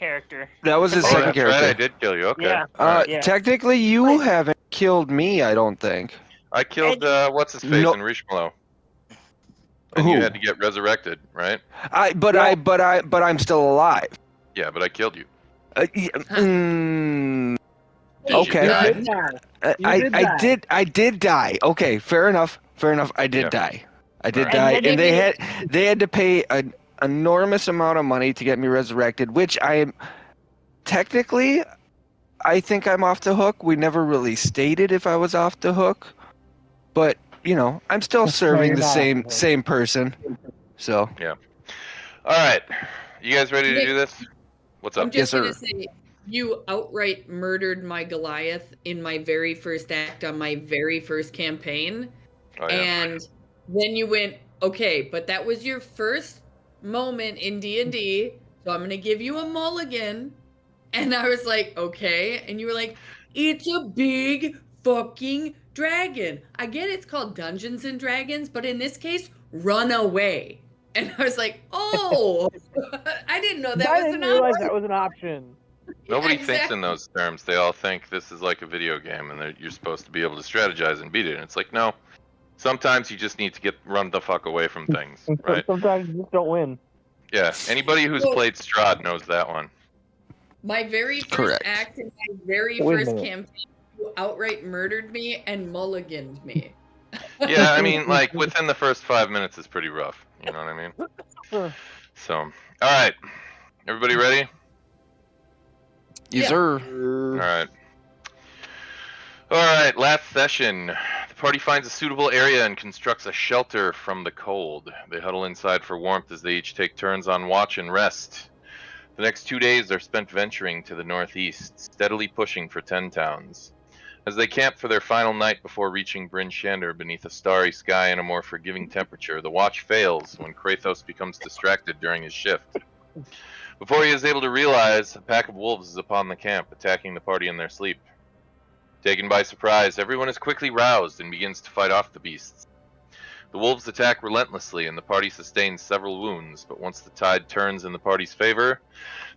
character. That was his Oh, second that's character. right. I did kill you. Okay. Yeah. All right. Yeah. Technically, you haven't killed me, I don't think. I killed what's his face No. in Rishmalo. And Who? you had to get resurrected, right? But I'm still alive. Yeah, but I killed you. Did Okay. you die? You did die. I did die. Okay, fair enough. I did Yeah. die. I did Alright. die, And and then they had to pay an enormous amount of money to get me resurrected, which technically I think I'm off the hook. We never really stated if I was off the hook, but I'm still serving you're the not off the hook. same person. So All right. You guys ready to Nick, do this? What's I'm up? just Yes, gonna sir. say you outright murdered my Goliath in my very first act on my very first campaign. Oh, yeah. And then you went, okay, but that was your first moment in D&D, so I'm gonna give you a mulligan. And I was like, okay. And you were like, it's a big fucking dragon. I get it's called Dungeons and Dragons, but in this case, run away. And I was like, oh, I didn't know that I was didn't an realize option. that was an option. Nobody Yeah, thinks in those terms. They all think this is like a video game and that you're supposed to be able to strategize and beat it. And it's like, no. Sometimes you just need to run the fuck away from things, right? Sometimes you just don't win. Yeah. Anybody who's Well- played Strahd knows that one. My very first Correct. act in my very Wait a first minute. campaign, you outright murdered me and mulliganed me. Yeah, I mean, like, within the first 5 minutes is pretty rough. You know what I mean? So, all right. Everybody ready? Yes, Yeah. sir. All right. All right, last session. The party finds a suitable area and constructs a shelter from the cold. They huddle inside for warmth as they each take turns on watch and rest. The next 2 days are spent venturing to the northeast, steadily pushing for 10 towns. As they camp for their final night before reaching Bryn Shander beneath a starry sky and a more forgiving temperature, the watch fails when Krathos becomes distracted during his shift. Before he is able to realize, a pack of wolves is upon the camp, attacking the party in their sleep. Taken by surprise, everyone is quickly roused and begins to fight off the beasts. The wolves attack relentlessly and the party sustains several wounds, but once the tide turns in the party's favor,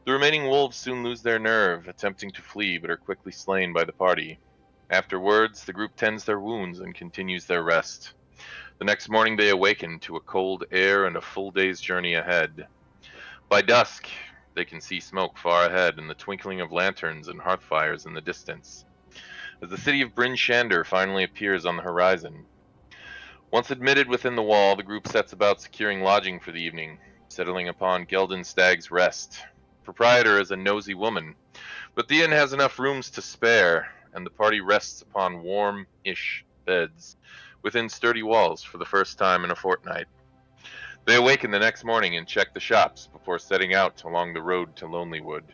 the remaining wolves soon lose their nerve, attempting to flee but are quickly slain by the party. Afterwards, the group tends their wounds and continues their rest. The next morning they awaken to a cold air and a full day's journey ahead. By dusk, they can see smoke far ahead and the twinkling of lanterns and hearth fires in the distance, as the city of Bryn Shander finally appears on the horizon. Once admitted within the wall, the group sets about securing lodging for the evening, settling upon Gelden Stag's Rest. Proprietor is a nosy woman, but the inn has enough rooms to spare, and the party rests upon warm-ish beds within sturdy walls for the first time in a fortnight. They awaken the next morning and check the shops before setting out along the road to Lonelywood.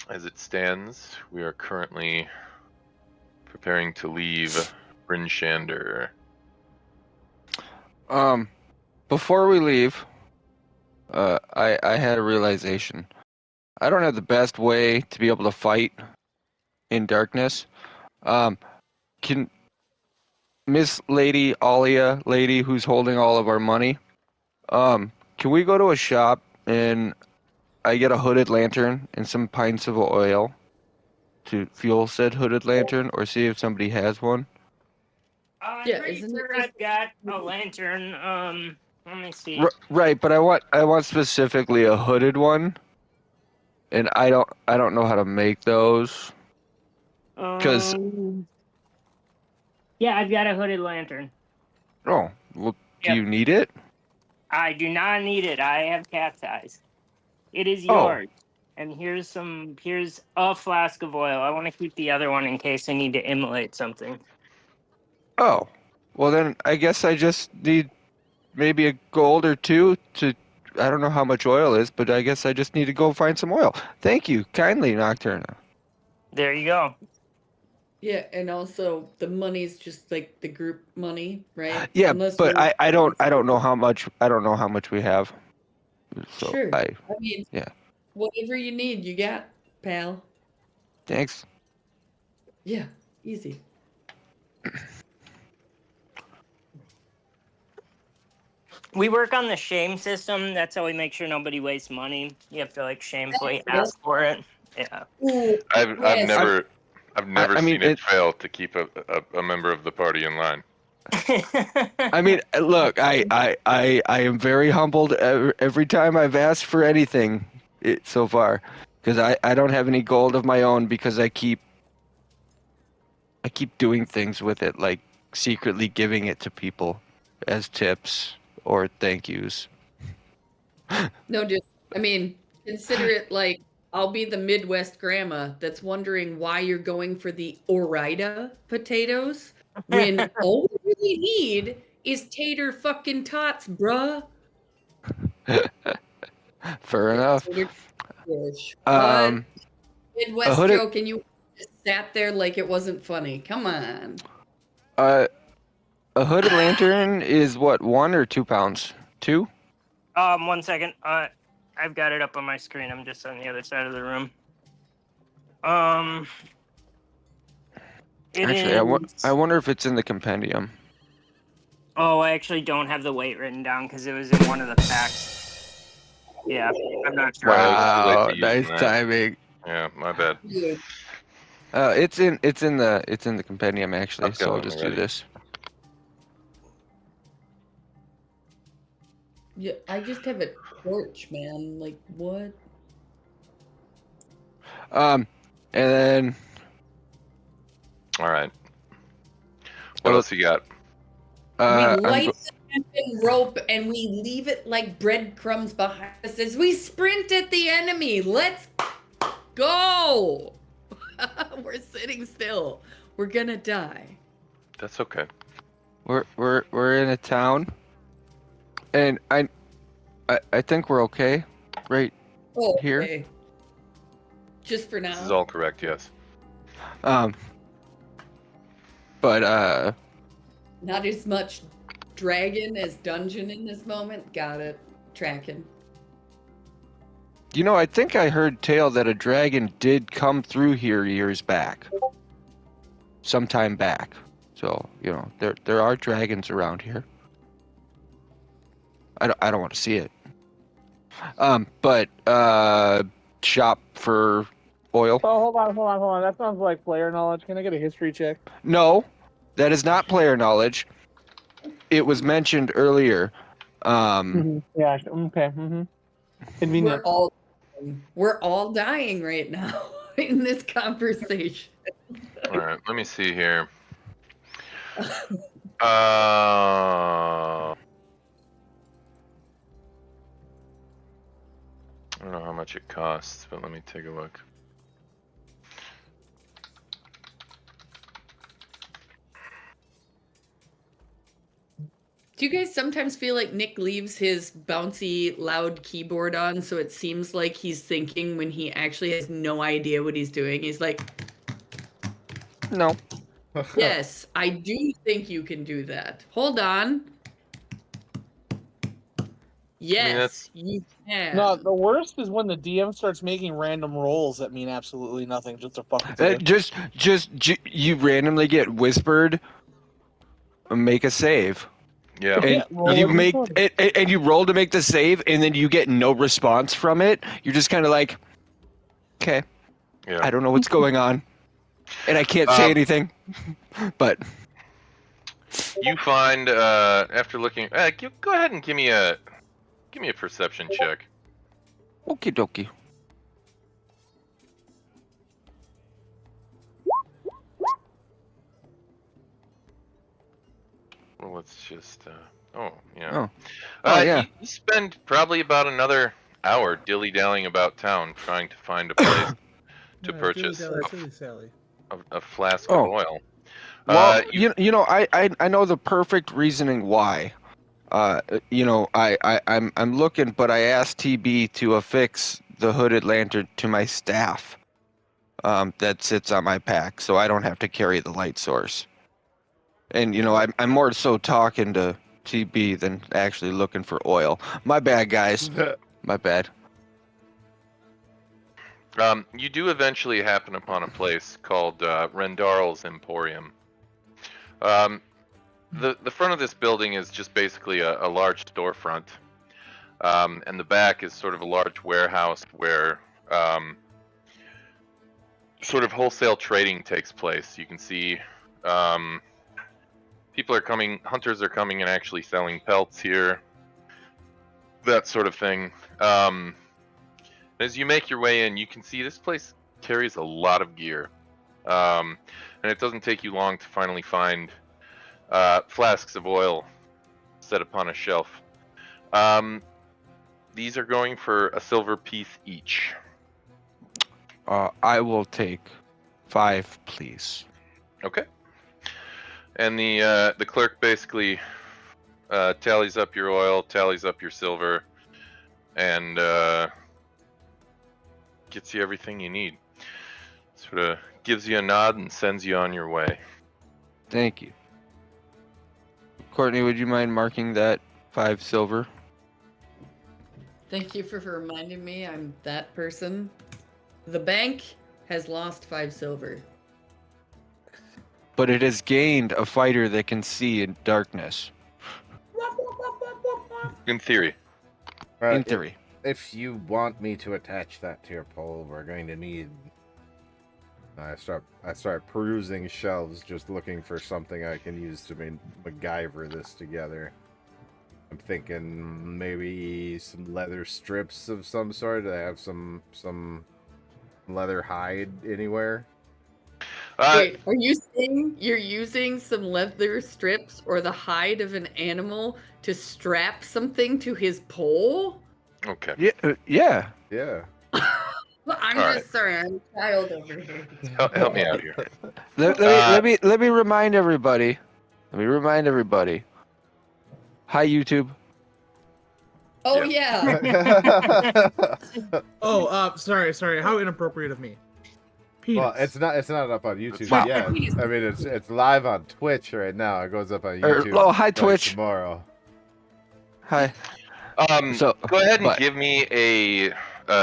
As it stands, we are currently preparing to leave Bryn Shander. Before we leave, I had a realization. I don't have the best way to be able to fight in darkness. Can Miss Lady Alia, lady who's holding all of our money, can we go to a shop and I get a hooded lantern and some pints of oil to fuel said hooded lantern, or see if somebody has one? I'm Yeah, pretty isn't sure it I've got a lantern. Let me see. Right, but I want specifically a hooded one, and I don't know how to make those. 'Cause- Yeah, I've got a hooded lantern. Oh, well, do Yep. you need it? I do not need it. I have cat's eyes. It is Oh. yours. And here's a flask of oil. I want to keep the other one in case I need to immolate something. Oh, well then I guess I just need maybe a gold or two to. I don't know how much oil is, but I guess I just need to go find some oil. Thank you kindly, Nocturna. There you go. Yeah, and also the money's just like the group money, right? Yeah, Unless but we're- I don't know how much we have. So Sure. I I mean, yeah. whatever you need, you got, pal. Thanks. Yeah, easy. We work on the shame system. That's how we make sure nobody wastes money. You have to like shamefully ask for it. Yeah. Ooh, I've yes. never I mean, seen it fail to keep a member of the party in line. I mean, look, I am very humbled every time I've asked for anything so far, because I don't have any gold of my own because I keep doing things with it, like secretly giving it to people as tips or thank yous. No, just I mean, consider it like I'll be the Midwest grandma that's wondering why you're going for the Orida potatoes when all we really need is tater fucking tots, bruh. Fair enough. Tater dish. What? A Midwest hooded joke, and you just sat there like it wasn't funny. Come on. a hooded lantern is what, 1 or 2 pounds? 2? 1 second. I've got it up on my screen. I'm just on the other side of the room. It Actually, is... I wonder if it's in the compendium. Oh, I actually don't have the weight written down because it was in one of the packs. Yeah, I'm not sure. Wow, to use nice that. timing. Yeah, my bad. Dude, It's in the compendium actually. I've got So I'll one just already. do this. yeah, I just have a torch, man. Like what? And then All right. What else you got? We I'm light go- the fucking rope and we leave it like breadcrumbs behind us as we sprint at the enemy. Let's go. We're sitting still. We're gonna die. That's okay. we're in a town, and I think we're okay, right? Oh, Here? okay. Just for This is now. all correct. Yes. But Not as much dragon as dungeon in this moment. Got it. Tracking. you know, I think I heard tale that a dragon did come through here years back, sometime back. So you know, there are dragons around here. I don't want to see it. But shop for oil. Oh, hold on. That sounds like player knowledge. Can I get a history check? No, that is not player knowledge. It was mentioned earlier. Yeah. Okay. Convenient. We're all dying right now in this conversation. All right. Let me see here. I don't know how much it costs, but let me take a look. Do you guys sometimes feel like Nick leaves his bouncy, loud keyboard on so it seems like he's thinking when he actually has no idea what he's doing? He's like, No. yes, I do think you can do that. Hold on. Yes, you can. No, the worst is when the DM starts making random rolls that mean absolutely nothing, just to fuck with you. You randomly get whispered. Make a save. Yeah. And roll you a make d20. and you roll to make the save, and then you get no response from it. You're just kind of like, okay, Yeah. I don't know what's going on, and I can't say anything. But You find after looking, go ahead and give me a perception check. okie dokie. Well, let's just. Oh yeah. Oh. Oh, yeah. You spend probably about another hour dilly-dallying about town trying to find a place to purchase a flask of Oh. oil. Well, you know, I know the perfect reasoning why. You know, I'm looking, but I asked TB to affix the hooded lantern to my staff. That sits on my pack, so I don't have to carry the light source. And you know, I'm more so talking to TB than actually looking for oil. My bad, guys. My bad. You do eventually happen upon a place called Rendarl's Emporium. the front of this building is just basically a large storefront, and the back is sort of a large warehouse where sort of wholesale trading takes place. You can see people are coming, hunters are coming and actually selling pelts here, that sort of thing. As you make your way in, you can see this place carries a lot of gear, and it doesn't take you long to finally find flasks of oil set upon a shelf. These are going for a silver piece each. I will take 5, please. Okay. And the clerk basically tallies up your oil, tallies up your silver, and gets you everything you need. Sort of gives you a nod and sends you on your way. Thank you. Courtney, would you mind marking that 5 silver? Thank you for reminding me I'm that person. The bank has lost 5 silver. But it has gained a fighter that can see in darkness. In theory. In theory. If you want me to attach that to your pole, we're going to need... I start perusing shelves, just looking for something I can use to MacGyver this together. I'm thinking maybe some leather strips of some sort. Do they have some leather hide anywhere? Wait, are you saying you're using some leather strips or the hide of an animal to strap something to his pole? Okay. Yeah. Yeah. I'm All just sorry, I'm a child over here. Help me out here. Let me remind everybody. Hi, YouTube. Oh Yeah. yeah. Oh, sorry. How inappropriate of me. Penis. Well, it's not up on YouTube Wow. yet. I mean, it's live on Twitch right now. It goes up on YouTube. Oh, hi, like Twitch. tomorrow. Hi. So go ahead and but- give me a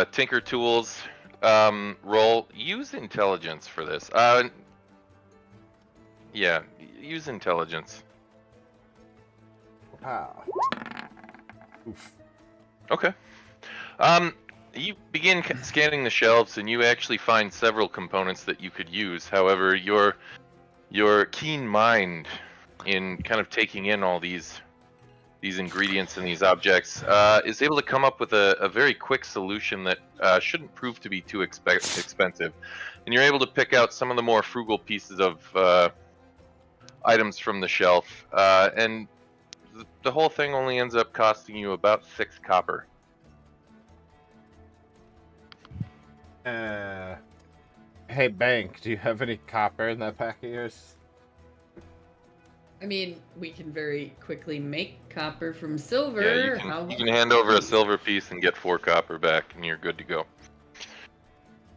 Tinker Tools roll. Use intelligence for this. Yeah, use intelligence. Wow. Oof. Okay. You begin scanning the shelves, and you actually find several components that you could use. However, your keen mind in kind of taking in all these ingredients and these objects is able to come up with a very quick solution that shouldn't prove to be too expensive. And you're able to pick out some of the more frugal pieces of items from the shelf, and the whole thing only ends up costing you about 6 copper. Hey, Bank, do you have any copper in that pack of yours? I mean, we can very quickly make copper from silver. Yeah, you can hand over a silver piece and get 4 copper back, and you're good to go.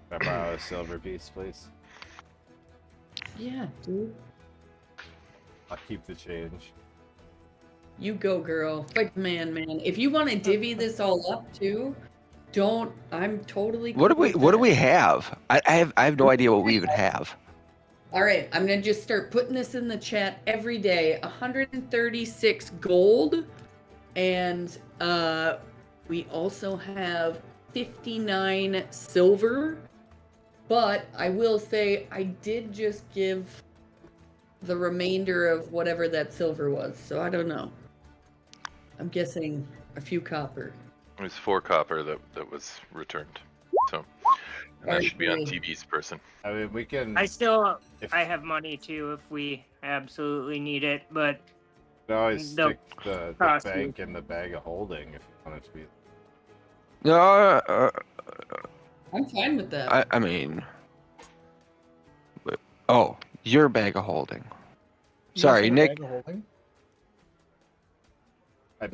Can I borrow a silver piece, please? Yeah, dude. I'll keep the change. You go, girl. Fight the man. If you want to divvy this all up too, don't. I'm totally. What do cool with we that. have? I have no idea what we even have. All right, I'm gonna just start putting this in the chat every day. 136 gold, and we also have 59 silver. But I will say I did just give the remainder of whatever that silver was, so I don't know. I'm guessing a few copper. It was 4 copper that was returned. So, and that should be on TV's person. I mean, we can. I have money too if we absolutely need it, but can always No, stick the cost bank in the bag of holding if you want it to be. No, I'm fine with that. I mean, oh, your bag of holding. Sorry, Nick.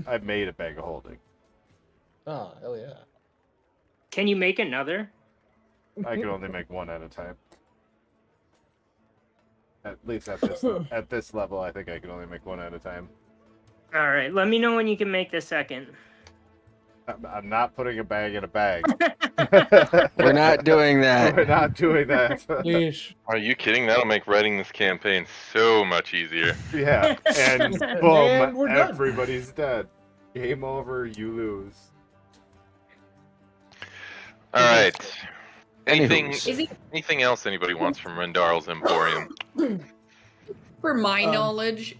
I made a bag of holding. Oh, hell yeah. can you make another? I can only make one at a time. At least at this level, I think I can only make one at a time. All right, let me know when you can make the second. I'm not putting a bag in a bag. We're not doing that. We're not doing that. Yeesh. Are you kidding? That'll make writing this campaign so much easier. Yeah, and boom, And we're done. everybody's dead. Game over, you lose. All right. Anything Anywho's. Is it anything else anybody wants from Rendarl's Emporium? for my Um, knowledge?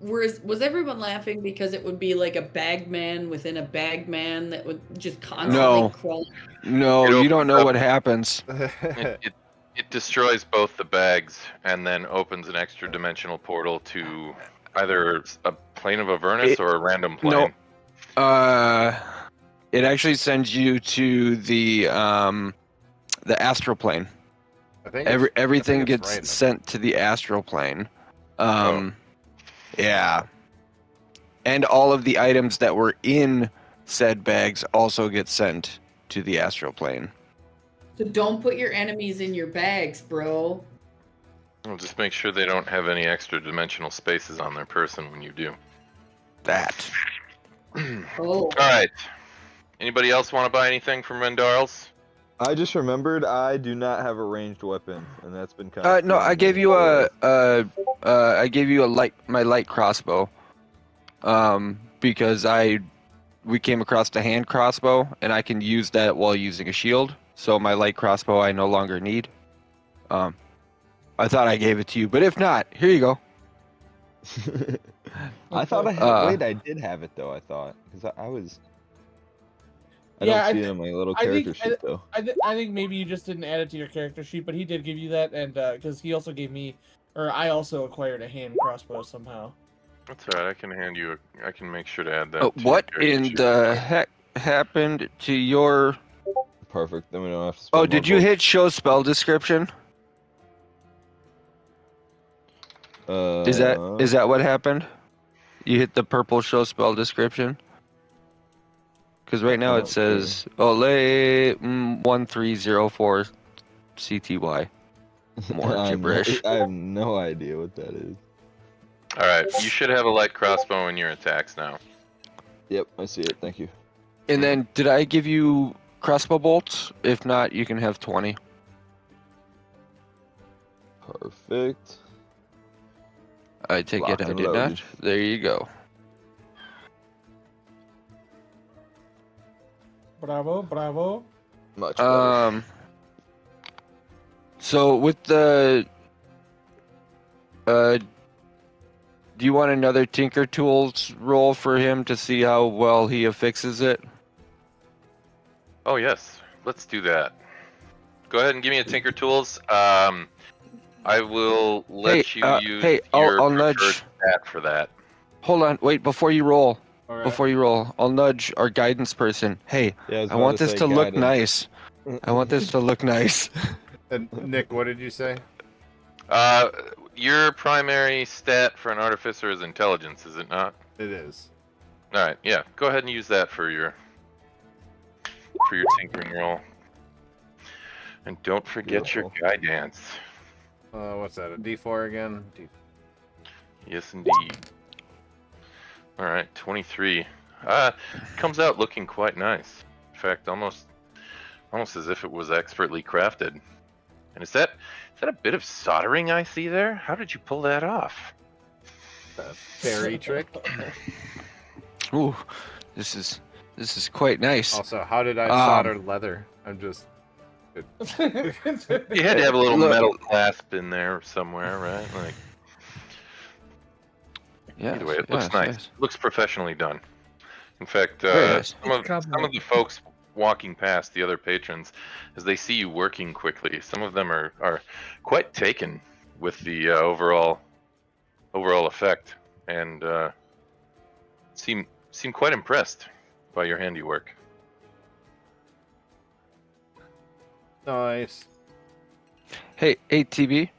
Was everyone laughing because it would be like a bag man within a bag man that would just constantly No. crawl? No, It you don't opens know up- what happens. It destroys both the bags and then opens an extra dimensional portal to either a plane of Avernus or a random plane. No. It actually sends you to the astral plane. I think it's- I Everything think it's gets random. sent to the astral plane. Oh. Yeah. And all of the items that were in said bags also get sent to the astral plane. So don't put your enemies in your bags, bro. Well, just make sure they don't have any extra dimensional spaces on their person when you do. That. Oh. All right. Anybody else want to buy anything from Rendarl's? I just remembered I do not have a ranged weapon, and that's been kind of. No, I gave you my light crossbow. Because we came across the hand crossbow, and I can use that while using a shield. So my light crossbow I no longer need. I thought I gave it to you, but if not, here you go. I thought I had. Wait, I did have it though. I thought because I was. I Yeah, don't see it on my little I think- character sheet though. I think maybe you just didn't add it to your character sheet, but he did give you that, and because he also gave me, or I also acquired a hand crossbow somehow. That's all right. I can hand you. I can make sure to add that. to your What character in sheet. the heck happened to your? Perfect. Then we don't have to. Spend Oh, more did you gold. hit show spell description? Is that what happened? You hit the purple show spell description? Because right now it Okay. says Olay 1304 CTY. More gibberish. I have no idea what that is. All right. You should have a light crossbow in your attacks now. Yep, I see it. Thank you. And then, did I give you crossbow bolts? If not, you can have 20. Perfect. I take Locked it I and did not. loaded. There you go. Bravo, bravo. Much better. So with the do you want another Tinker Tools roll for him to see how well he affixes it? Oh yes, let's do that. Go ahead and give me a Tinker Tools. I will let you use your I'll preferred nudge. stat for that. Hold on, wait, before you roll. Alright. Before you roll, I'll nudge our guidance person. Hey, Yeah, was I about want this say to look guidance. nice. I want this to look nice. And Nick, what did you say? Your primary stat for an artificer is intelligence, is it not? It is. All right, yeah. Go ahead and use that for your tinkering roll. And don't forget your guidance. What's that? A D4 again? Yes, indeed. All right, 23. Comes out looking quite nice. In fact, almost as if it was expertly crafted. And is that a bit of soldering I see there? How did you pull that off? Fairy trick. Ooh, this is quite nice. Also, how did I solder leather? I'm just. You had to have a little metal clasp in there somewhere, right? Like. Yeah. Either way, it looks nice. Yes. Looks professionally done. In fact, Very nice. some of the folks walking past, the other patrons, as they see you working quickly, some of them are quite taken with the overall effect, and seem quite impressed by your handiwork. Nice. Hey, TB.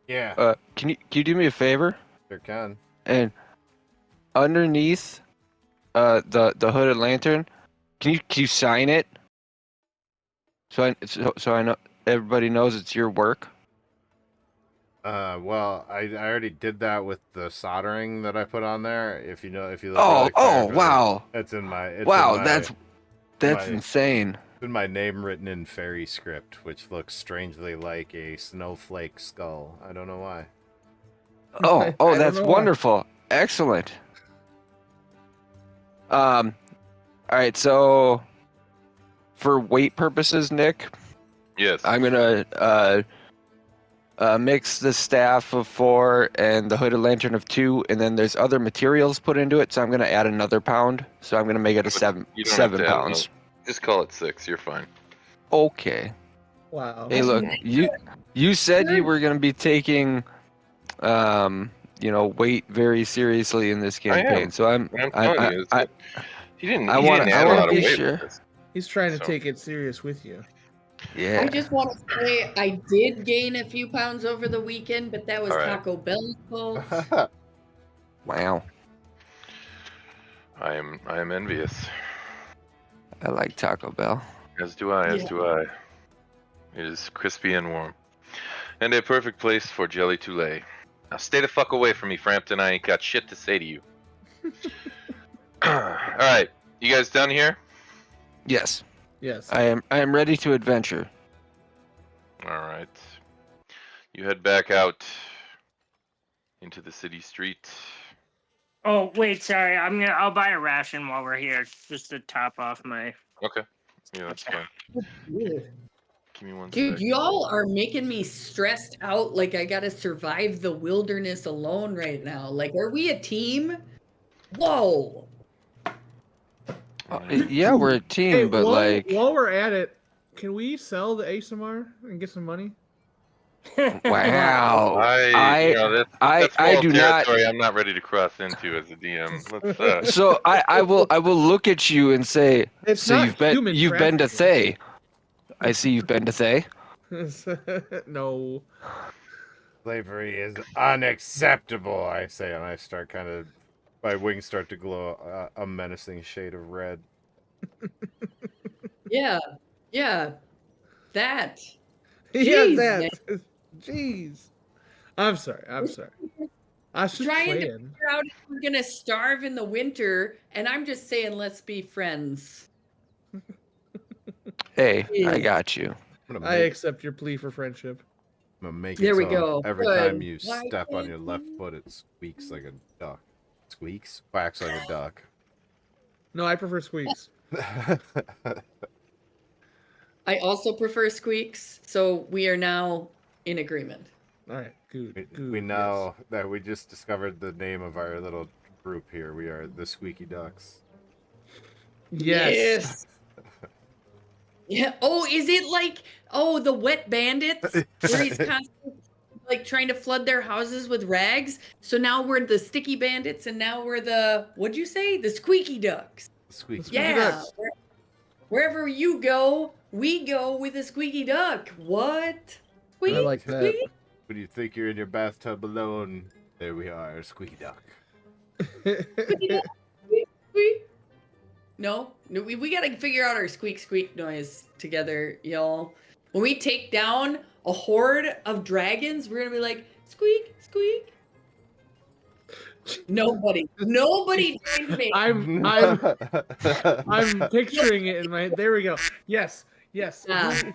Yeah. Can you do me a favor? Sure can. And underneath the hooded lantern, can you sign it? So I know everybody knows it's your work. Well, I already did that with the soldering that I put on there. If you look Oh, really oh, carefully, wow. it's in my Wow, that's my insane. my name written in fairy script, which looks strangely like a snowflake skull. I don't know why. Oh, I don't that's know why. wonderful. Excellent. All right, so for weight purposes, Nick, Yes. I'm gonna mix the staff of 4 and the hooded lantern of 2, and then there's other materials put into it, so I'm gonna add another pound. So I'm gonna make it a You don't have 7 to add pounds. Just call it 6. You're fine. Okay. Wow. Hey, look, you said you were gonna be taking, weight very seriously in this I campaign. am. So And I'm telling you, he didn't I add wanna a lot of be weight sure. with this. He's trying to So- take it serious with you. Yeah. I just want to say I did gain a few pounds over the weekend, but that was All right. Taco Bell's fault. Wow. I am envious. I like Taco Bell. As do I. As Yeah. do I. It is crispy and warm, and a perfect place for jelly to lay. Now stay the fuck away from me, Frampton. I ain't got shit to say to you. All right, you guys done here? Yes. Yes. I am ready to adventure. All right. You head back out into the city street. Oh wait, sorry. I'll buy a ration while we're here, just to top off my. Okay. Yeah, that's fine. Give me one Dude, sec. y'all are making me stressed out like I gotta survive the wilderness alone right now. Like, are we a team? Whoa. Yeah, we're a team, Hey, but while we're at it, can we sell the ASMR and get some money? wow. That's I moral do not. territory I'm not ready to cross into as a DM. Let's So I will look at you and say, It's so not you've been to trafficking. Thay. I see you've been to Thay. No. Slavery is unacceptable, I say, and I start my wings start to glow a menacing shade of red. Yeah. Yeah. That. Yeah, Jeez, that. Jeez. I'm sorry. I was just Trying to playing. figure out if we're gonna starve in the winter, and I'm just saying, let's be friends. Hey, I Jeez. got you. I accept your plea for friendship. I'm gonna make There it we so go. every Good. time you Why step on can't your left you- foot, it squeaks like a duck. Squeaks? Quacks like a duck. No, I prefer squeaks. I also prefer squeaks, so we are now in agreement. All right, good. We know that we just discovered the name of our little group here. We are the Squeaky Ducks. Yes. Yeah. Oh, is it like the wet bandits where he's constantly like trying to flood their houses with rags? So now we're the sticky bandits, and now we're what'd you say? The squeaky ducks. Squeaky Yeah. ducks. Wherever you go, we go with a squeaky duck. What? Squeak, I like that. squeak. When you think you're in your bathtub alone, there we are, Squeaky Duck. Squeaky duck. Squeak, squeak. No, we gotta figure out our squeak squeak noise together, y'all. When we take down a horde of dragons, we're gonna be like squeak squeak. Nobody joined me. I'm picturing it in my. There we go. Yes. Yeah.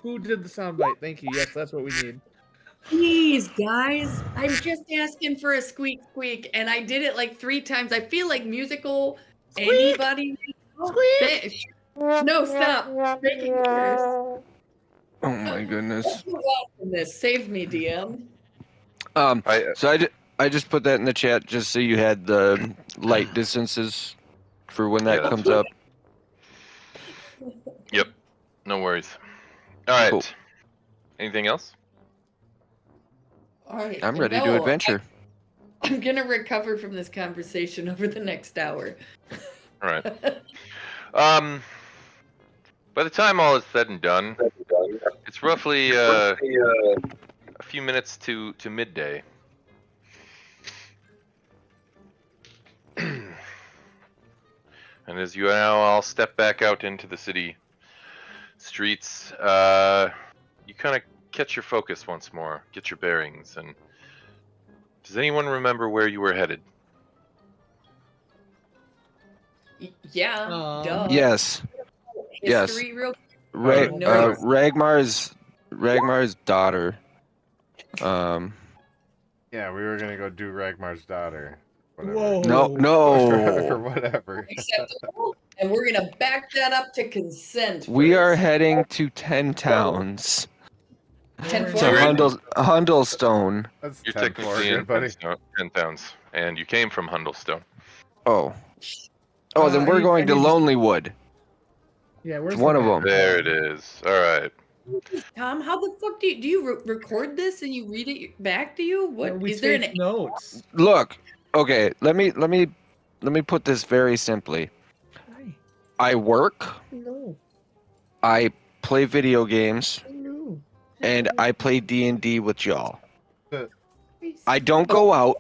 Who did the soundbite? Thank you. Yes, that's what we need. Please, guys, I'm just asking for a squeak squeak, and I did it like 3 times. I feel like musical. Squeak! Anybody? Squeak! No, stop. Making yours. Oh my goodness. This save me, DM. So I just put that in the chat just so you had the light distances for when that Yeah, comes up. Yep. No worries. All right. Cool. Anything else? All right. I'm ready to adventure. I'm gonna recover from this conversation over the next hour. All right. By the time all is said and done, it's roughly a few minutes to midday. And as you now all step back out into the city streets, you kind of catch your focus once more, get your bearings, and Does anyone remember where you were headed? Yeah, duh. Yes. Yes. History real Ra- No. Ragmar's daughter. Yeah, we were gonna go do Ragmar's daughter. Whatever. Whoa. No, or no. whatever. Acceptable. And we're gonna back that up to consent. We are first. heading to 10 towns. Ten To Florida? Hundlestone. That's You're 10 technically in buddy. 10 towns, and you came from Hundlestone. Oh. Oh, then we're going to Lonelywood. Yeah, where's It's one the of map? them. There it is. All right. Tom, how the fuck do you record this and you read it back to you? What We is there take an notes. Look, okay, let me put this very simply. Hi. I work, No. I play video games, No. and I play D&D with y'all. Uh, I don't go out.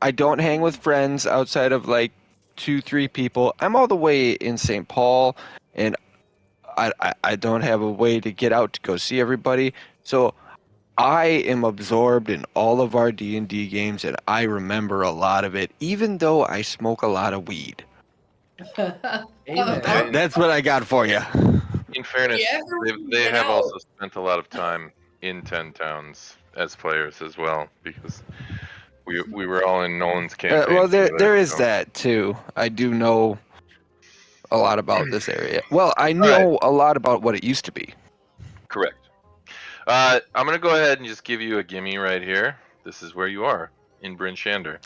I don't hang with friends outside of like 2-3 people. I'm all the way in St. Paul, and I don't have a way to get out to go see everybody. So I am absorbed in all of our D&D games, and I remember a lot of it, even though I smoke a lot of weed. Amen. That's what I got for you. In fairness, Yeah, they get have out. also spent a lot of time in 10 towns as players as well, because we were all in Nolan's campaign. Well, together, there is so. that too. I do know a lot about this area. Well, I All know a lot about what it used to be. Correct. I'm going to go ahead and just give you a gimme right here. This is where you are, in Bryn Shander.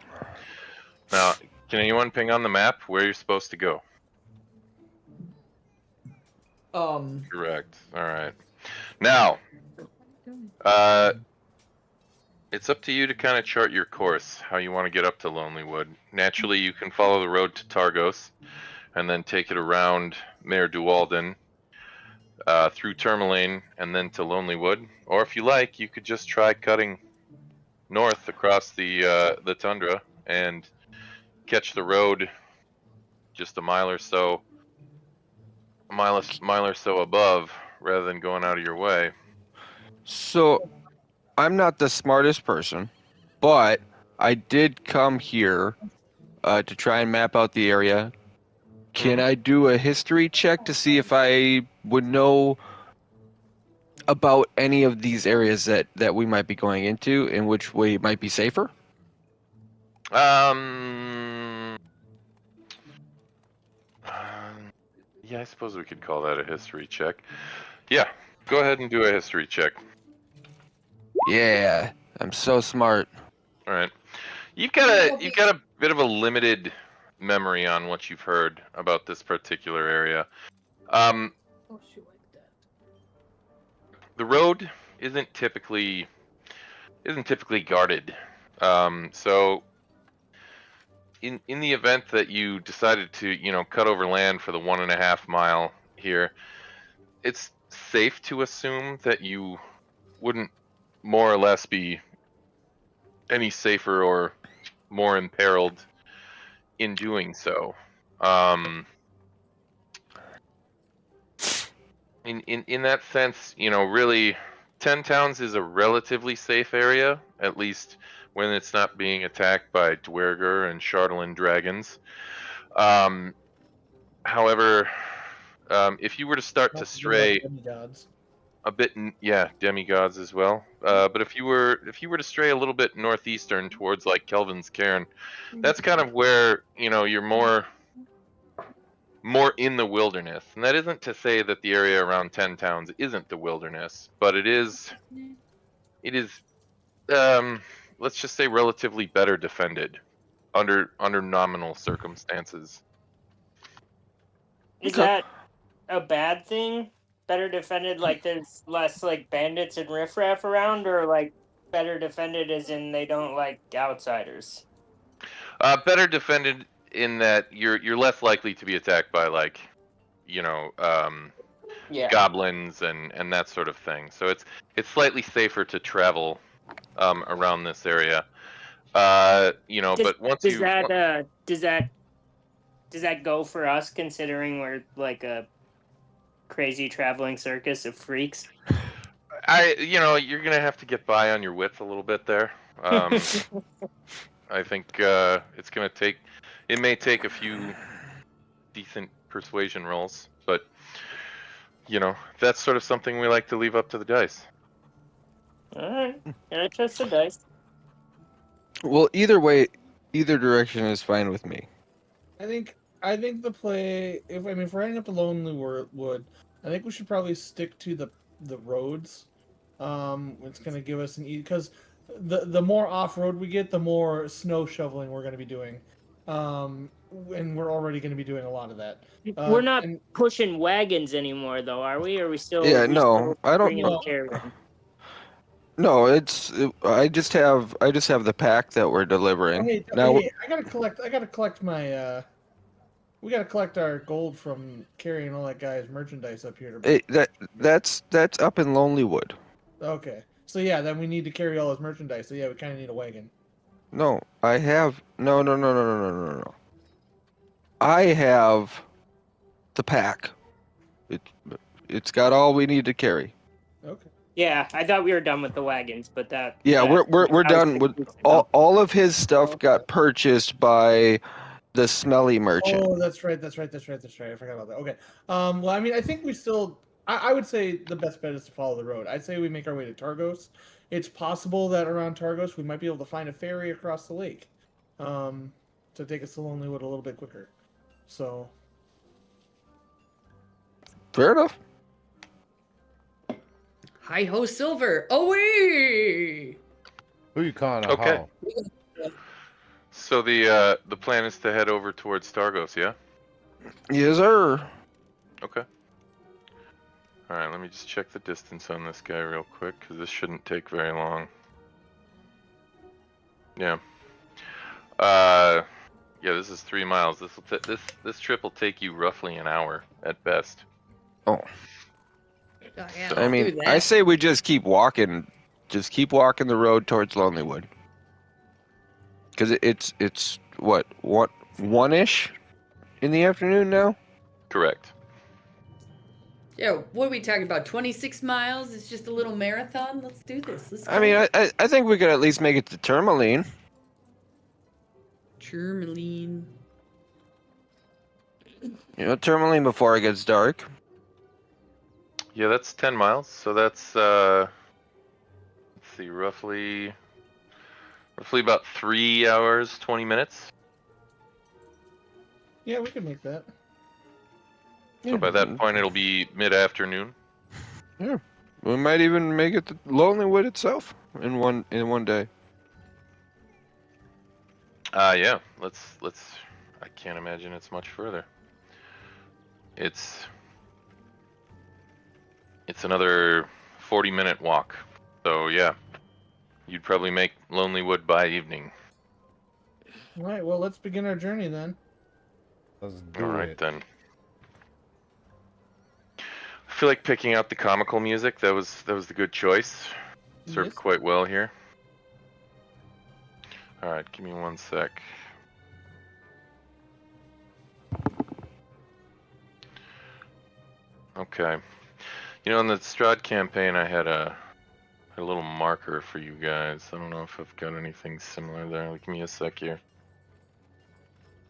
Now, can anyone ping on the map where you're supposed to go? Correct. All right. Now, it's up to you to kind of chart your course, how you want to get up to Lonelywood. Naturally, you can follow the road to Targos, and then take it around Mayor Duwalden, through Tourmaline, and then to Lonelywood. Or if you like, you could just try cutting north across the tundra and catch the road just a mile or so above, rather than going out of your way. So, I'm not the smartest person, but I did come here to try and map out the area. Can I do a history check to see if I would know about any of these areas that we might be going into, and which way might be safer? Yeah, I suppose we could call that a history check. Yeah, go ahead and do a history check. Yeah, I'm so smart. All right. You've got a bit of a limited memory on what you've heard about this particular area. The road isn't typically guarded. So in the event that you decided to, cut over land for the 1.5 mile here, it's safe to assume that you wouldn't more or less be any safer or more imperiled in doing so. In that sense, really, 10 Towns is a relatively safe area, at least when it's not being attacked by Dwerger and Chardalyn dragons. However, if you were to start to stray Demigods. a bit, demigods as well. But if you were to stray a little bit northeastern towards like Kelvin's Cairn, that's kind of where you're more in the wilderness. And that isn't to say that the area around 10 Towns isn't the wilderness, but it is let's just say relatively better defended under nominal circumstances. Is that a bad thing? Better defended, like there's less like bandits and riffraff around, or like better defended as in they don't like outsiders? Better defended in that you're less likely to be attacked by like goblins and that sort of thing. So it's slightly safer to travel around this area. But once does that go for us, considering we're like a crazy traveling circus of freaks? you're gonna have to get by on your wits a little bit there. I think it's gonna take. It may take a few decent persuasion rolls, but that's sort of something we like to leave up to the dice. All right, I trust the dice. Well, either way, either direction is fine with me. I think the play. If we're heading up to Lonely Wood, I think we should probably stick to the roads. It's gonna give us because the more off road we get, the more snow shoveling we're gonna be doing. And we're already gonna be doing a lot of that. We're not And pushing wagons anymore, though, are we? Are we still? Yeah, we no, still I don't. bringing the caravan? No, I just have the pack that we're delivering. hey, Now, I gotta collect my. We gotta collect our gold from carrying all that guy's merchandise up here. that's up in Lonelywood. Okay, so yeah, then we need to carry all his merchandise. So yeah, we kind of need a wagon. No, I have no. I have the pack. It's got all we need to carry. Okay. Yeah, I thought we were done with the wagons, but that. Yeah, that- we're I was done with confused all of his stuff got purchased by the smelly merchant. Oh, that's right. I forgot about that. Okay. Well, I think we still. I would say the best bet is to follow the road. I'd say we make our way to Targos. It's possible that around Targos we might be able to find a ferry across the lake, to take us to Lonelywood a little bit quicker. So. Fair enough. Hi ho, Silver. Away. Who you calling a Okay. hoe? So the plan is to head over towards Stargos, yeah? Yes, sir. Okay. All right, let me just check the distance on this guy real quick, because this shouldn't take very long. Yeah. Yeah, this is 3 miles. This trip will take you roughly an hour at best. Oh. Oh, yeah, So- I I'll do mean, that. I say we just keep walking the road towards Lonelywood. Because it's what 1-ish in the afternoon now. Correct. Yeah, what are we talking about? 26 miles? It's just a little marathon? Let's do this. Let's go. I mean, I think we could at least make it to Tourmaline. Tourmaline. Tourmaline before it gets dark. Yeah, that's 10 miles. So that's let's see, roughly about 3 hours 20 minutes. Yeah, we can make that. So by that point, it'll be mid-afternoon. Yeah, we might even make it to Lonelywood itself in one day. Yeah. Let's. I can't imagine it's much further. It's another 40-minute walk. So yeah, you'd probably make Lonelywood by evening. All right. Well, let's begin our journey then. Let's do All right it. then. I feel like picking out the comical music. That was the good choice. Served Yes. quite well here. All right, give me 1 sec. Okay. In the Strahd campaign, I had a little marker for you guys. I don't know if I've got anything similar there. Give me a sec here.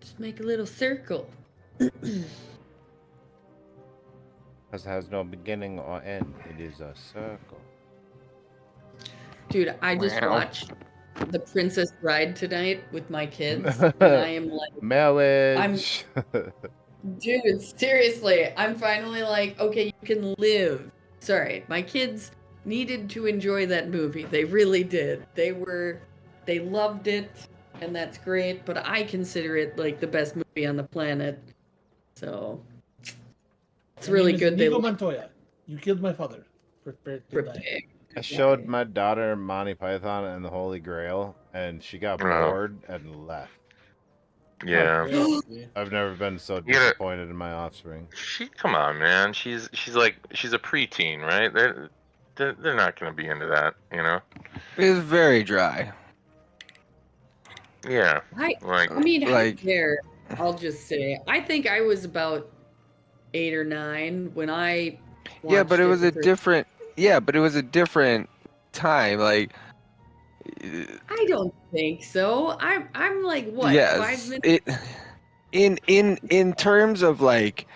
Just make a little circle. This has no beginning or end. It is a circle. Dude, I just Wow. watched The Princess Bride tonight with my kids, and I am like, Marriage. dude, seriously, I'm finally like, okay, you can live. Sorry, my kids needed to enjoy that movie. They really did. They loved it, and that's great, but I consider it like the best movie on the planet. So it's My really name is good. They Inigo loved Montoya. You killed my father. Prepare to die. it. I showed my daughter Monty Python and the Holy Grail, and she got Oh. bored and left. Yeah. Oh, crazy. I've never been so You gotta- disappointed in my offspring. Come on, man. She's a preteen, right? They're not gonna be into that, It's very dry. Yeah. I Like, mean, I Like- don't care. I'll just say, I think I was about 8 or 9 when I. Yeah, but watched it was a the first- different. Yeah, but it was a different time. Like I don't think so. I'm like what, 5 Yes, minutes? in terms of like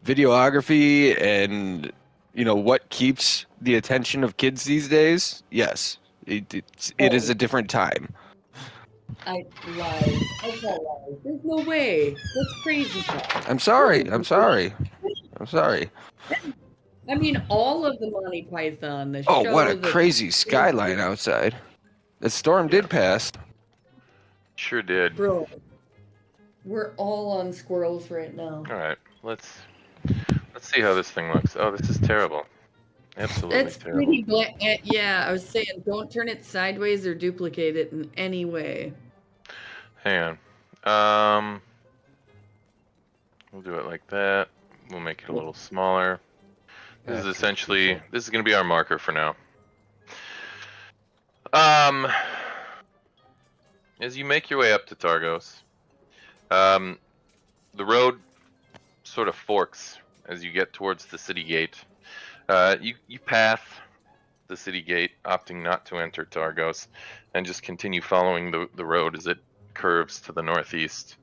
videography and what keeps the attention of kids these days. Yes, it is Oh, a different time. I lies. I call lies. There's no way. That's crazy talk. I'm sorry. I'm sorry. I'm sorry. I mean, all of the Monty Python, the Oh, what a show, the crazy skyline outside. The storm Yeah. did pass. Sure did. bro. We're all on squirrels right now. All right, let's see how this thing looks. Oh, this is terrible. Absolutely That's terrible. pretty black. Yeah, I was saying, don't turn it sideways or duplicate it in any way. Hang on. We'll do it like that. We'll make it a little smaller. This is essentially, this is going to be our marker for now. As you make your way up to Targos, the road sort of forks as you get towards the city gate. You pass the city gate, opting not to enter Targos, and just continue following the road as it curves to the northeast.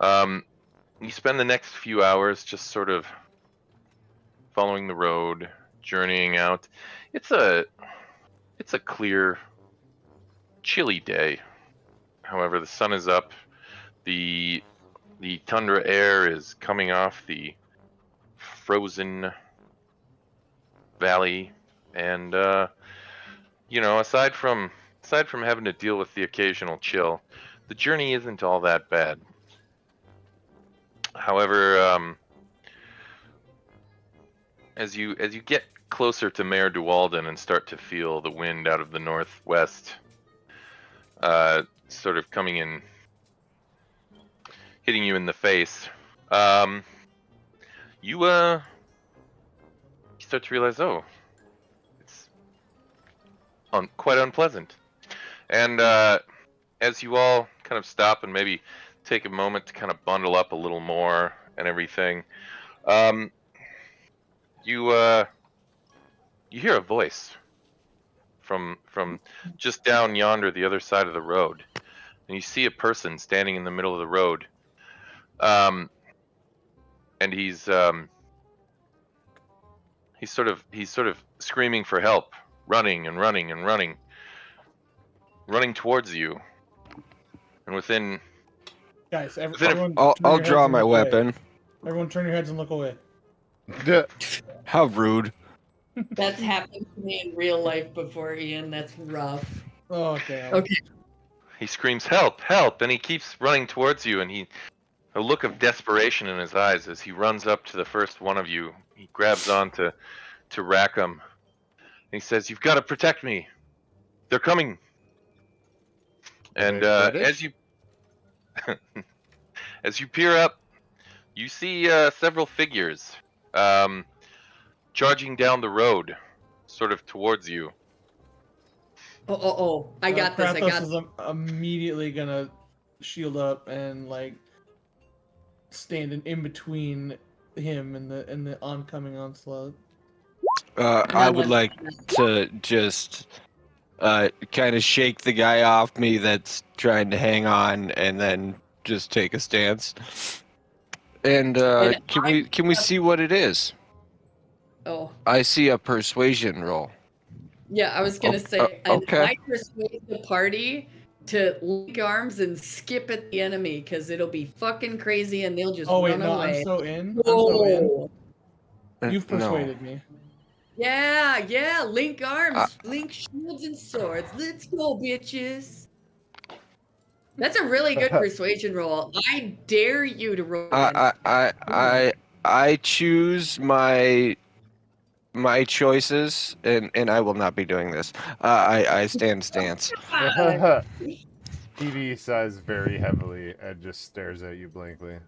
You spend the next few hours just sort of following the road, journeying out. It's a clear, chilly day. However, the sun is up. The tundra air is coming off the frozen valley, and aside from having to deal with the occasional chill, the journey isn't all that bad. However, as you get closer to Mare Duwalden and start to feel the wind out of the northwest, sort of coming in, hitting you in the face, you start to realize, oh, it's quite unpleasant. And as you all kind of stop and maybe take a moment to kind of bundle up a little more and everything, you hear a voice from just down yonder, the other side of the road, and you see a person standing in the middle of the road, and he's sort of screaming for help, running and running and running towards you, and within Guys, I'll everyone, I'll draw my weapon. Everyone, turn your heads and look away. How rude. That's happened to me in real life before, Ian. That's rough. Oh damn. Okay. he screams, "Help! Help!" and he keeps running towards you, and a look of desperation in his eyes as he runs up to the first one of you. He grabs on to Rackham, and he says, "You've got to protect me. They're coming." And as you peer up, you see several figures charging down the road, sort of towards you. Oh! I got this. I Kratos got is immediately gonna shield up and like stand in between him and the oncoming onslaught. I would like to just kind of shake the guy off me that's trying to hang on, and then just take a stance. And can we see what it is? Oh. I see a persuasion roll. Yeah, I was gonna say, okay. I persuade the party to link arms and skip at the enemy because it'll be fucking crazy and they'll just run away. I'm so in. I'm so in. You've No. persuaded me. Yeah, link arms, link shields and swords. Let's go, bitches. That's a really good persuasion roll. I dare you to roll. I choose my choices, and I will not be doing this. I stand stance. TV sighs very heavily and just stares at you blankly.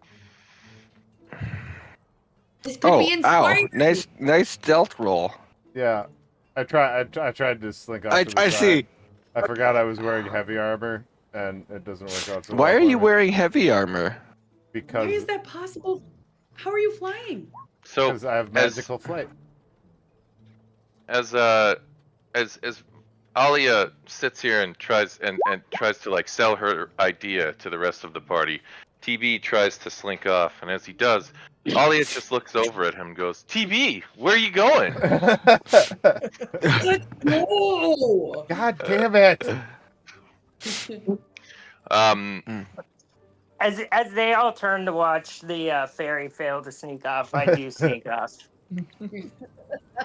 This could be inspiring. Ow! Nice stealth roll. Yeah, I tried to slink off to the side. I see. I forgot I was wearing heavy armor, and it doesn't work out so well. Why are you wearing heavy armor? Because why is that possible? How are you flying? So because I have magical flight. As Alia sits here and tries to like sell her idea to the rest of the party. TB tries to slink off, and as he does, Alia just looks over at him and goes, "TB, where are you going?" No. God damn it! As they all turn to watch the fairy fail to sneak off, I do sneak off.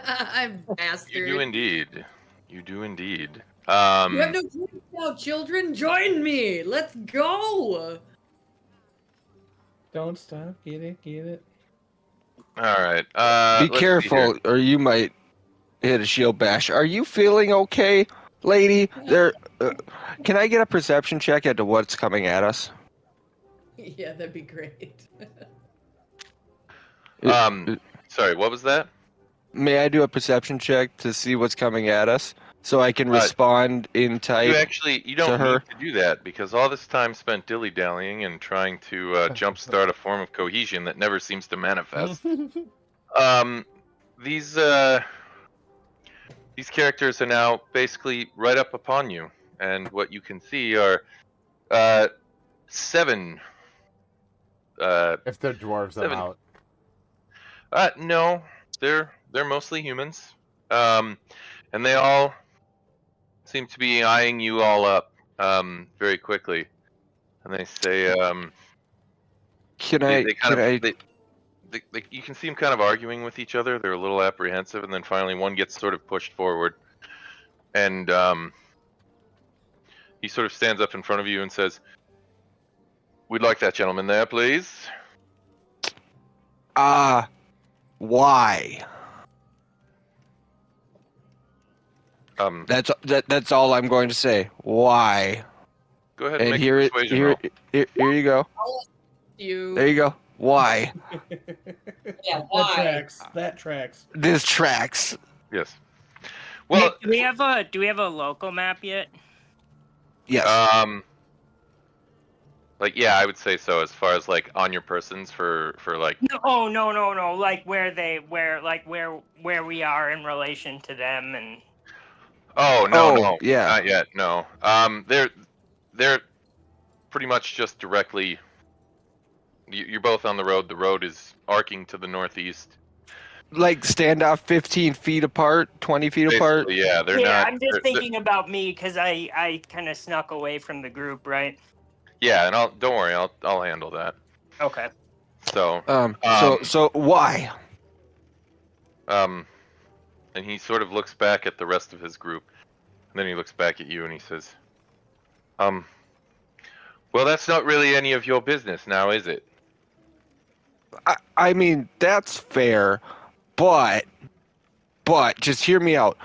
I'm You bastard. do indeed. You do indeed. You have no choice now, children. Join me. Let's go. Don't stop. Get it. All right. Be let's see careful, here. or you might hit a shield bash. Are you feeling okay, lady? There. Can I get a perception check into what's coming at us? Yeah, that'd be great. Sorry, what was that? May I do a perception check to see what's coming at us, so I can respond in type? You to don't her? need to do that because all this time spent dilly-dallying and trying to jumpstart a form of cohesion that never seems to manifest. These characters are now basically right up upon you, and what you can see are 7. If they're dwarves, 7. I'm out. No, they're mostly humans, and they all seem to be eyeing you all up very quickly, and they say, you can see them kind of arguing with each other. They're a little apprehensive, and then finally one gets sort of pushed forward, and he sort of stands up in front of you and says, "We'd like that gentleman there, please." Why? That's all I'm going to say. Why? Go ahead And and make here a it persuasion roll. here you go. There you go. Why? Yeah, why? That tracks. This tracks. Yes. Well, Nick, do we have a local map yet? Yes. Like, yeah, I would say so. As far as like on your persons for like. No, no. Like where we are in relation to them and. Oh no, yeah. not yet. No. They're pretty much just directly. You're both on the road. The road is arcing to the northeast. Like standoff 15 feet apart, 20 feet Basically, apart. Yeah, they're not. Yeah, I'm just thinking about me because I kind of snuck away from the group, right? Yeah, and don't worry, I'll handle that. Okay. So. So why? And he sort of looks back at the rest of his group, and then he looks back at you and he says, well, that's not really any of your business now, is it? I mean, that's fair, but just hear me out.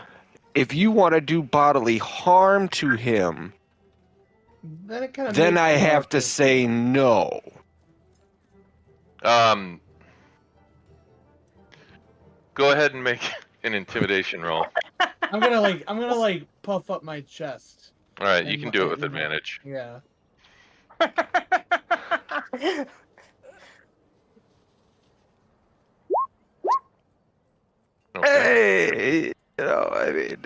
If you want to do bodily harm to him, then I have to say no. Go ahead and make an intimidation roll. I'm gonna puff up my chest. All right, you can do it with advantage. Yeah. Okay. Hey, I mean,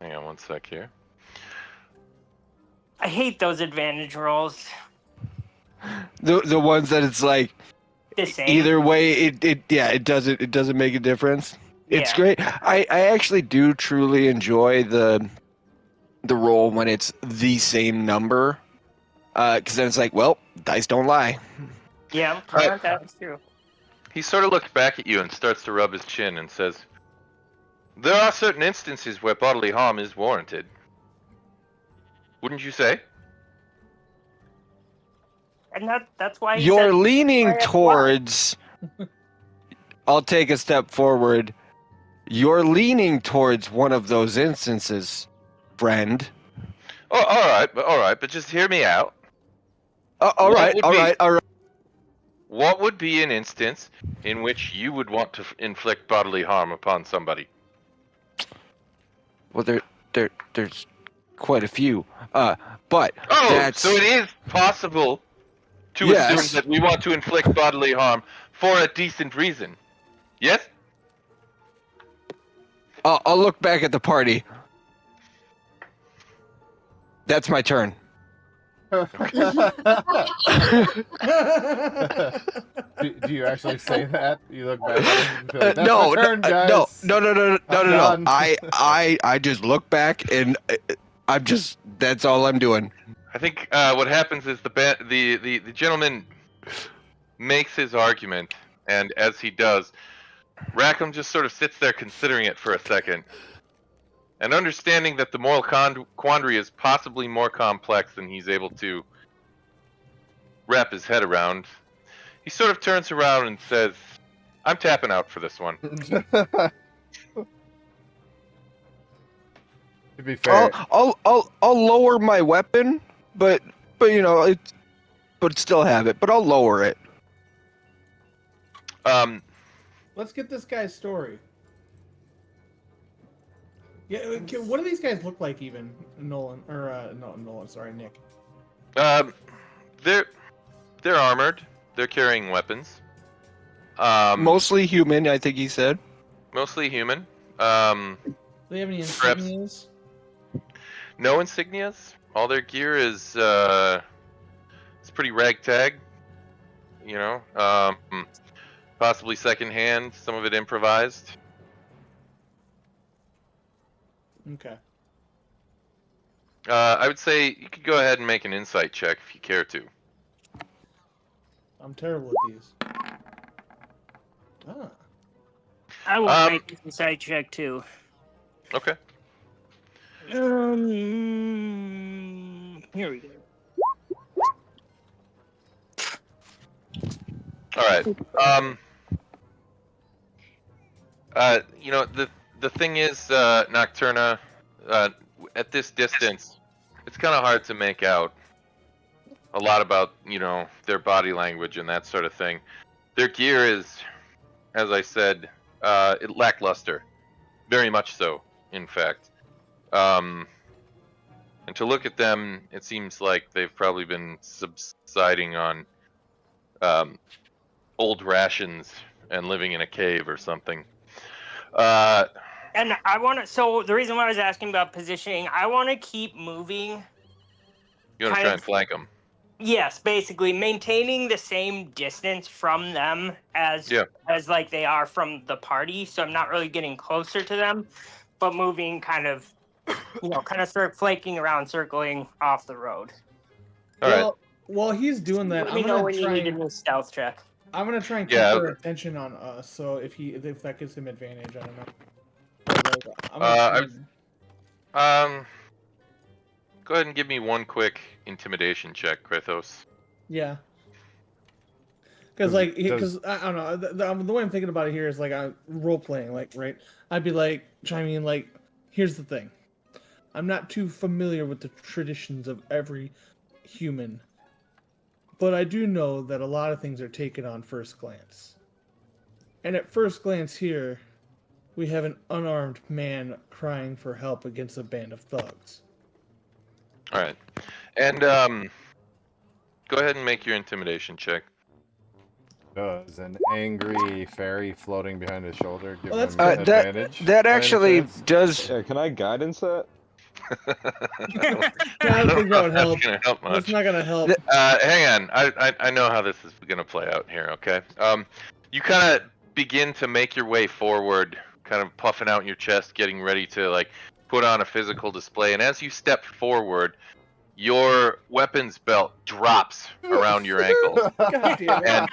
hang on one sec here. I hate those advantage rolls. The ones that it's like the same. Either way, it doesn't make a difference. It's great. I actually do truly enjoy the roll when it's the same number, because then it's like, well, dice don't lie. Yeah, that's true. He sort of looks back at you and starts to rub his chin and says, there are certain instances where bodily harm is warranted. Wouldn't you say? And that's why you're leaning towards. I'll take a step forward. You're leaning towards one of those instances, friend. Oh, all right, but just hear me out. All right. What would be an instance in which you would want to inflict bodily harm upon somebody? Well, there's quite a few. But so it is possible to assume that we want to inflict bodily harm for a decent reason. Yes? I'll look back at the party. That's my turn. do you actually say that? You look back at us and be like, "That's my turn, guys." No. I'm done. I just look back and I'm just. That's all I'm doing. I think what happens is the gentleman makes his argument, and as he does, Rackham just sort of sits there considering it for a second, and understanding that the moral quandary is possibly more complex than he's able to wrap his head around. He sort of turns around and says, "I'm tapping out for this one." To be fair, I'll lower my weapon, but you know but still have it. But I'll lower it. Let's get this guy's story. Yeah, what do these guys look like even? Nolan or no, Nolan. Sorry, Nick. They're armored. They're carrying weapons. Mostly human, I think he said. Mostly human. Do they have any Perhaps- insignias? No insignias. All their gear is it's pretty ragtag. You know, possibly secondhand. Some of it improvised. Okay. I would say you could go ahead and make an insight check if you care to. I'm terrible at these. Ah. I will make an insight check too. Okay. Here we go. All right. You know, the thing is, Nocturna, at this distance, it's kind of hard to make out a lot about, you know, their body language and that sort of thing. Their gear is, as I said, lackluster, very much so, in fact. And to look at them, it seems like they've probably been subsiding on old rations and living in a cave or something. And I want to. So the reason why I was asking about positioning, I want to keep moving. You want to try and flank them? Yes, basically maintaining the same distance from them as like they are from the party. So I'm not really getting closer to them, but moving kind of, kind of flanking around, circling off the road. All right. While he's doing that, Let me know when you need to do a stealth check. I'm gonna try and keep their attention on us. So if that gives him advantage, I don't know. Go ahead and give me one quick intimidation check, Kratos. Yeah. Because I don't know, the way I'm thinking about it here is like I'm role playing, like, right? I'd be like chiming in, like, here's the thing, I'm not too familiar with the traditions of every human, but I do know that a lot of things are taken on first glance. And at first glance here, we have an unarmed man crying for help against a band of thugs. All right, and go ahead and make your intimidation check. Does an angry fairy floating behind his shoulder give him an advantage? That actually does. Yeah, can I guidance that? I don't think that would help. That's gonna help much. It's not gonna help. Hang on, I know how this is gonna play out here. Okay, you kind of begin to make your way forward, kind of puffing out your chest, getting ready to like put on a physical display, and as you step forward, your weapons belt drops around your ankle. God damn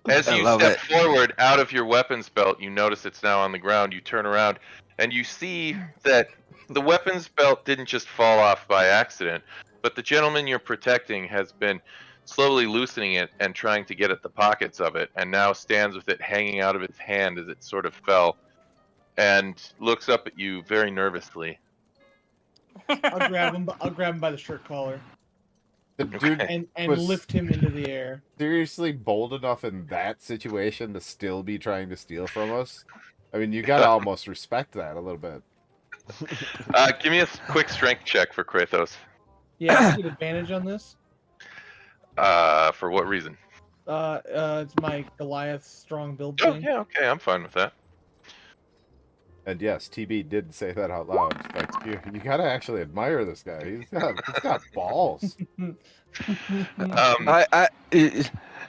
And as you step forward out of your weapons belt, you notice it's now on the ground. You turn around and you see that the weapons belt didn't just fall off by accident, but the gentleman you're protecting has been slowly loosening it and trying to get at the pockets of it, and now stands with it hanging out of his hand as it sort of fell, and looks up at you very nervously. I'll grab him by the shirt collar. The dude and lift him into the air. Seriously bold enough in that situation to still be trying to steal from us? I mean, you gotta almost respect that a little bit. Give me a quick strength check for Kratos. Yeah, I get advantage on this. For what reason? It's my Goliath strong build Oh, thing. yeah, okay, I'm fine with that. And yes, TB did say that out loud. Like, you gotta actually admire this guy. He's got balls. I'm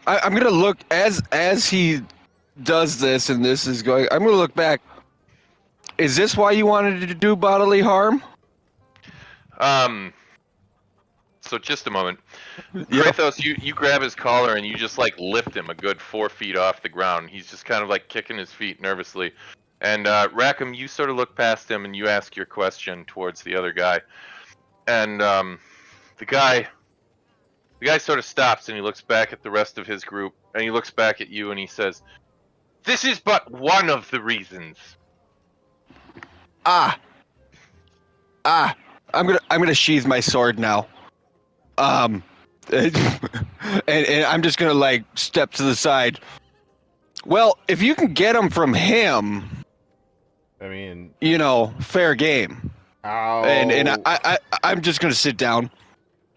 gonna look as he does this, and this is going. I'm gonna look back. Is this why you wanted to do bodily harm? So just a moment. Yeah. Kratos, you grab his collar and you just like lift him a good 4 feet off the ground. He's just kind of like kicking his feet nervously. And Rackham, you sort of look past him and you ask your question towards the other guy. And the guy sort of stops and he looks back at the rest of his group and he looks back at you and he says, "This is but one of the reasons." I'm gonna sheathe my sword now. And I'm just gonna like step to the side. Well, if you can get him from him, I mean, fair game. ow. And I'm just gonna sit down.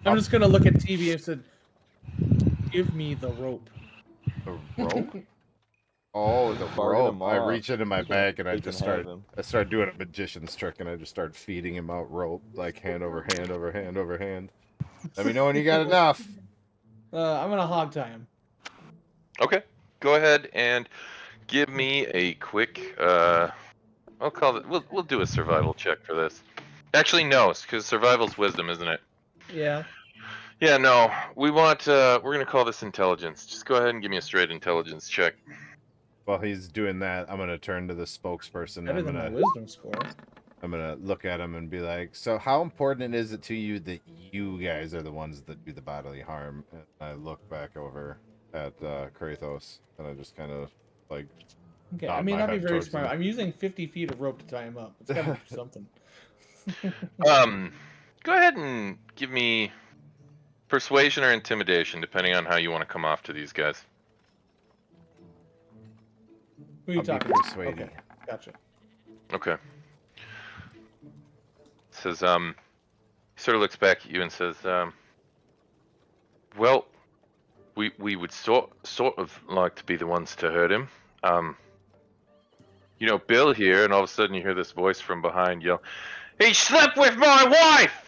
I'm just gonna look at TV and said, "Give me the rope." The rope? Oh, the Bargain rope. him I off. reach into my bag and I We just can have start him. doing a magician's trick and I just start feeding him out rope, like hand over hand over hand over hand. Let me know when you got enough. I'm gonna hog tie him. Okay. Go ahead and give me a quick I'll call it we'll do a survival check for this. Actually no, because survival's wisdom, isn't it? Yeah. Yeah, no. We want we're gonna call this intelligence. Just go ahead and give me a straight intelligence check. While he's doing that, I'm gonna turn to the spokesperson. Better than my wisdom score. I'm gonna look at him and be like, "So, how important is it to you that you guys are the ones that do the bodily harm?" And I look back over at Kratos, and I just kind of like. Okay, nod I may my not be head very towards smart. him. I'm using 50 feet of rope to tie him up. It's gotta do something. Go ahead and give me persuasion or intimidation, depending on how you want to come off to these guys. Who are you I'll be talking to? persuading. Okay, gotcha. Okay. Says, he sort of looks back at you and says, well, we would sort of like to be the ones to hurt him. Bill here, and all of a sudden you hear this voice from behind yell, "He slept with my wife!"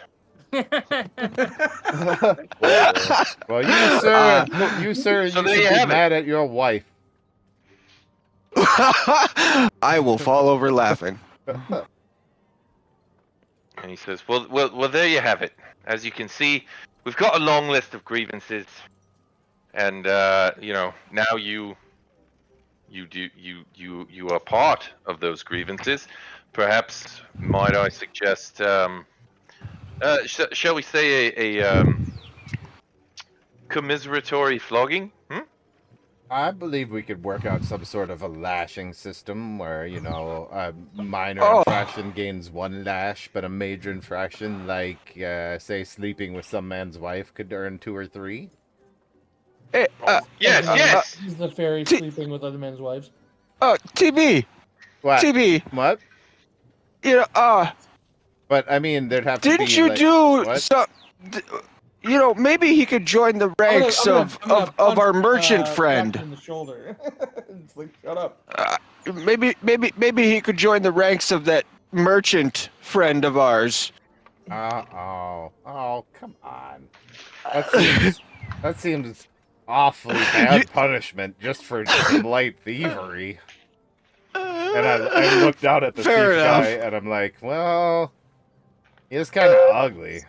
Well, you sir, So you there should you be have it. mad at your wife. I will fall over laughing. And he says, well, there you have it. As you can see, we've got a long list of grievances, and now you are part of those grievances. Perhaps might I suggest, shall we say a commiseratory flogging? I believe we could work out some sort of a lashing system where, a minor Oh. infraction gains 1 lash, but a major infraction, like, say, sleeping with some man's wife, could earn 2 or 3. Hey, Yes. He's the fairy sleeping with other men's wives. TB. What? TB. What? But, I mean, there'd have to be, Didn't you like, do what? some? Maybe he could join the ranks I'm gonna of punch, our merchant friend. Captain in the shoulder. It's like, shut up. Maybe he could join the ranks of that merchant friend of ours. Oh, come on. That seems awfully bad punishment just for some light thievery. And I look down at the Fair thief enough. guy, and I'm like, well, he's kind of ugly.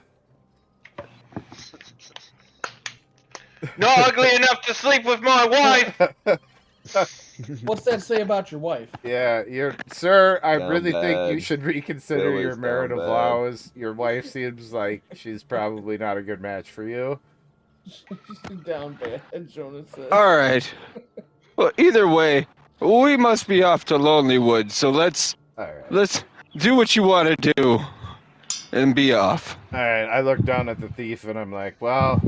Not ugly enough to sleep with my wife. What's that say about your wife? Yeah, sir, I Down really think you bad. should reconsider Bill your is down marital bad. vows. Your wife seems like she's probably not a good match for you. Down bad, Jonas says. All right. Well, either way, we must be off to Lonelywood. So let's do what you want to do and be off. All right, I look down at the thief and I'm like, well,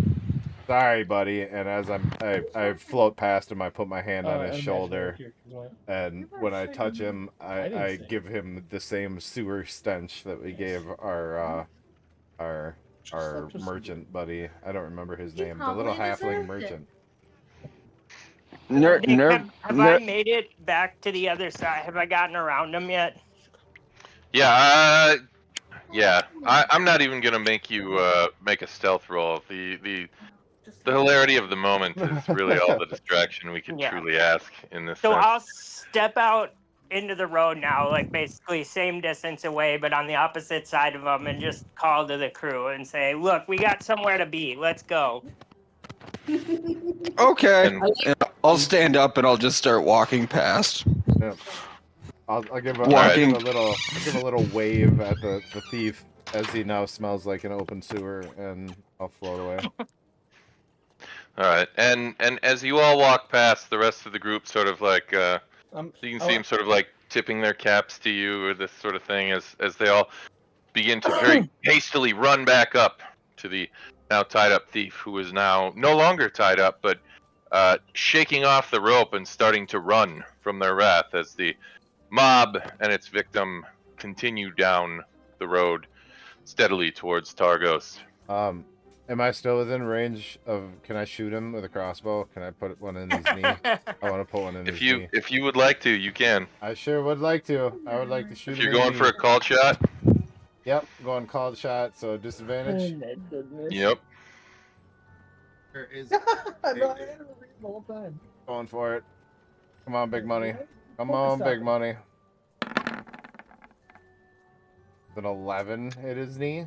sorry, buddy. And as I float past him, I put my hand on his shoulder, and when I touch him, I give him the same sewer stench that we gave our merchant buddy. I don't remember his name. The little halfling merchant. Have I made it back to the other side? Have I gotten around them yet? Yeah, I'm not even gonna make you make a stealth roll. The hilarity of the moment is really all the distraction we can Yeah. truly ask in this So sense. I'll step out into the road now, like basically same distance away, but on the opposite side of them, and just call to the crew and say, "Look, we got somewhere to be. Let's go." Okay. And And I'll stand up and I'll just start walking past. Yep. I'll give Walking. a little wave at the thief as he now smells like an open sewer, and I'll float away. all right, and as you all walk past, the rest of the group sort of like you can see them sort of like tipping their caps to you or this sort of thing as they all begin to very hastily run back up to the now tied up thief, who is now no longer tied up, but shaking off the rope and starting to run from their wrath as the mob and its victim continue down the road steadily towards Targos. Am I still within range of? Can I shoot him with a crossbow? Can I put one in his knee? I want to put one in his knee. If you would like to, you can. I sure would like to. I would like to shoot If him. you're going for a called shot. Yep, going called shot. So disadvantage. my goodness. Yep. There is. No, I had to read the whole time. Going for it. Come on, big money. Come on, big money. An 11 hit his knee.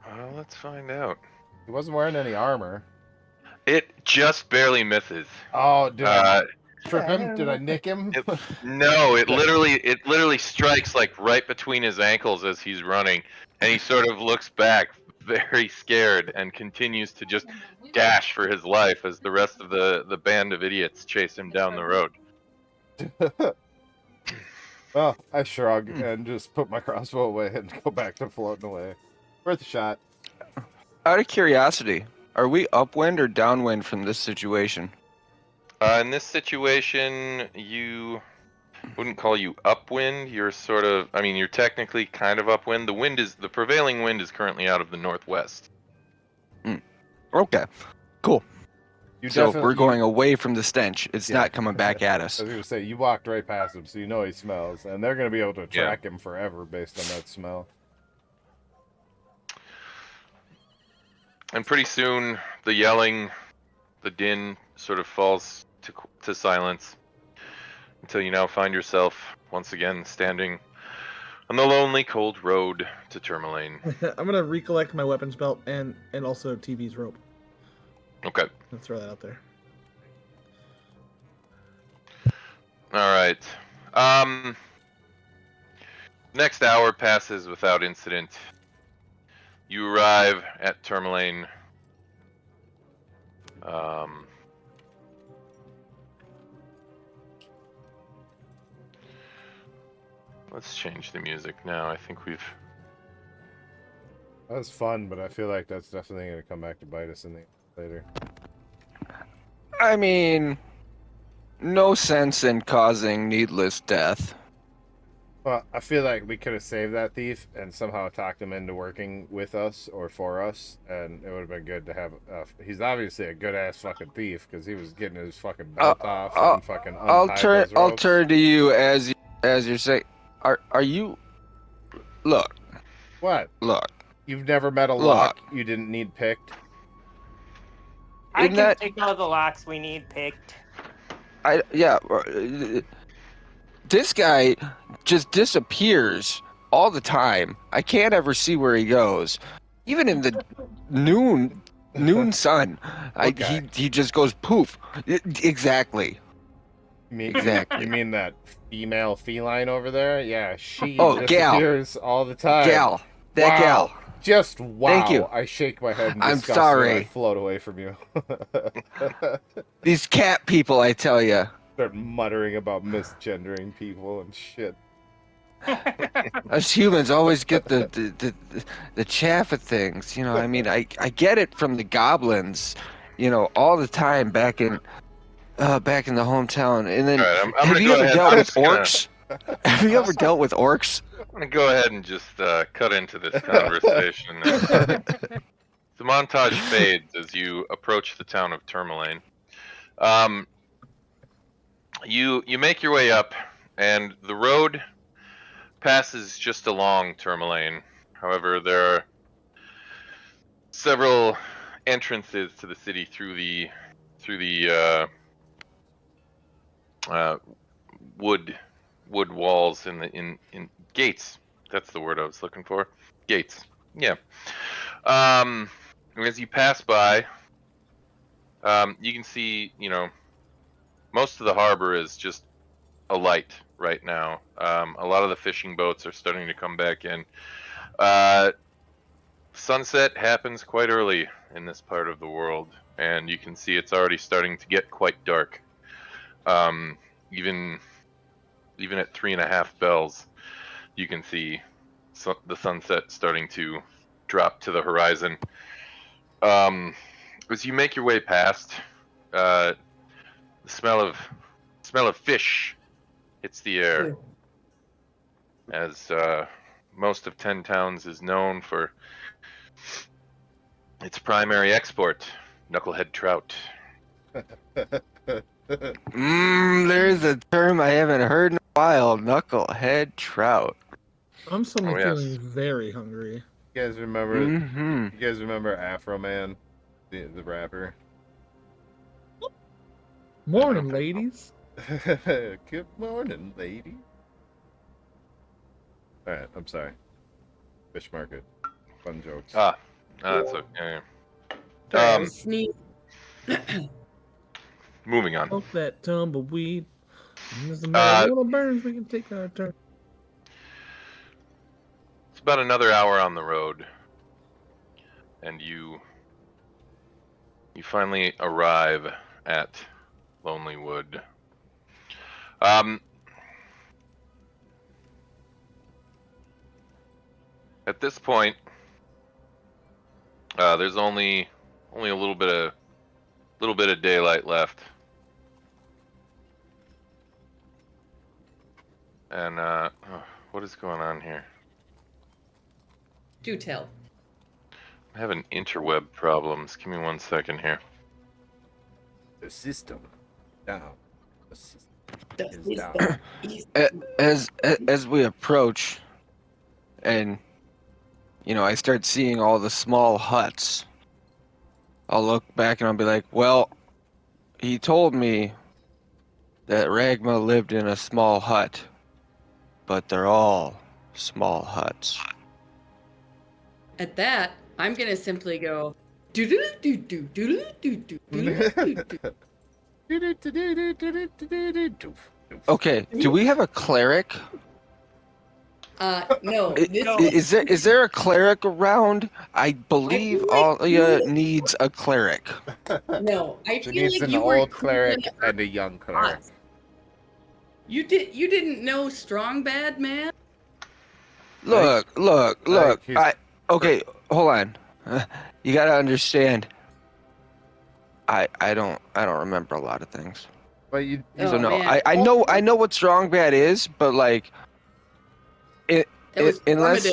Well, let's find out. He wasn't wearing any armor. It just barely misses. Oh, did I trip him? Did I nick him? No, it literally strikes like right between his ankles as he's running, and he sort of looks back, very scared, and continues to just dash for his life as the rest of the band of idiots chase him down the road. Well, I shrug and just put my crossbow away and go back to floating away. Worth a shot. Out of curiosity, are we upwind or downwind from this situation? In this situation, you wouldn't call you upwind. You're sort of, I mean, you're technically kind of upwind. The prevailing wind is currently out of the northwest. Okay, cool. So So we're going away from the stench. It's not coming back at us. I was going to say, you walked right past him, so you know he smells. And they're going to be able to track him forever based on that smell. And pretty soon, the yelling, the din sort of falls to silence until you now find yourself once again standing on the lonely, cold road to Tourmaline. I'm gonna recollect my weapons belt and also TV's rope. Okay. Let's throw that out there. All right. Next hour passes without incident. You arrive at Tourmaline. Let's change the music now. I think we've... That was fun, but I feel like that's definitely going to come back to bite us later. I mean, no sense in causing needless death. Well, I feel like we could have saved that thief and somehow talked him into working with us or for us, and it would have been good to have. He's obviously a good ass fucking thief because he was getting his fucking belt off and fucking. I'll turn to you as you're saying. Are you? Look. What? Look. You've never met a lock you didn't need picked. I can pick all the locks we need picked. This guy just disappears all the time. I can't ever see where he goes. Even in the noon sun, he just goes poof. Exactly. Exactly. You mean that female feline over there? Yeah, she disappears all the time. Gal. That gal. Just wow. Thank you. I shake my head in disgust. I'm sorry. And I float away from you. These cat people, I tell you. Start muttering about misgendering people and shit. Us humans always get the chaff of things, you know. I mean, I get it from the goblins, you know, all the time back in the hometown. And then, have you ever dealt with orcs? Have you ever dealt with orcs? I'm gonna go ahead and just cut into this conversation. The montage fades as you approach the town of Tourmaline. You make your way up, and the road passes just along Tourmaline. However, there are several entrances to the city through the wood walls in gates. That's the word I was looking for. Gates. Yeah. As you pass by, you can see, most of the harbor is just alight right now. A lot of the fishing boats are starting to come back in. Sunset happens quite early in this part of the world, and you can see it's already starting to get quite dark. Even at 3.5 bells, you can see the sunset starting to drop to the horizon. As you make your way past, the smell of fish hits the air, as most of 10 Towns is known for its primary export, knucklehead trout. There's a term I haven't heard in a while, knucklehead trout. I'm suddenly Oh, yes. feeling very hungry. You guys remember? Mm-hmm. You guys remember Afro Man, the rapper? Morning, ladies. Good morning, lady. All right, I'm sorry. Fish market, fun jokes. That's okay. Sorry, I was sneezing. Moving on. Smoke that tumbleweed. Doesn't matter what burns, we can take our turn. It's about another hour on the road, and you finally arrive at Lonely Wood. At this point, there's only a little bit of daylight left, and what is going on here? Do tell. I'm having interweb problems. Give me 1 second here. The system down. The system The is down. As we approach, and I start seeing all the small huts, I'll look back and I'll be like, well, he told me that Ragma lived in a small hut, but they're all small huts. At that, I'm gonna simply go do do do do do do do do do. Okay, do we have a cleric? No. Is there a cleric around? I believe Alia needs a cleric. No, I She feel needs like an you were old cleric and a young cleric. You didn't know Strong Bad Man? Look. he's- Okay, hold on. You gotta understand. I don't remember a lot of things. But you So no, man. I know what strong bad is, but like, unless.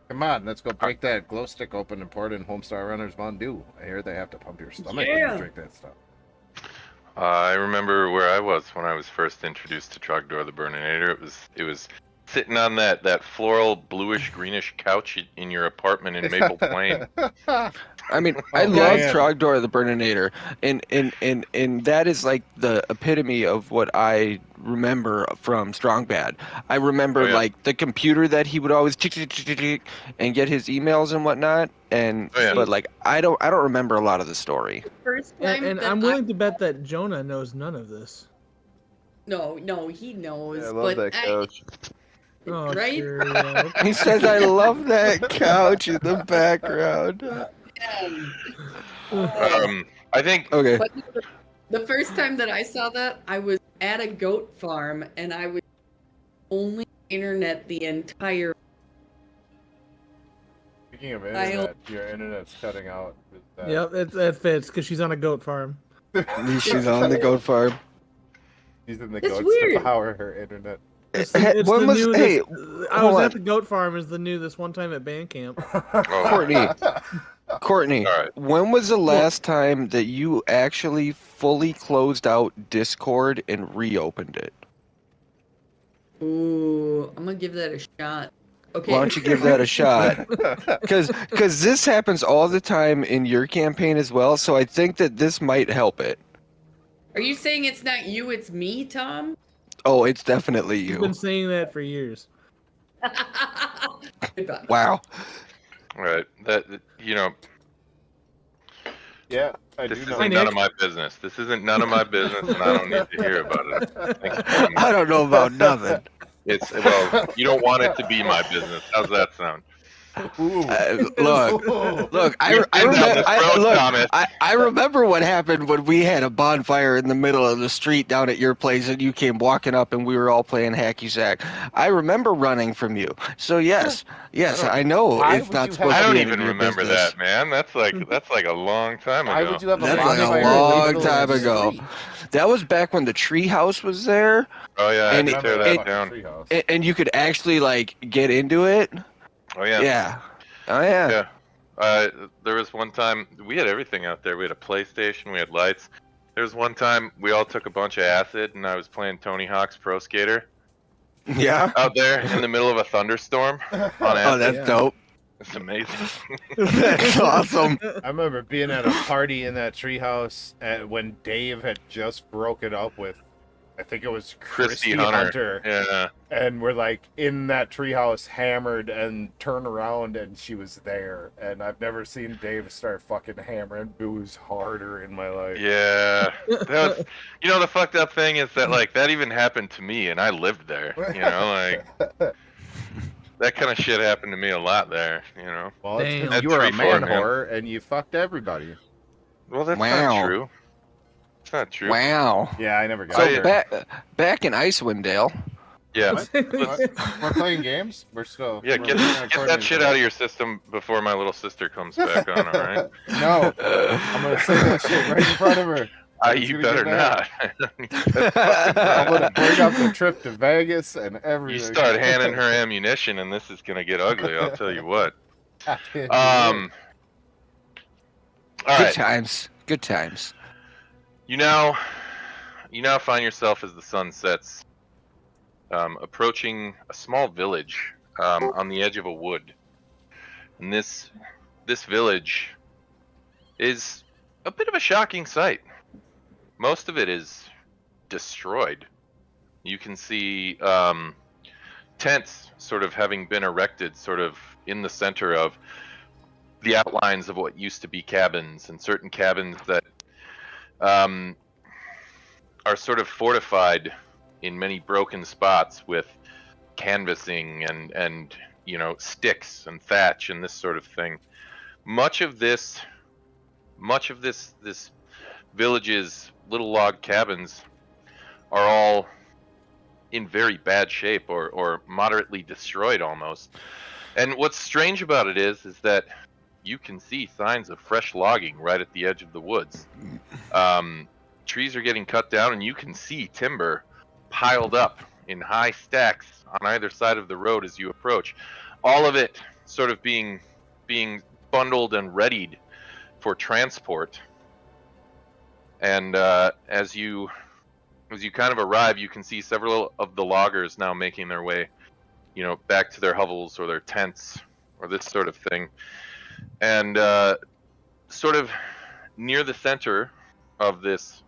come on, let's go break that glow stick open and pour it in Homestar Runner's Mountain Dew. I hear they have to pump your stomach when Yeah. you drink that stuff. I remember where I was when I was first introduced to Trogdor the Burninator. It was sitting on that floral bluish greenish couch in your apartment in Maple Plain. I mean, Oh, I love man. Trogdor the Burninator, and that is like the epitome of what I remember from Strong Bad. I remember like the computer that he would always tick and get his emails and whatnot, but like I don't remember a lot of the story. First time And I'm willing to bet that Jonah knows none of this. No, he knows. Yeah, I love that couch. Oh, Right? sure, yeah. He says, "I love that couch in the background." I think. Okay. But the first time that I saw that, I was at a goat farm, and I was only internet the entire. Speaking of internet, your internet's cutting out. Yep, that fits because she's on a goat farm. She's on the goat farm. Using the That's goats weird. to power her internet. It's When the was- new. hey, I was hold at on. the goat farm. Is the new this one time at band camp. Courtney, All right. when was the last time that you actually fully closed out Discord and reopened it? Ooh, I'm gonna give that a shot. Okay. Why don't you give that a shot? Because this happens all the time in your campaign as well, so I think that this might help it. Are you saying it's not you, it's me, Tom? Oh, it's definitely You've you. been saying that for years. Goodbye. Wow. All right. That you know. Yeah, I This do isn't know. none of my business. This isn't none of my business, and I don't need to hear about it. Thank you very much. I don't know about nothing. It's well, you don't want it to be my business. How's that sound? Look. We've been down this road, Thomas. I remember what happened when we had a bonfire in the middle of the street down at your place, and you came walking up, and we were all playing hacky sack. I remember running from you. So yes, I know Why it's would not you supposed I to don't be any of even your remember business. that, man. That's like a long time ago. Why would you have a That's like a bonfire in the long middle of time the ago. street? That was back when the tree house was there, Oh yeah, I had And to it- tear that down. Treehouse. and you could actually like get into it. Oh yeah. Yeah. Oh yeah. Yeah. There was one time we had everything out there. We had a PlayStation, we had lights. There was one time we all took a bunch of acid, and I was playing Tony Hawk's Pro Skater Yeah. out there in the middle of a thunderstorm on Oh, acid. that's Yeah. dope. It's amazing. That's awesome. I remember being at a party in that treehouse when Dave had just broken up with, I think it was Christy Hunter. Yeah. And we're like in that treehouse hammered and turn around and she was there. And I've never seen Dave start fucking hammering booze harder in my life. Yeah. That was, the fucked up thing is that like that even happened to me and I lived there. Like that kind of shit happened to me a lot there, Well, it's Damn. because you were a 3-4, man man. whore and you fucked everybody. Well, that's Wow. not true. It's not true. Wow. Yeah, I never got So there. back in Icewind Dale. Yeah. What? We're playing games? We're still... Yeah, we're get recording that shit today. out of your system before my little sister comes back on, all right? No, I'm gonna say that shit right in front of her. She's You gonna better get not. mad. I'm gonna bring up the trip to Vegas and You everything. start handing her ammunition and this is gonna get ugly, I'll tell you what. All Good right. times. Good times. You now find yourself as the sun sets, approaching a small village on the edge of a wood. And this village is a bit of a shocking sight. Most of it is destroyed. You can see tents sort of having been erected sort of in the center of the outlines of what used to be cabins, and certain cabins that are sort of fortified in many broken spots with canvassing and sticks and thatch and this sort of thing. Much of this village's little log cabins are all in very bad shape or moderately destroyed almost. And what's strange about it is that you can see signs of fresh logging right at the edge of the woods. Trees are getting cut down, and you can see timber piled up in high stacks on either side of the road as you approach. All of it sort of being bundled and readied for transport. And as you kind of arrive, you can see several of the loggers now making their way, back to their hovels or their tents or this sort of thing. And sort of near the center of this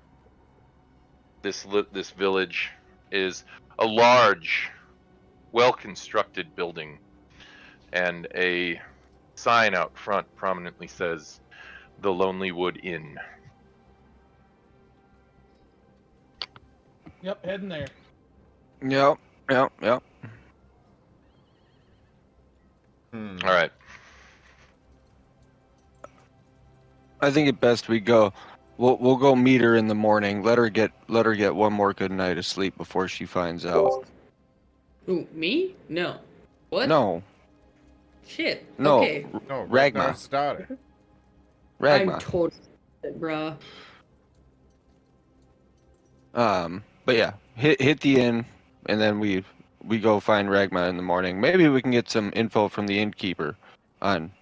village is a large, well-constructed building, and a sign out front prominently says, "The Lonely Wood Inn." Yep, heading there. Yep. All right. I think it best we go. We'll go meet her in the morning. Let her get one more good night of sleep before she finds out. Who, me? No. What? No. Shit. No. Okay. No, Ragma. Ragnar's daughter. Ragma. I'm totally bruh. But yeah, hit the inn, and then we go find Ragma in the morning. Maybe we can get some info from the innkeeper on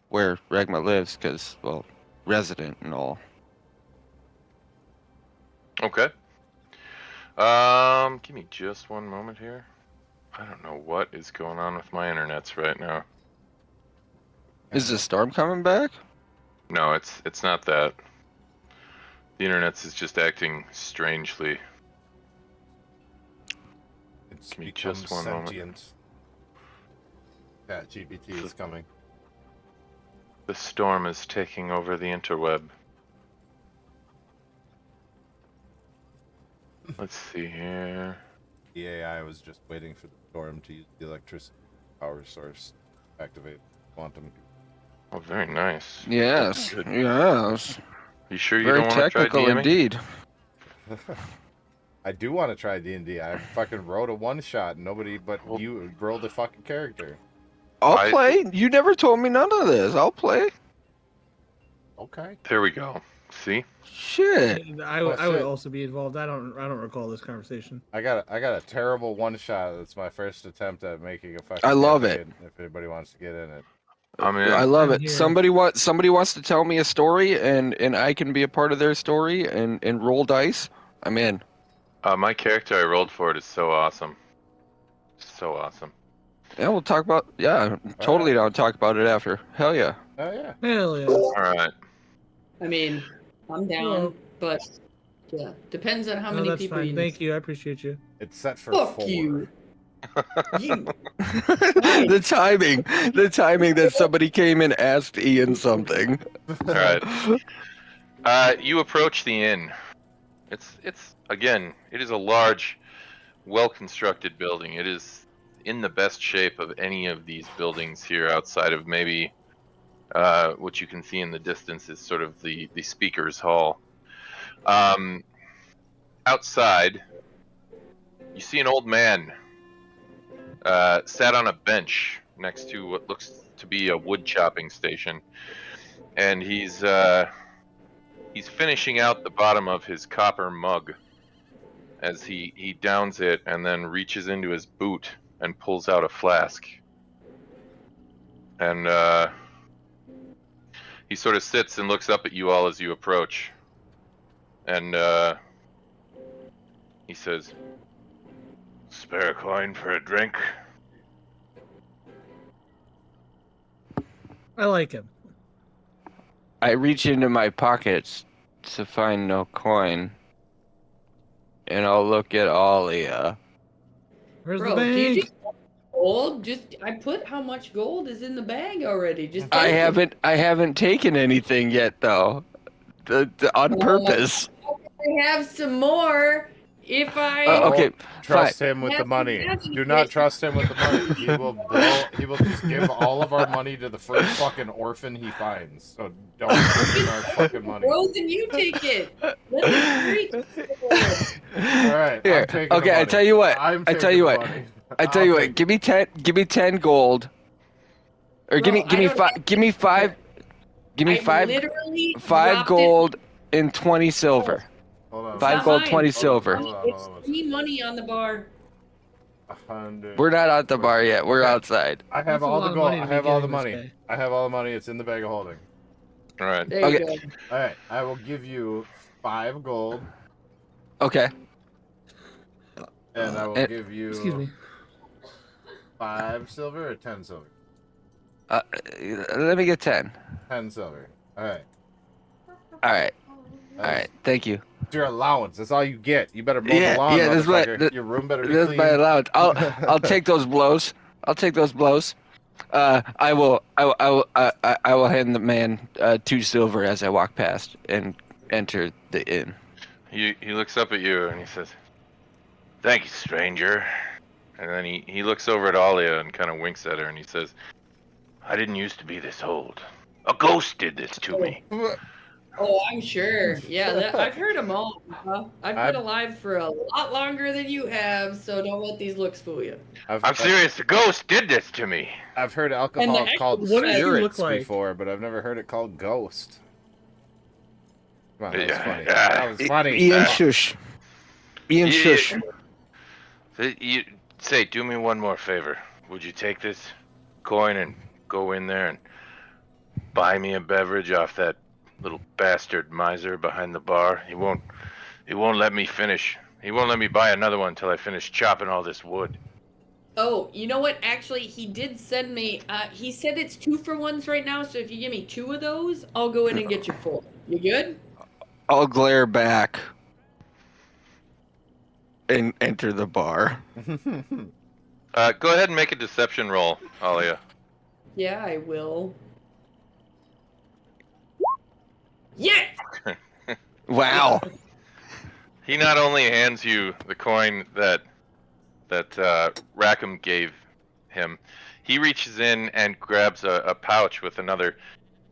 where Ragma lives, because, well, resident and all. Okay. Give me just one moment here. I don't know what is going on with my internets right now. Is the storm coming back? No, it's not that. The internet's is just acting strangely. It's Give me become just one moment. sentient. ChatGPT is coming. The storm is taking over the interweb. Let's see here. The AI was just waiting for the storm to use the electricity power source to activate quantum. Oh, very nice. Yes. Good. Yes. You sure you Very don't want to try technical DMing? indeed. I do want to try D&D. I fucking wrote a one-shot. Nobody but you rolled a fucking character. I'll play. You never told me none of this. I'll play. Okay. There we go. See? Shit. I would also be involved. I don't recall this conversation. I got a terrible one-shot. It's my first attempt at making a fucking I love campaign, if anybody wants to get in it. I'm in. I love I'm it. here. Somebody wants to tell me a story, and I can be a part of their story and roll dice. I'm in. My character I rolled for it is so awesome. So awesome. Yeah, we'll talk about. Yeah, totally down to talk about it after. Hell yeah. Oh yeah. Hell yeah. All right. I mean, I'm down, but yeah, depends on how many that's people fine. you Thank you. I appreciate you. It's set for Fuck 4. you. You. The timing that somebody came and asked Ian something. All right. You approach the inn. It's again, it is a large, well-constructed building. It is in the best shape of any of these buildings here, outside of maybe what you can see in the distance is sort of the speaker's hall. Outside, you see an old man sat on a bench next to what looks to be a wood chopping station, and he's finishing out the bottom of his copper mug as he downs it and then reaches into his boot and pulls out a flask. And he sort of sits and looks up at you all as you approach. And he says, "Spare a coin for a drink?" I like him. I reach into my pockets to find no coin, and I'll look at Alia. Where's Bro, the do you bank? just want gold? I put how much gold is in the bag already. Just I take it. haven't taken anything yet though, on purpose. I have some more. If I Okay, trust fine. him with the money. Do not trust him with the money. He will just give all of our money to the first fucking orphan he finds. So don't give him our fucking money. Rose, and you take it. Let me All right. Here. I'm taking Okay, the money. I tell you what. I'm I tell you what. money. I tell you what. Give me 10 gold. Or Bro, give me 5 give me 5 literally 5 gold and 20 silver. Hold on. 5 gold, 20 silver. It's free money on the bar. 100. We're not at the bar yet. We're outside. I have That's a all lot the of gold. money to I be have all the getting this money. guy. I have all the money. It's in the bag of holding. All right. There you go. All right. I will give you 5 gold, Okay. and I will give you. Excuse me. 5 silver or 10 silver? Let me get 10. 10 silver. All right. All right. Thank you. It's your allowance. That's all you get. You better mow Yeah, the lawn, yeah, that's what- motherfucker. Your room better be That's clean. my allowance. I'll take those blows. I will hand the man 2 silver as I walk past and enter the inn. He looks up at you and he says, "Thank you, stranger." And then he looks over at Alia and kind of winks at her and he says, "I didn't used to be this old. A ghost did this to me." Oh, I'm sure. Yeah, I've heard them all. I've been alive for a lot longer than you have, so don't let these looks fool you. I'm serious. A ghost did this to me. I've heard alcohol called what does he look spirits like? before, but I've never heard it called ghost. Come on, that was Yeah, funny. yeah. That was funny. Ian shush. Ian shush. You say, do me one more favor. Would you take this coin and go in there and buy me a beverage off that little bastard miser behind the bar? He won't let me finish. He won't let me buy another one until I finish chopping all this wood. Oh, you know what? Actually, he did send me. He said it's 2-for-1s right now. So if you give me 2 of those, I'll go in and get you 4. You good? I'll glare back and enter the bar. Go ahead and make a deception roll, Alia. Yeah, I will. Yeah. Wow. He not only hands you the coin that Rackham gave him, he reaches in and grabs a pouch with another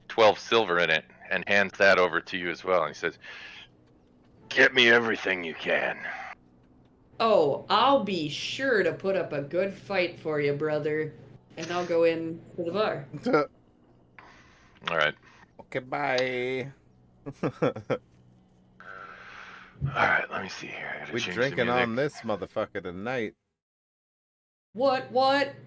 12 silver in it and hands that over to you as well. And he says, "Get me everything you can." Oh, I'll be sure to put up a good fight for you, brother. And I'll go in to the bar. All right. Okay, bye. All right, let me see here. I gotta We change the drinking music. on this motherfucker tonight. What?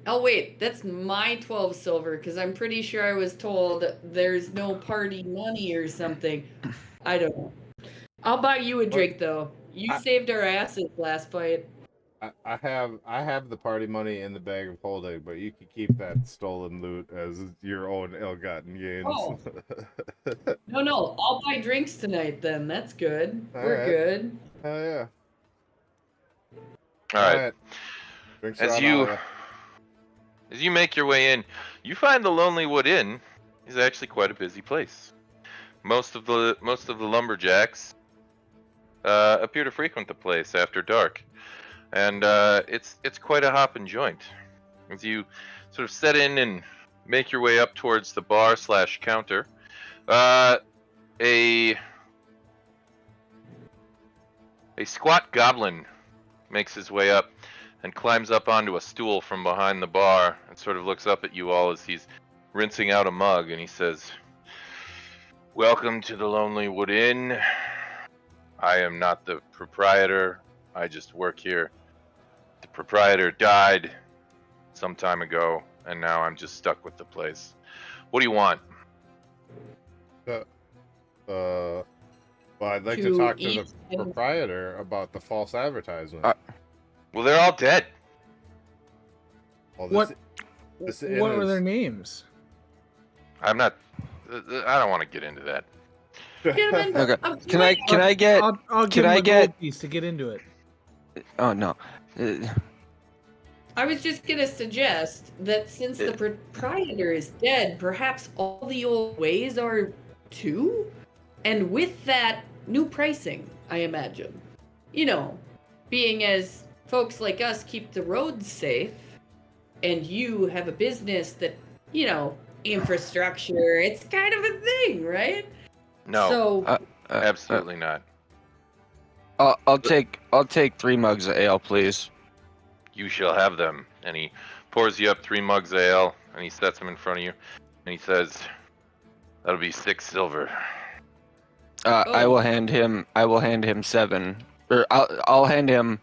Oh, wait, that's my 12 silver, because I'm pretty sure I was told there's no party money or something. I don't know. I'll buy you a drink, though. You saved our asses last fight. I have the party money in the bag of holding, but you can keep that stolen loot as your own ill-gotten gains. Oh. No, I'll buy drinks tonight then. That's good. We're right. good. Hell yeah. All right. Drinks As are on you Alia. as you make your way in, you find the Lonely Wood Inn is actually quite a busy place. Most of the lumberjacks appear to frequent the place after dark, and it's quite a hopping joint. As you sort of set in and make your way up towards the bar / counter, a squat goblin makes his way up and climbs up onto a stool from behind the bar and sort of looks up at you all as he's rinsing out a mug, and he says, "Welcome to the Lonely Wood Inn. I am not the proprietor. I just work here. The proprietor died some time ago, and now I'm just stuck with the place. What do you want?" Well, I'd like to talk to the proprietor about the false advertisement. Well, they're all dead. Well, What were their is... names? I'm not. I don't want to get into that. Gentlemen, Okay. Can I get? I'll give him a gold piece to get into it. Oh no. I was just gonna suggest that since the proprietor is dead, perhaps all the old ways are too? And with that, new pricing, I imagine. You know, being as folks like us keep the roads safe, and you have a business that, you know, infrastructure, it's kind of a thing, right? No, So, absolutely not. I'll take 3 mugs of ale, please. You shall have them. And he pours you up 3 mugs of ale, and he sets them in front of you, and he says, "That'll be 6 silver." I will hand him 7, or I'll hand him,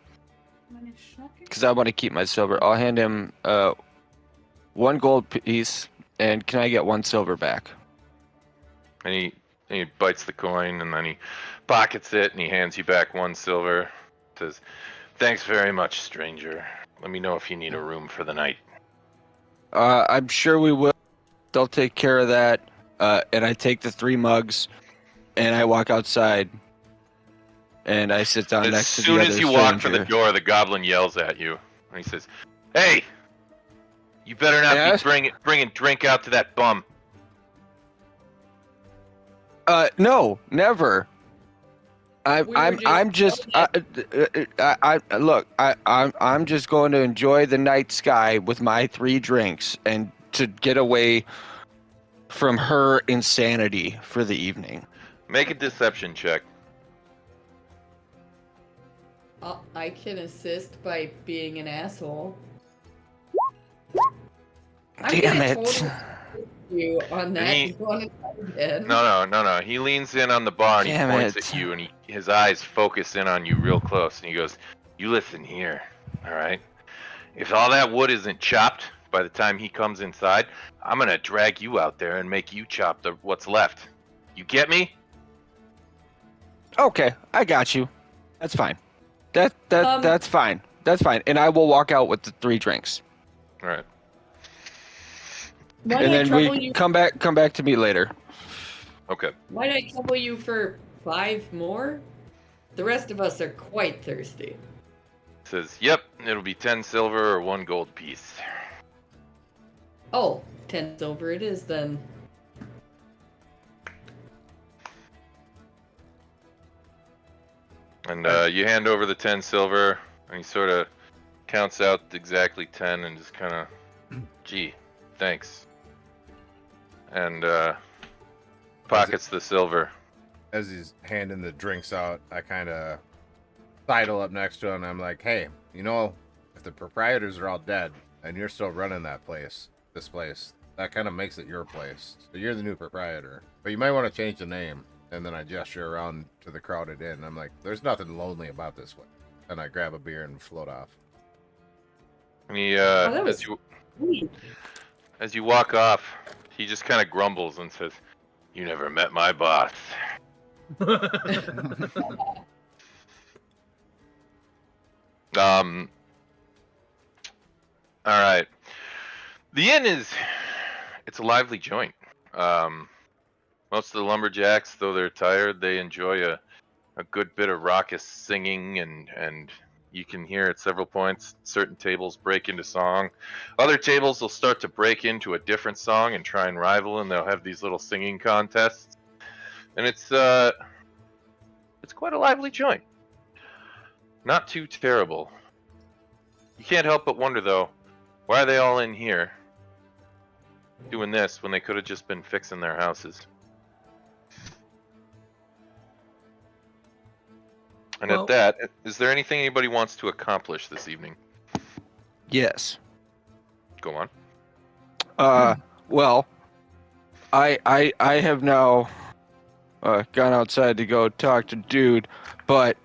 because I want to keep my silver. I'll hand him 1 gold piece, and can I get 1 silver back? And he bites the coin, and then he pockets it, and he hands you back 1 silver. Says, "Thanks very much, stranger. Let me know if you need a room for the night." I'm sure we will. They'll take care of that. And I take the 3 mugs, and I walk outside, and I sit down next to the other stranger. As soon as you walk to the door, the goblin yells at you, and he says, "Hey, you better not be bringing drink out to that bum." No, never. I'm just going to enjoy the night sky with my 3 drinks and to get away from her insanity for the evening. Make a deception check. I can assist by being an asshole. Damn it. Totally you on that. No. He leans in on the bar and he points at you, and his eyes focus in on you real close, and he goes, "You listen here, all right? If all that wood isn't chopped by the time he comes inside, I'm gonna drag you out there and make you chop what's left. You get me?" Okay, I got you. That's fine. That's fine. That's fine. And I will walk out with the 3 drinks. All right. Why And did I then trouble we you? come back to me later. Okay. Why did I trouble you for 5 more? The rest of us are quite thirsty. Says, yep, it'll be 10 silver or 1 gold piece. Oh, 10 silver it is then. And you hand over the 10 silver, and he sort of counts out exactly 10 and just kind of, gee, thanks. And pockets the silver. As he's handing the drinks out, I kind of sidle up next to him, and I'm like, hey, you know, if the proprietors are all dead, and you're still running this place, that kind of makes it your place. So you're the new proprietor. But you might want to change the name. And then I gesture around to the crowded inn. I'm like, there's nothing lonely about this one. And I grab a beer and float off. And he, Sweet. as you walk off, he just kind of grumbles and says, you never met my boss. All right. The inn it's a lively joint. Most of the lumberjacks, though they're tired, they enjoy a good bit of raucous singing, and you can hear at several points certain tables break into song. Other tables will start to break into a different song and try and rival, and they'll have these little singing contests. And it's quite a lively joint. Not too terrible. You can't help but wonder, though, why are they all in here doing this when they could have just been fixing their houses? And Well, at that, is there anything anybody wants to accomplish this evening? Yes. Go on. Well, I have now gone outside to go talk to Dude, but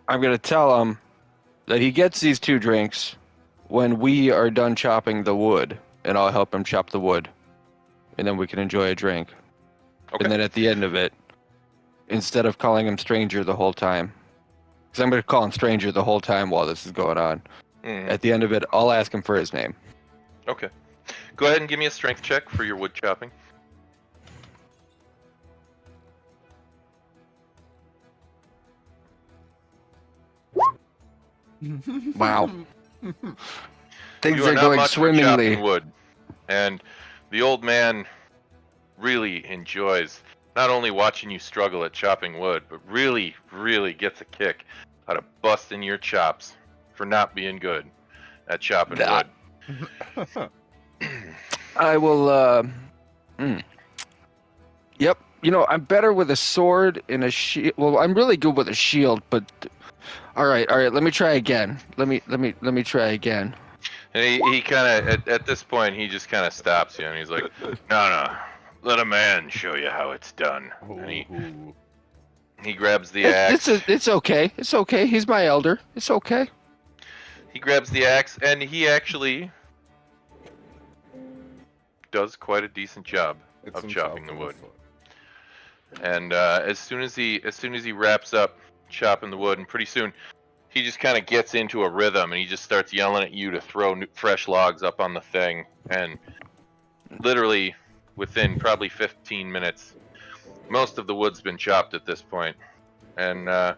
I'm gonna tell him that he gets these 2 drinks when we are done chopping the wood, and I'll help him chop the wood, and then we can enjoy a drink. Okay. And then at the end of it, instead of calling him stranger the whole time, because I'm going to call him stranger the whole time while this is going on. At the end of it, I'll ask him for his name. Okay. Go ahead and give me a strength check for your wood chopping. Wow. Things You are not going much for swimmingly. chopping wood, and the old man really enjoys not only watching you struggle at chopping wood, but really, really gets a kick out of busting your chops for not being good at chopping wood. I will, Yep. You know, I'm better with a sword and a shield. Well, I'm really good with a shield, but all right. Let me try again. Let me try again. And he kind of, at this point, he just kind of stops you, and he's like, no, let a man show you how it's done. And he grabs the axe. It's okay. It's okay. He's my elder. It's okay. He grabs the axe, and he actually does quite a decent job of chopping the wood. And as soon as he wraps up chopping the wood, and pretty soon he just kind of gets into a rhythm, and he just starts yelling at you to throw fresh logs up on the thing. And literally within probably 15 minutes, most of the wood's been chopped at this point. And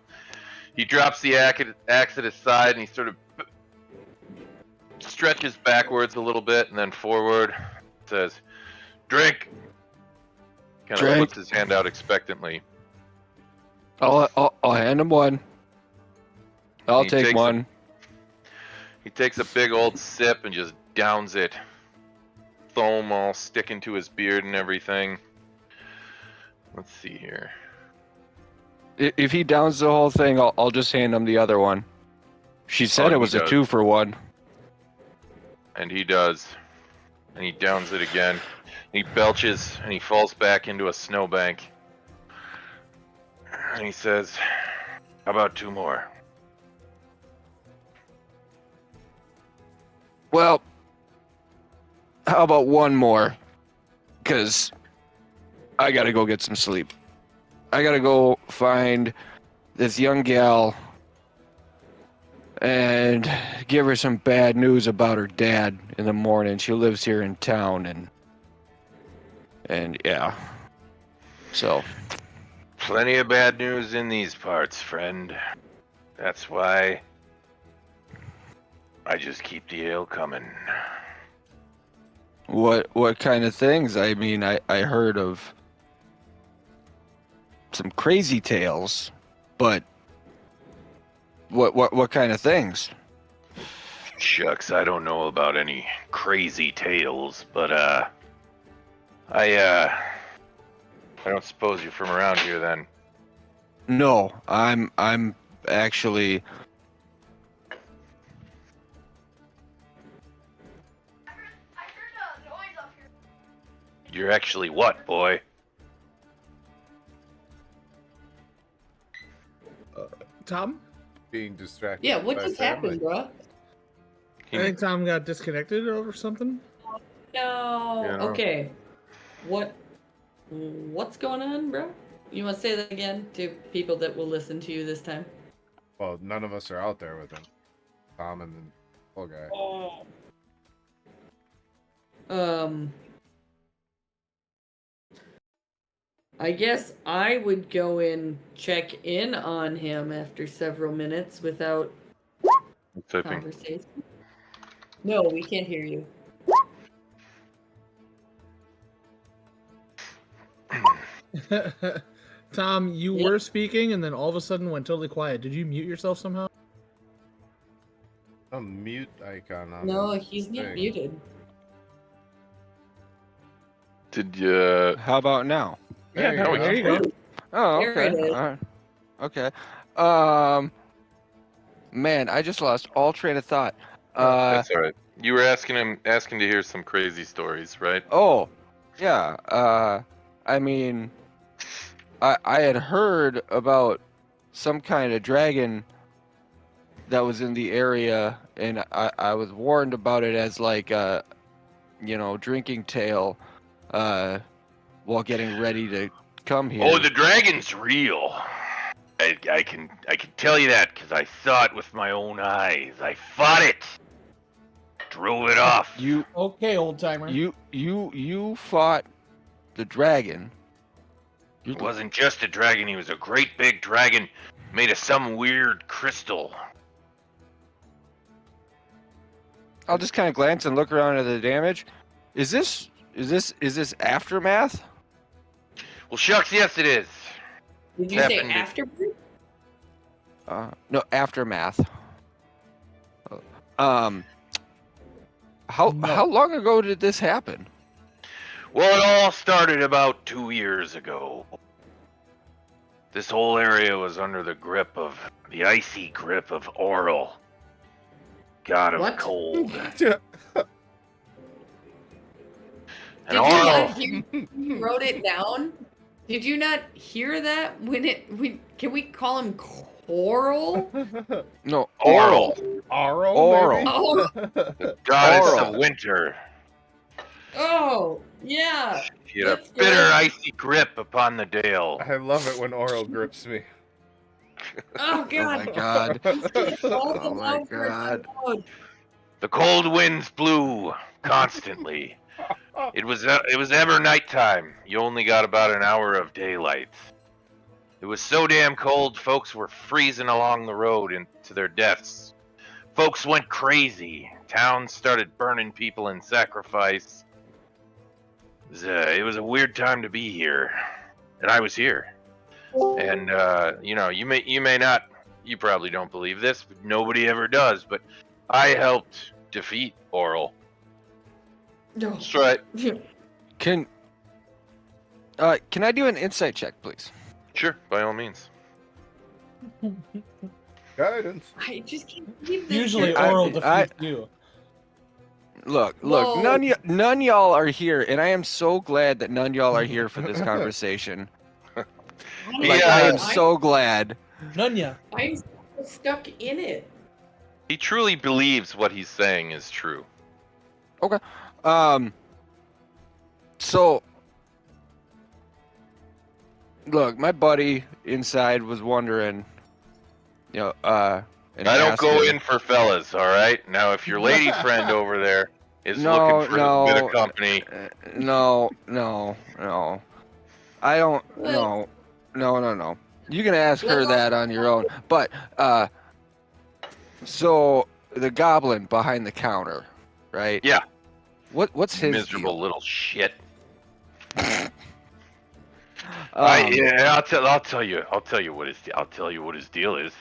he drops the axe at his side, and he sort of stretches backwards a little bit and then forward. Says, "Drink." Kind of puts his hand out expectantly. I'll hand him one. I'll take one. He takes a big old sip and just downs it. Foam all sticking to his beard and everything. Let's see here. If he downs the whole thing, I'll just hand him the other one. She said it was a 2-for-1. And he does. And he downs it again. He belches and he falls back into a snowbank. And he says, "How about 2 more?" Well, how about 1 more? Because I gotta go get some sleep. I gotta go find this young gal and give her some bad news about her dad in the morning. She lives here in town, and yeah. So. Plenty of bad news in these parts, friend. That's why I just keep the ale coming. What kind of things? I mean, I heard of some crazy tales, but what kind of things? Shucks, I don't know about any crazy tales, but I don't suppose you're from around here then. No, I'm actually. You're actually what, boy? Tom? Being distracted. Yeah, what by just family. happened, bro? I think Tom got disconnected or something. No. Yeah. Okay. What's going on, bro? You want to say that again to people that will listen to you this time? Well, none of us are out there with him. Tom and the full guy. I guess I would go and check in on him after several minutes without conversation. No, we can't hear you. Tom, you were speaking and then all of a sudden went totally quiet. Did you mute yourself somehow? A mute icon on No, the he's not thing. muted. Did you? How about now? Yeah, now we There can you hear go. you. Oh, There okay. it is. All right. Okay. Man, I just lost all train of thought. That's all right. You were asking to hear some crazy stories, right? Oh, yeah. I mean, I had heard about some kind of dragon that was in the area, and I was warned about it as like a, drinking tale, while getting ready to come here. Oh, the dragon's real. I can tell you that because I saw it with my own eyes. I fought it. Drove it off. Okay, old timer. You fought the dragon. It wasn't just a dragon. He was a great big dragon made of some weird crystal. I'll just kind of glance and look around at the damage. Is this aftermath? Well, shucks, yes it is. Did you say afterbirth? No, aftermath. How long ago did this happen? Well, it all started about 2 years ago. This whole area was under the icy grip of Oral. God of cold. Did you not hear? You wrote it down. Did you not hear that can we call him Coral? No, Oral. Oral. The goddess of winter. Oh, yeah. He had a bitter, icy grip upon the Dale. I love it when Oral grips me. Oh, God. Oh, my God. Oh, my God. The cold winds blew constantly. It was ever nighttime. You only got about an hour of daylight. It was so damn cold, folks were freezing along the road into their deaths. Folks went crazy. Towns started burning people in sacrifice. It was a weird time to be here, and I was here. And you probably don't believe this, but nobody ever does. But I helped defeat Oral. No. That's right. Can I do an insight check, please? Sure, by all means. Guidance. I just can't believe this. Usually Oral defeats you. Look, Whoa. none y'all are here, and I am so glad that none y'all are here for this conversation. Like, I am so glad. Nunya. I'm stuck in it. He truly believes what he's saying is true. Okay. So, look, my buddy inside was wondering, and I don't ask go him. in for fellas, all right? Now, if your lady friend over there is No, looking for a bit of company, no. I don't. Well- No. You can ask her Let's that on your own. But so the goblin behind the counter, right? Yeah. What's his miserable deal? little shit. Um, I'll tell you what his deal is.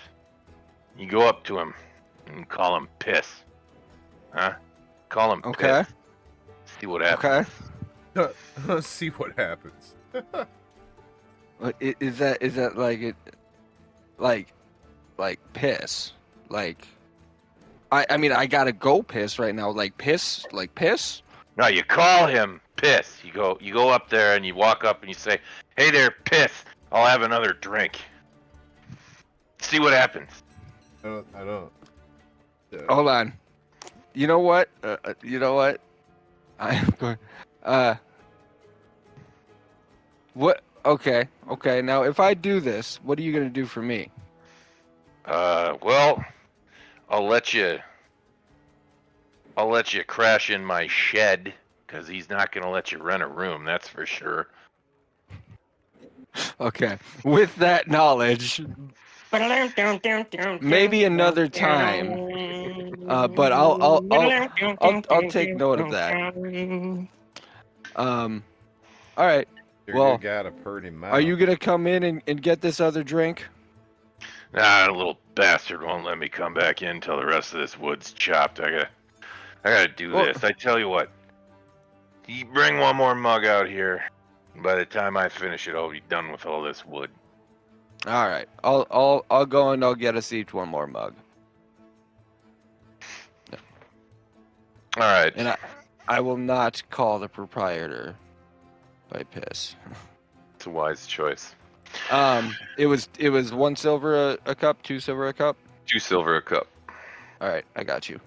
You go up to him and call him piss. Huh? Call him Okay. piss. See what happens. Okay. See what happens. Is that like it? Like piss? Like I mean I gotta go piss right now. Like piss? No, you call him piss. You go up there and you walk up and you say, "Hey there, piss. I'll have another drink." See what happens. I don't. Hold on. You know what? I'm going. What? Okay. Now, if I do this, what are you gonna do for me? Well, I'll let you crash in my shed, because he's not gonna let you rent a room. That's for sure. Okay. With that knowledge, maybe another time. But I'll take note of that. All right. You got a pretty mouth. Are you gonna come in and get this other drink? Nah, the little bastard won't let me come back in until the rest of this wood's chopped. I gotta do this. I tell you what. You bring one more mug out here. By the time I finish it, I'll be done with all this wood. All right. I'll go and I'll get us each one more mug. All right. And I will not call the proprietor by piss. It's a wise choice. It was 1 silver a cup, 2 silver a cup. 2 silver a cup. All right, I got you.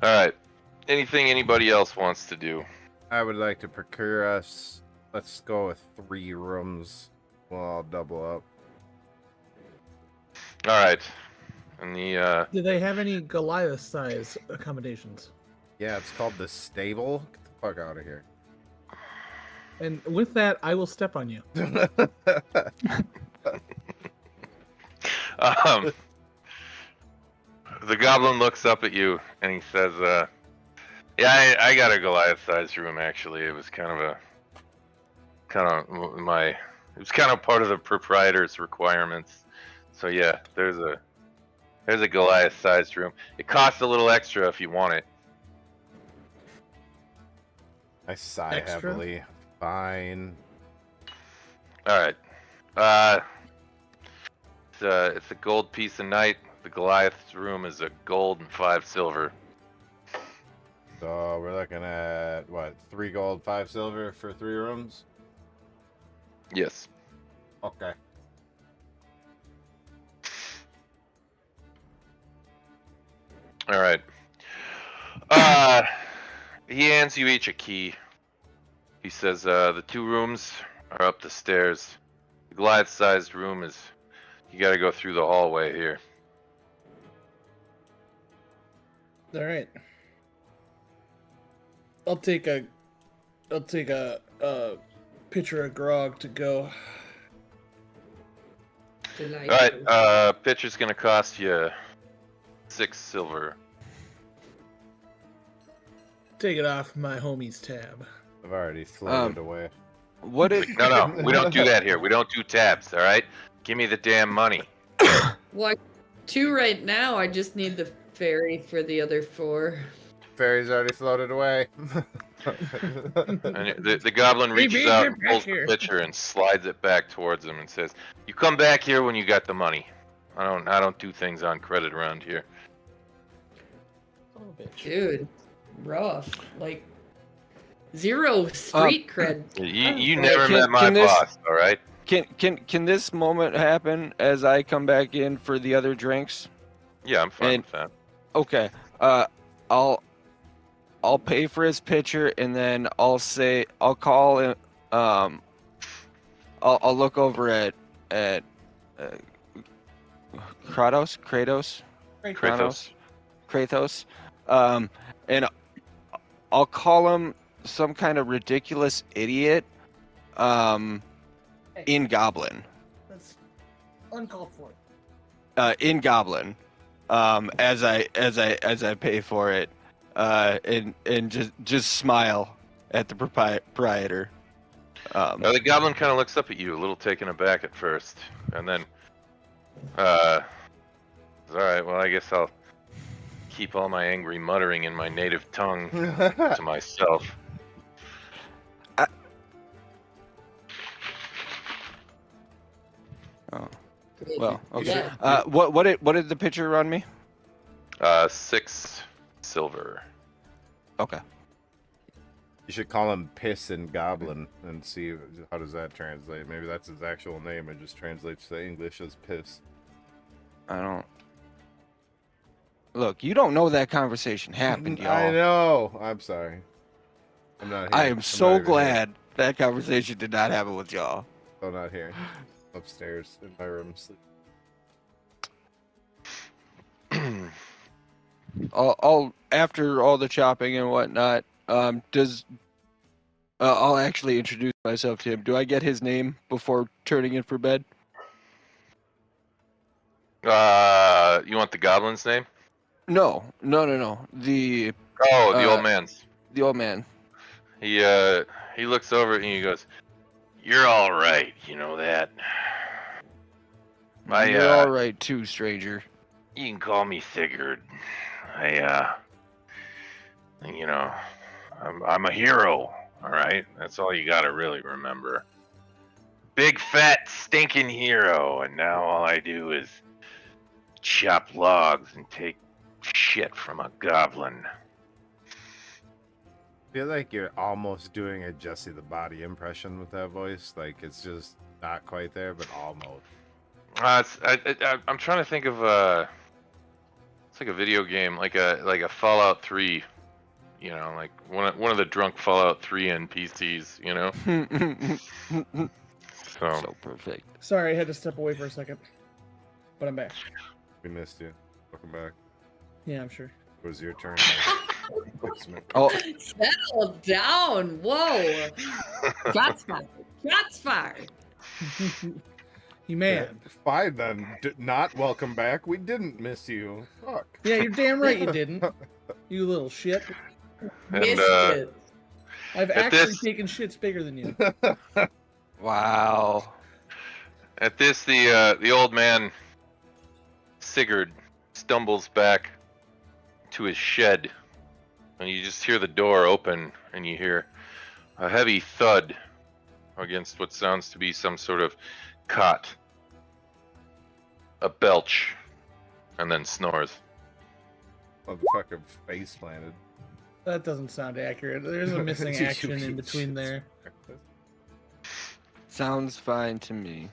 All right. Anything anybody else wants to do? I would like to procure us. Let's go with 3 rooms. We'll all double up. All right. And the Do they have any Goliath size accommodations? Yeah, it's called the stable. Get the fuck out of here. And with that, I will step on you. the goblin looks up at you and he says, "Yeah, I got a Goliath-sized room. Actually, it was kind of part of the proprietor's requirements. So yeah, there's a Goliath-sized room. It costs a little extra if you want it." I sigh Extra? heavily. Fine. All right. It's a gold piece a night. The Goliath's room is a gold and 5 silver. So we're looking at what? 3 gold, 5 silver for 3 rooms. Yes. Okay. All right. He hands you each a key. He says, the 2 rooms are up the stairs. The Goliath-sized room is, you gotta go through the hallway here. All right. I'll take a pitcher of grog to go. All right, pitcher's gonna cost you 6 silver. Take it off my homie's tab. I've already floated away. What is? No, we don't do that here. We don't do tabs, all right? Give me the damn money. Well, 2 right now. I just need the fairy for the other 4. Fairy's already floated away. And the goblin reaches out and pulls the pitcher and slides it back towards him and says, "You come back here when you got the money. I don't do things on credit around here." Oh, bitch. Dude, rough. Like 0 street cred. You never met my boss, all right? Can this moment happen as I come back in for the other drinks? Yeah, I'm fine with that. Okay. I'll pay for his pitcher and then I'll call him. I'll look over at Kratos. Kratos. And I'll call him some kind of ridiculous idiot. In Goblin. That's uncalled for. In Goblin. As I pay for it. And just smile at the proprietor. The goblin kind of looks up at you, a little taken aback at first, and then, all right, well, I guess I'll keep all my angry muttering in my native tongue to myself. Oh, well, okay. Yeah. What did the pitcher run me? 6 silver. Okay. You should call him Piss and Goblin and see how does that translate. Maybe that's his actual name. It just translates to English as Piss. I don't. Look, you don't know that conversation happened, y'all. I know. I'm sorry. I'm not here. I am so glad that conversation did not happen with y'all. I'm not here. Upstairs in my room sleep. I'll after all the chopping and whatnot. I'll actually introduce myself to him. Do I get his name before turning in for bed? You want the goblin's name? No. The old man's. The old man. He looks over and he goes, "You're all right, you know that." You're all right too, stranger. You can call me Sigurd. I'm a hero. All right, that's all you gotta really remember. Big fat stinking hero, and now all I do is chop logs and take shit from a goblin. I feel like you're almost doing a Jesse the Body impression with that voice. Like it's just not quite there, but almost. I'm trying to think of it's like a video game, like a Fallout 3, you know, like one of the drunk Fallout 3 NPCs, you know. So perfect. Sorry, I had to step away for a second, but I'm back. We missed you. Welcome back. Yeah, I'm sure. It was your turn. Oh, settle down! Whoa! Shots fired! Shots fired! You man. Yeah, fine then. Not welcome back. We didn't miss you. Fuck. Yeah, you're damn right you didn't. You little shit. And, I've actually taken shits bigger than you. wow. At this, the old man, Sigurd, stumbles back to his shed, and you just hear the door open, and you hear a heavy thud against what sounds to be some sort of cot, a belch, and then snores. Motherfucker face planted. That doesn't sound accurate. There's a missing action in between there. Sounds fine to me.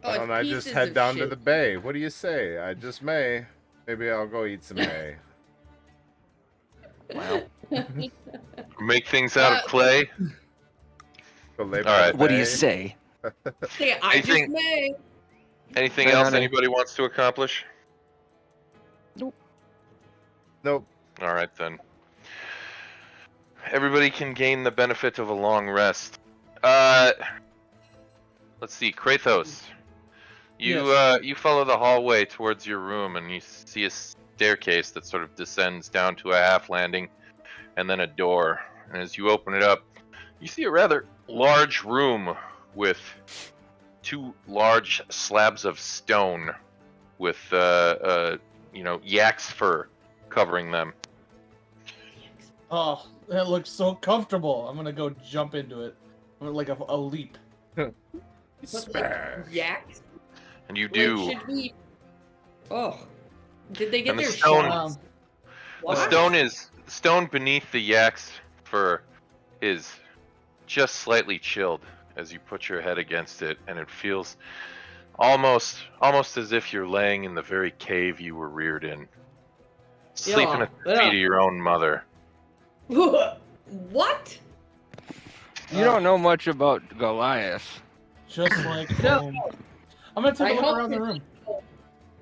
Oh, and I just head down to the bay. What do you say? I just may. Maybe I'll go eat some hay. Wow. Make things out of clay. All right. What do you say? Hey, I just may. Anything else anybody wants to accomplish? Nope. All right then. Everybody can gain the benefit of a long rest. Let's see, Kratos. You follow the hallway towards your room, and you see a staircase that sort of descends down to a half landing, and then a door. And as you open it up, you see a rather large room with 2 large slabs of stone with yak's fur covering them. Oh, that looks so comfortable. I'm gonna go jump into it. Like a leap. Yaks? And you do. Like, should we... Oh. Did they get and their stone, shot? The stone beneath the yak's fur is just slightly chilled as you put your head against it, and it feels almost as if you're laying in the very cave you were reared in, sleeping at the feet of your own mother. What? You don't know much about Goliath. Just like home. I'm gonna take a look around the room.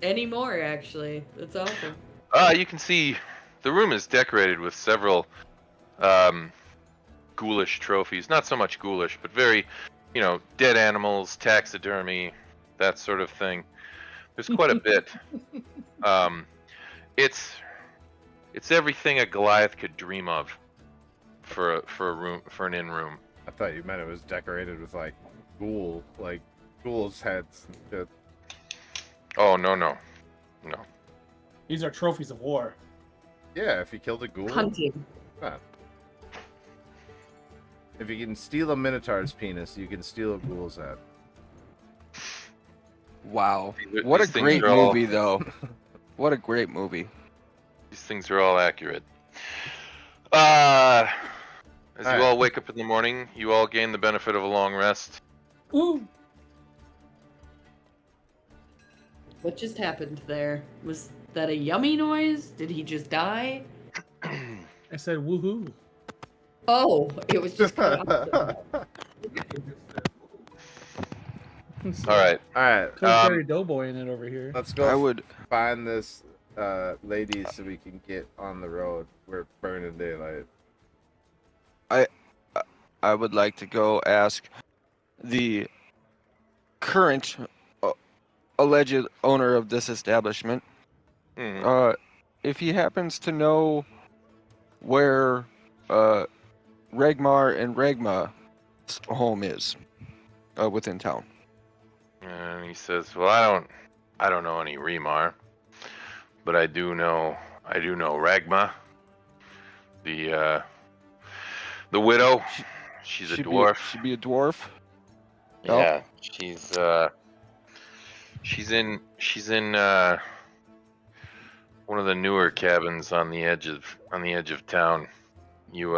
anymore, actually. That's awful. You can see the room is decorated with several ghoulish trophies. Not so much ghoulish, but very, dead animals, taxidermy, that sort of thing. There's quite a bit. It's everything a Goliath could dream of for a room, for an inn room. I thought you meant it was decorated with like ghouls' heads and shit. Oh no. These are trophies of war. Yeah, if you killed a ghoul. Hunting. Yeah. If you can steal a minotaur's penis, you can steal a ghoul's head. Wow. What a great movie, though. What a great movie. These things are all accurate. As you right. all wake up in the morning, you all gain the benefit of a long rest. Woo! What just happened there? Was that a yummy noise? Did he just die? I said woohoo. Oh, it was just cut off. All right. Put Barry Doughboy in it over here. Let's go find this lady so we can get on the road. We're burning daylight. I would like to go ask the current alleged owner of this establishment if he happens to know where Regmar and Regma's home is within town. And he says, "Well, I don't know any Remar, but I do know Ragma, the widow. She's a dwarf. She'd be a dwarf. Yeah, she's in one of the newer cabins on the edge of town. You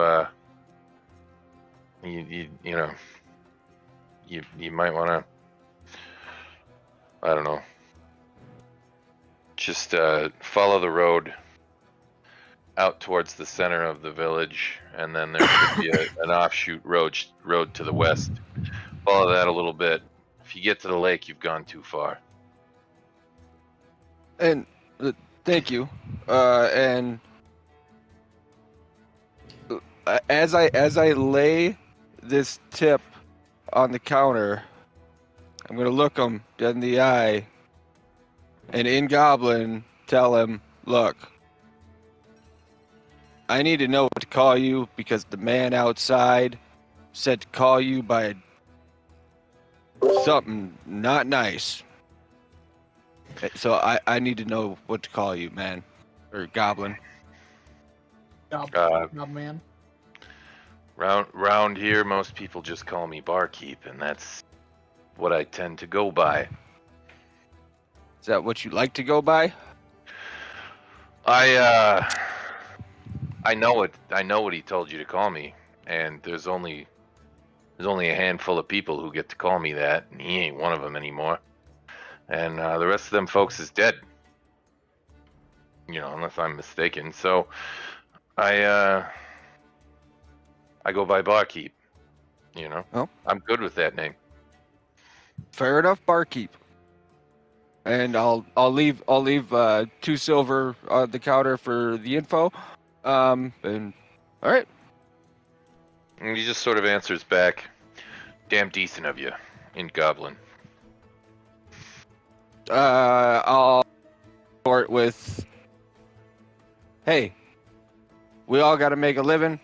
might want to, I don't know, just follow the road out towards the center of the village, and then there could be an offshoot road to the west. Follow that a little bit. If you get to the lake, you've gone too far." And thank you. And as I lay this tip on the counter, I'm gonna look him dead in the eye, and in Goblin tell him, "Look, I need to know what to call you because the man outside said to call you by something not nice. So I need to know what to call you, man, or Goblin." Man. Round here, most people just call me Barkeep, and that's what I tend to go by. Is that what you like to go by? I know what he told you to call me, and there's only a handful of people who get to call me that, and he ain't one of them anymore. And the rest of them folks is dead, unless I'm mistaken. So I go by Barkeep. Oh. I'm good with that name. Fair enough, Barkeep. And I'll leave 2 silver on the counter for the info. And all right. And he just sort of answers back, "Damn decent of you," in Goblin. I'll start with, "Hey, we all got to make a living,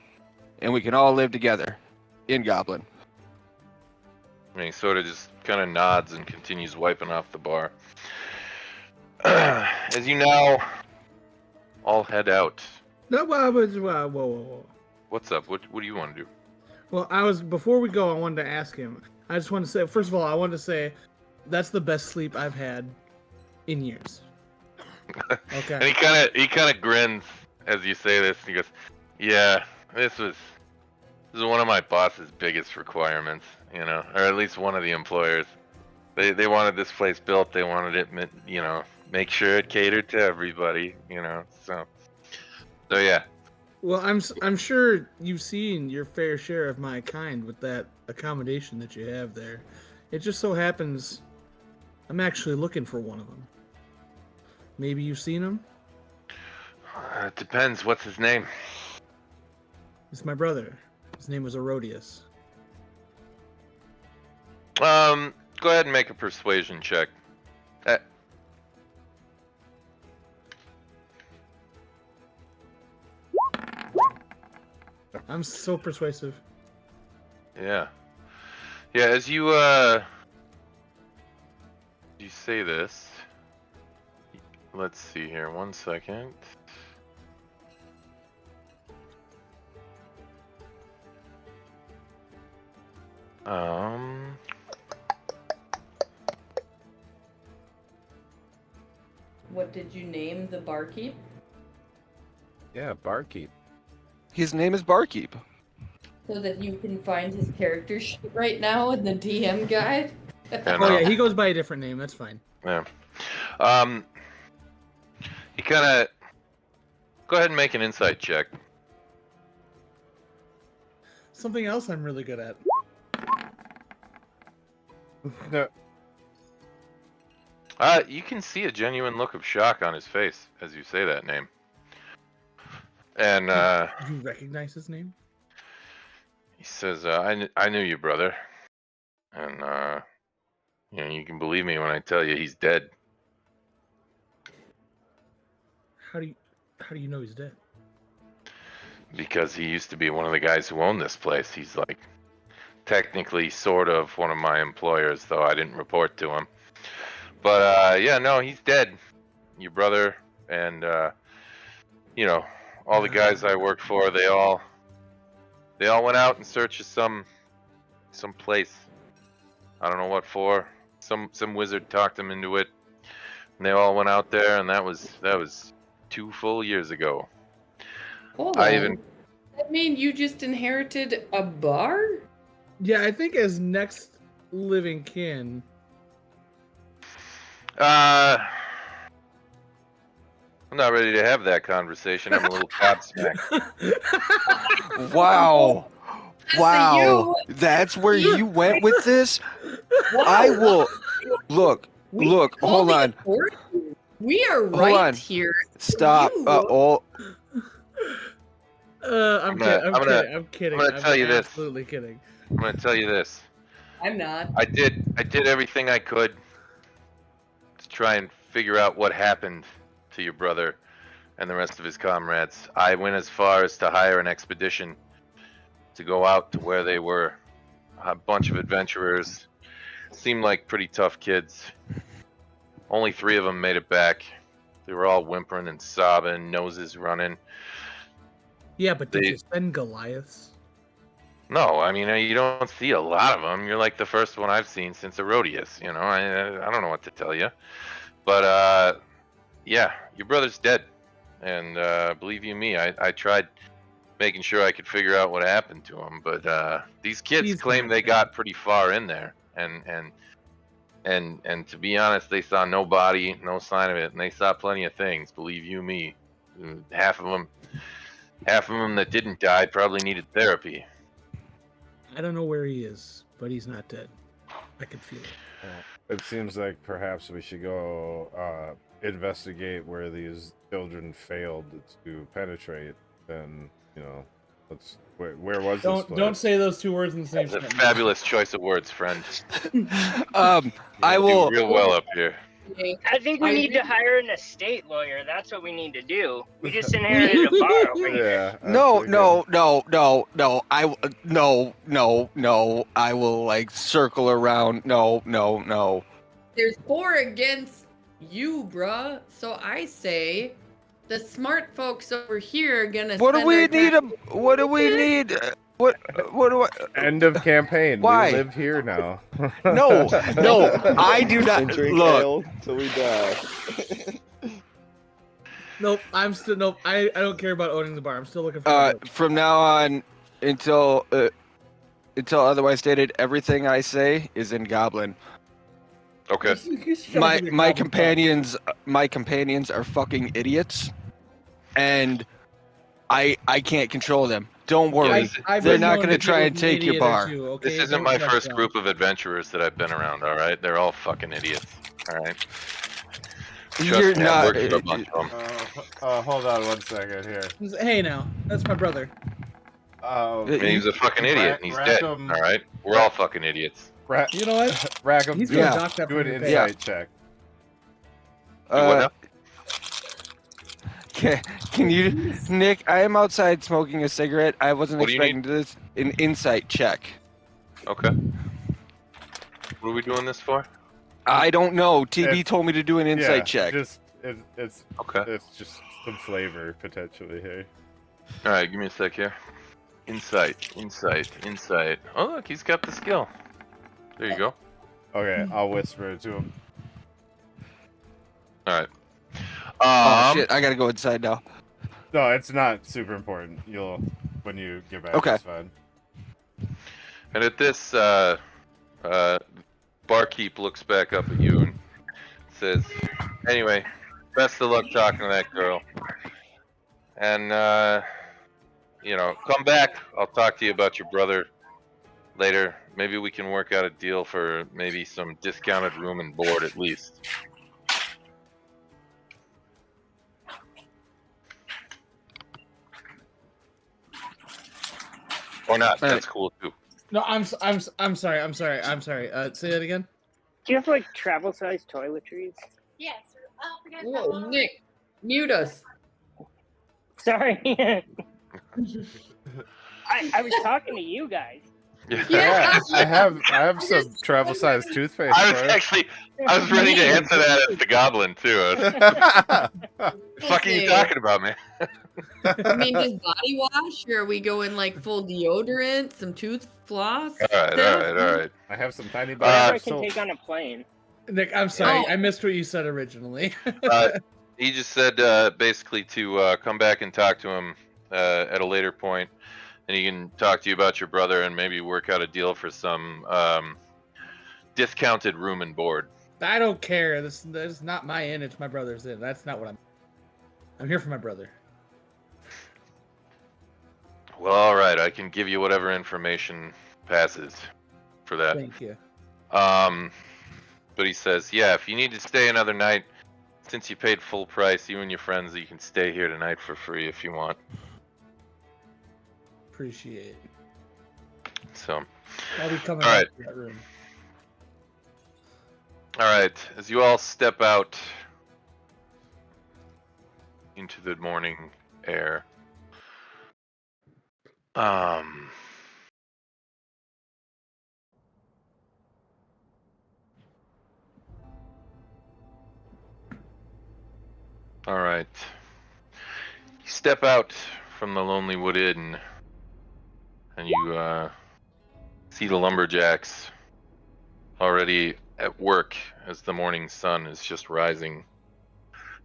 and we can all live together," in Goblin. And he sort of just kind of nods and continues wiping off the bar. As you now all head out. No, whoa. What's up? What do you want to do? Well, before we go, I wanted to ask him. I just want to say, first of all, I wanted to say that's the best sleep I've had in years. Okay. And he kind of grins as you say this. He goes, "Yeah, this was one of my boss's biggest requirements, or at least one of the employers. They wanted this place built. They wanted it, make sure it catered to everybody, So yeah." Well, I'm sure you've seen your fair share of my kind with that accommodation that you have there. It just so happens I'm actually looking for one of them. Maybe you've seen him. It depends. What's his name? It's my brother. His name was Herodias. Go ahead and make a persuasion check. I'm so persuasive. Yeah. Yeah, as you say this, let's see here, 1 second. What did you name the barkeep? Yeah, barkeep. His name is Barkeep. So that you can find his character sheet right now in the DM guide? Oh yeah, he goes by a different name. That's fine. Yeah. You kind of go ahead and make an insight check. Something else I'm really good at. No. You can see a genuine look of shock on his face as you say that name. And You recognize his name? he says, I knew you, brother. And you know, you can believe me when I tell you he's dead. How do you know he's dead? Because he used to be one of the guys who owned this place. He's like technically sort of one of my employers, though I didn't report to him. But yeah, no, he's dead. Your brother and you know, all the guys I worked for, they all went out in search of some place. I don't know what for. Some wizard talked them into it. And they all went out there, and that was 2 full years ago. Hold on. That mean you just inherited a bar? Yeah, I think as next living kin. I'm not ready to have that conversation. I'm a little gobsmacked. Wow. Wow. That's where you went with this? I will look, hold on. We are Hold right on. here. Stop. I'm kidding. I'm gonna tell you this. Absolutely kidding. I'm gonna tell you this. I'm not. I did everything I could to try and figure out what happened to your brother and the rest of his comrades. I went as far as to hire an expedition to go out to where they were. A bunch of adventurers. Seemed like pretty tough kids. Only 3 of them made it back. They were all whimpering and sobbing, noses running. Yeah, but did you send Goliaths? No, I mean, you don't see a lot of them. You're like the first one I've seen since Herodias, you know? I don't know what to tell you. But, yeah, your brother's dead. And believe you me, I tried making sure I could figure out what happened to him. But these kids claim they got pretty far in there. And to be honest, they saw no body, no sign of it. And they saw plenty of things, believe you me. Half of them that didn't die probably needed therapy. I don't know where he is, but he's not dead. I can feel it. It seems like perhaps we should go investigate where these children failed to penetrate. Then, you know, where was this place? Don't say those 2 words in the same That's a sentence. fabulous choice of words, friend. I will do real well up here. I think we need to hire an estate lawyer. That's what we need to do. We just inherited a bar over here. Yeah. No. I will like circle around. No. There's 4 against you, bruh. So I say the smart folks over here are gonna. What do we need? What do we need? What do I? End of campaign. Why? We live here now. No, I do not. And drink Look, ale till we die. Nope. I don't care about owning the bar. I'm still looking for. from now on, until otherwise stated, everything I say is in Goblin. Okay. My companions are fucking idiots, and I can't control them. Don't worry, they're not going to try and take your bar. This isn't my first group of adventurers that I've been around. All right, they're all fucking idiots. All right. You're me, I've not. worked for a bunch of them. Hold on 1 second here. Hey, now that's my brother. He's a fucking idiot. And he's dead. All right, we're all fucking idiots. You know what? Rackham, He's do, getting docked up do an for insight check. Do what now? Can you, Nick? I am outside smoking a cigarette. I wasn't What do you expecting this. An insight check. Okay. What are we doing this for? I don't know. TB It's- told me to do an insight check. It's Okay. It's just some flavor potentially here. All right, give me a sec here. Insight. Oh, look, he's got the skill. There you go. Okay, I'll whisper it to him. All right. Oh shit! I gotta go inside now. No, it's not super important. When you get back, Okay. it's fine. And at this, barkeep looks back up at you and says, "Anyway, best of luck talking to that girl. And come back. I'll talk to you about your brother later. Maybe we can work out a deal for maybe some discounted room and board at least." Or not. That's cool too. No, I'm sorry. Say that again. Do you have like travel-sized toiletries? Yes. Whoa, Nick, mute us. Sorry. I was talking to you guys. Yeah. I have some travel sized toothpaste. I was ready to answer that as the goblin too. What the fuck are you talking about, man? I mean, just body wash, or are we going like full deodorant, some tooth floss? All right. I have some tiny Whatever I bags. can take on a plane. Nick, I'm sorry. Oh. I missed what you said originally. He just said basically to come back and talk to him at a later point, and he can talk to you about your brother and maybe work out a deal for some discounted room and board. I don't care. This is not my inn. It's my brother's inn. That's not what I'm here for my brother. Well, all right. I can give you whatever information passes for that. Thank you. But he says, yeah, if you need to stay another night, since you paid full price, you and your friends, you can stay here tonight for free if you want. Appreciate it. So, I'll be coming all right. back to that room. All right. As you all step out into the morning air, all right. You step out from the Lonely Wood Inn, and you see the lumberjacks already at work as the morning sun is just rising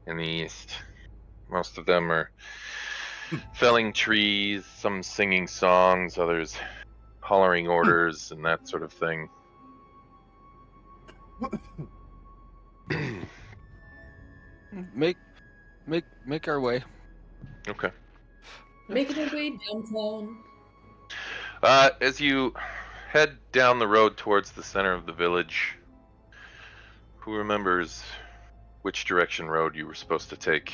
in the east. Most of them are felling trees, some singing songs, others hollering orders and that sort of thing. Make our way. Okay. Making our way downtown. As you head down the road towards the center of the village, who remembers which direction road you were supposed to take?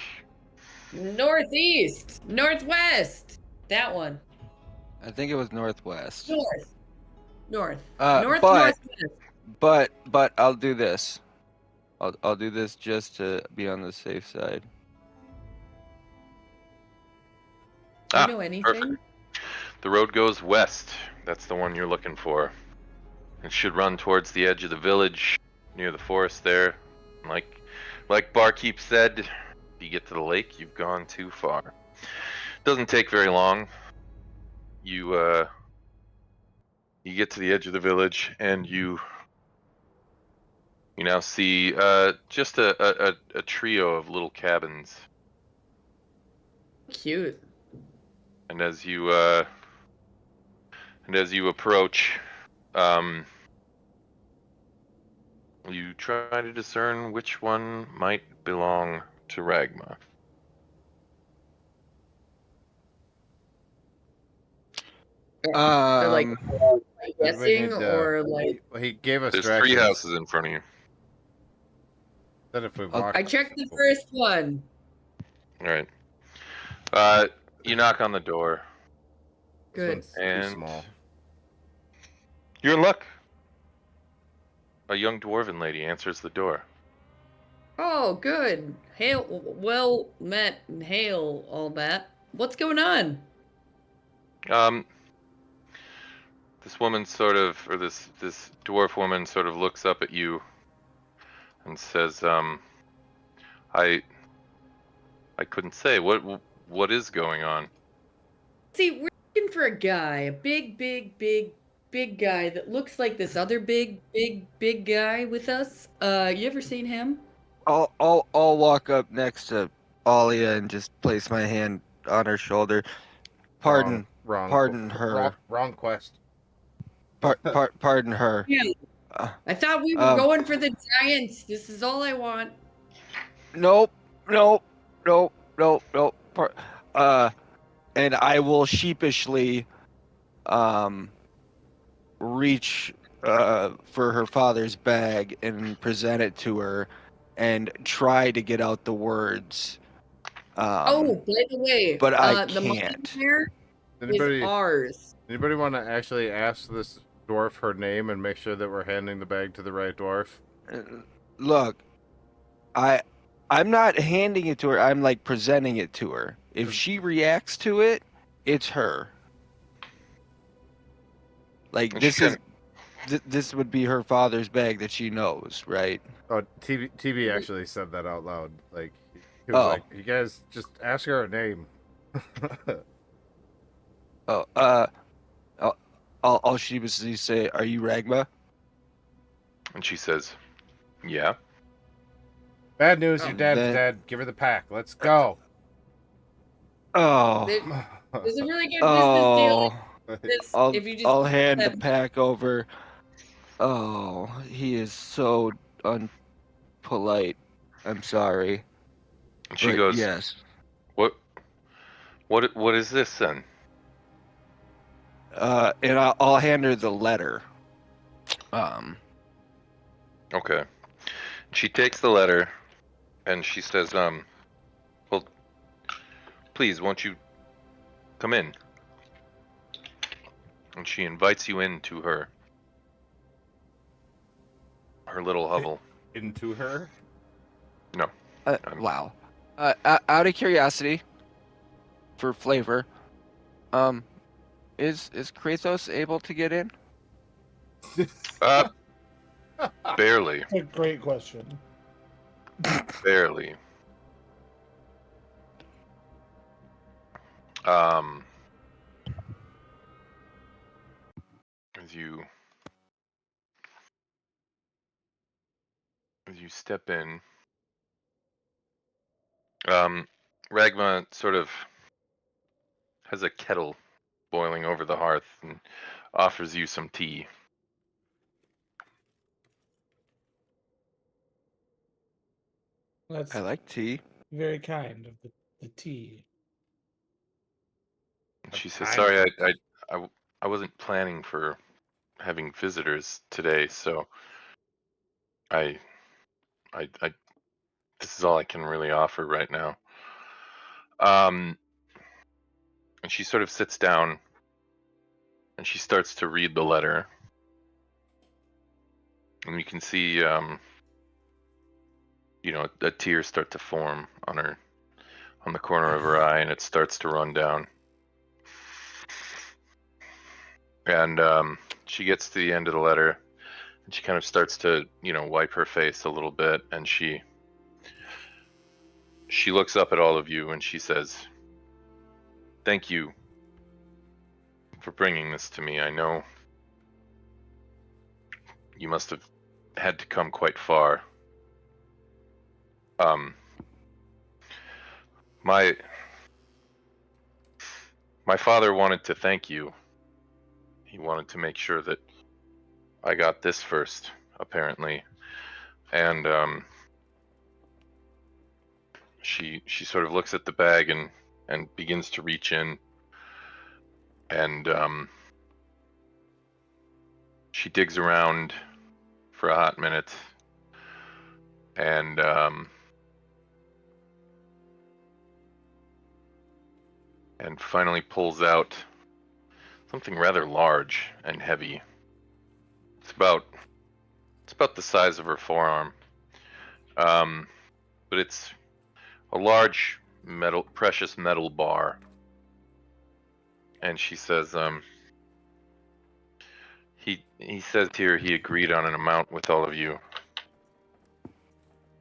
Northeast, northwest. That one. I think it was northwest. North. But Northwest. but I'll do this. I'll do this just to be on the safe side. Do you know anything? Perfect. The road goes west. That's the one you're looking for. It should run towards the edge of the village, near the forest there. Like Barkeep said, if you get to the lake, you've gone too far. Doesn't take very long. You get to the edge of the village, and you now see just a trio of little cabins. Cute. And as you approach, you try to discern which one might belong to Ragma. Or like guessing, or like he gave us There's directions. 3 houses in front of you. Then if we I'll- walk, I checked the first one. All right. You knock on the door. this Good. one's too And- small. You're in luck. A young dwarven lady answers the door. Oh, good. Hail, well met, and hail, all that. What's going on? This woman sort of, or this dwarf woman sort of looks up at you and says, I couldn't say. What is going on? See, we're looking for a guy, a big guy that looks like this other big guy with us. You ever seen him? I'll walk up next to Alia and just place my hand on her shoulder. Pardon her. Wrong quest. Pardon her. Yeah. I thought we were going for the giants. This is all I want. Nope. And I will sheepishly reach for her father's bag and present it to her and try to get out the words. Oh, by the way, but I the money can't. here is ours. Anybody want to actually ask this dwarf her name and make sure that we're handing the bag to the right dwarf? Look, I'm not handing it to her. I'm like presenting it to her. If she reacts to it, it's her. Like this would be her father's bag that she knows, right? Oh, TB actually said that out loud. Like he was like, "You guys just ask her name." I'll sheepishly say, "Are you Ragma?" And she says, "Yeah." Bad news, your dad's dead. Give her the pack. Let's go. Oh. There's a really good business deal. I'll hand the pack over. Oh, he is so unpolite. I'm sorry. And she goes, "Yes." What is this then? And I'll hand her the letter. Okay. She takes the letter, and she says, well, please, won't you come in?" And she invites you into her little hovel. Into her? No. Wow. Out of curiosity, for flavor, is Kratos able to get in? Barely. That's a great question. Barely. As you step in, Ragma sort of has a kettle boiling over the hearth and offers you some tea. That's I like tea. very kind of the tea. And she says, "Sorry, I wasn't planning for having visitors today, so I this is all I can really offer right now." And she sort of sits down and she starts to read the letter. And you can see, a tear start to form on the corner of her eye, and it starts to run down. And she gets to the end of the letter, and she kind of starts to, wipe her face a little bit, and she looks up at all of you and she says, "Thank you for bringing this to me. I know you must have had to come quite far. My father wanted to thank you. He wanted to make sure that I got this first, apparently." And she sort of looks at the bag and begins to reach in, and she digs around for a hot minute, and finally pulls out something rather large and heavy. It's about the size of her forearm, but it's a large precious metal bar. And she says, he says here he agreed on an amount with all of you,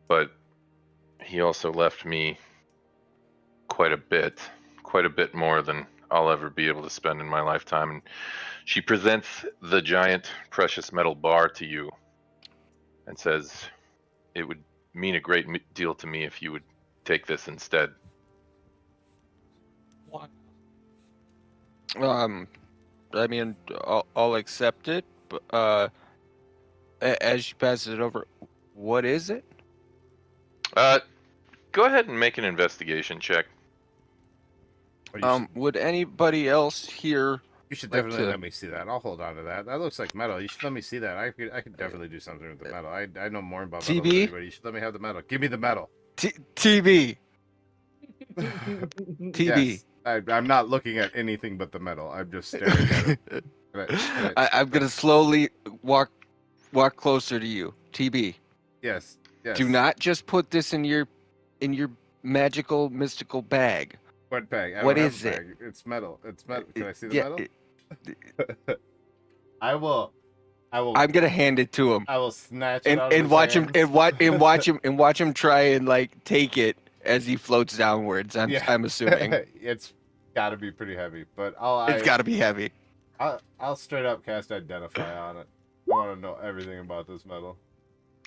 but he also left me quite a bit more than I'll ever be able to spend in my lifetime. And she presents the giant precious metal bar to you and says, it would mean a great deal to me if you would take this instead. I mean, I'll accept it, but as she passes it over, what is it? Go ahead and make an investigation check. Would anybody else here? You should definitely let me see that. I'll hold on to that. That looks like metal. You should let me see that. I could definitely do something with the metal. I know more about metal than anybody. You should let me have the metal. Give me the metal. TB. TB. Yes. I'm not looking at anything but the metal. I'm just staring at it. I'm gonna slowly walk closer to you. TB. Yes. Yes. Do not just put this in your magical mystical bag. What bag? What is it? Bag. It's metal. It's metal. Can I see the metal? I will. I'm gonna hand it to him. I will snatch it out and of watch his him and watch him try and like take it as he floats downwards. I'm assuming it's got to be pretty heavy, but it's got to be heavy. I'll straight up cast Identify on it. I want to know everything about this metal.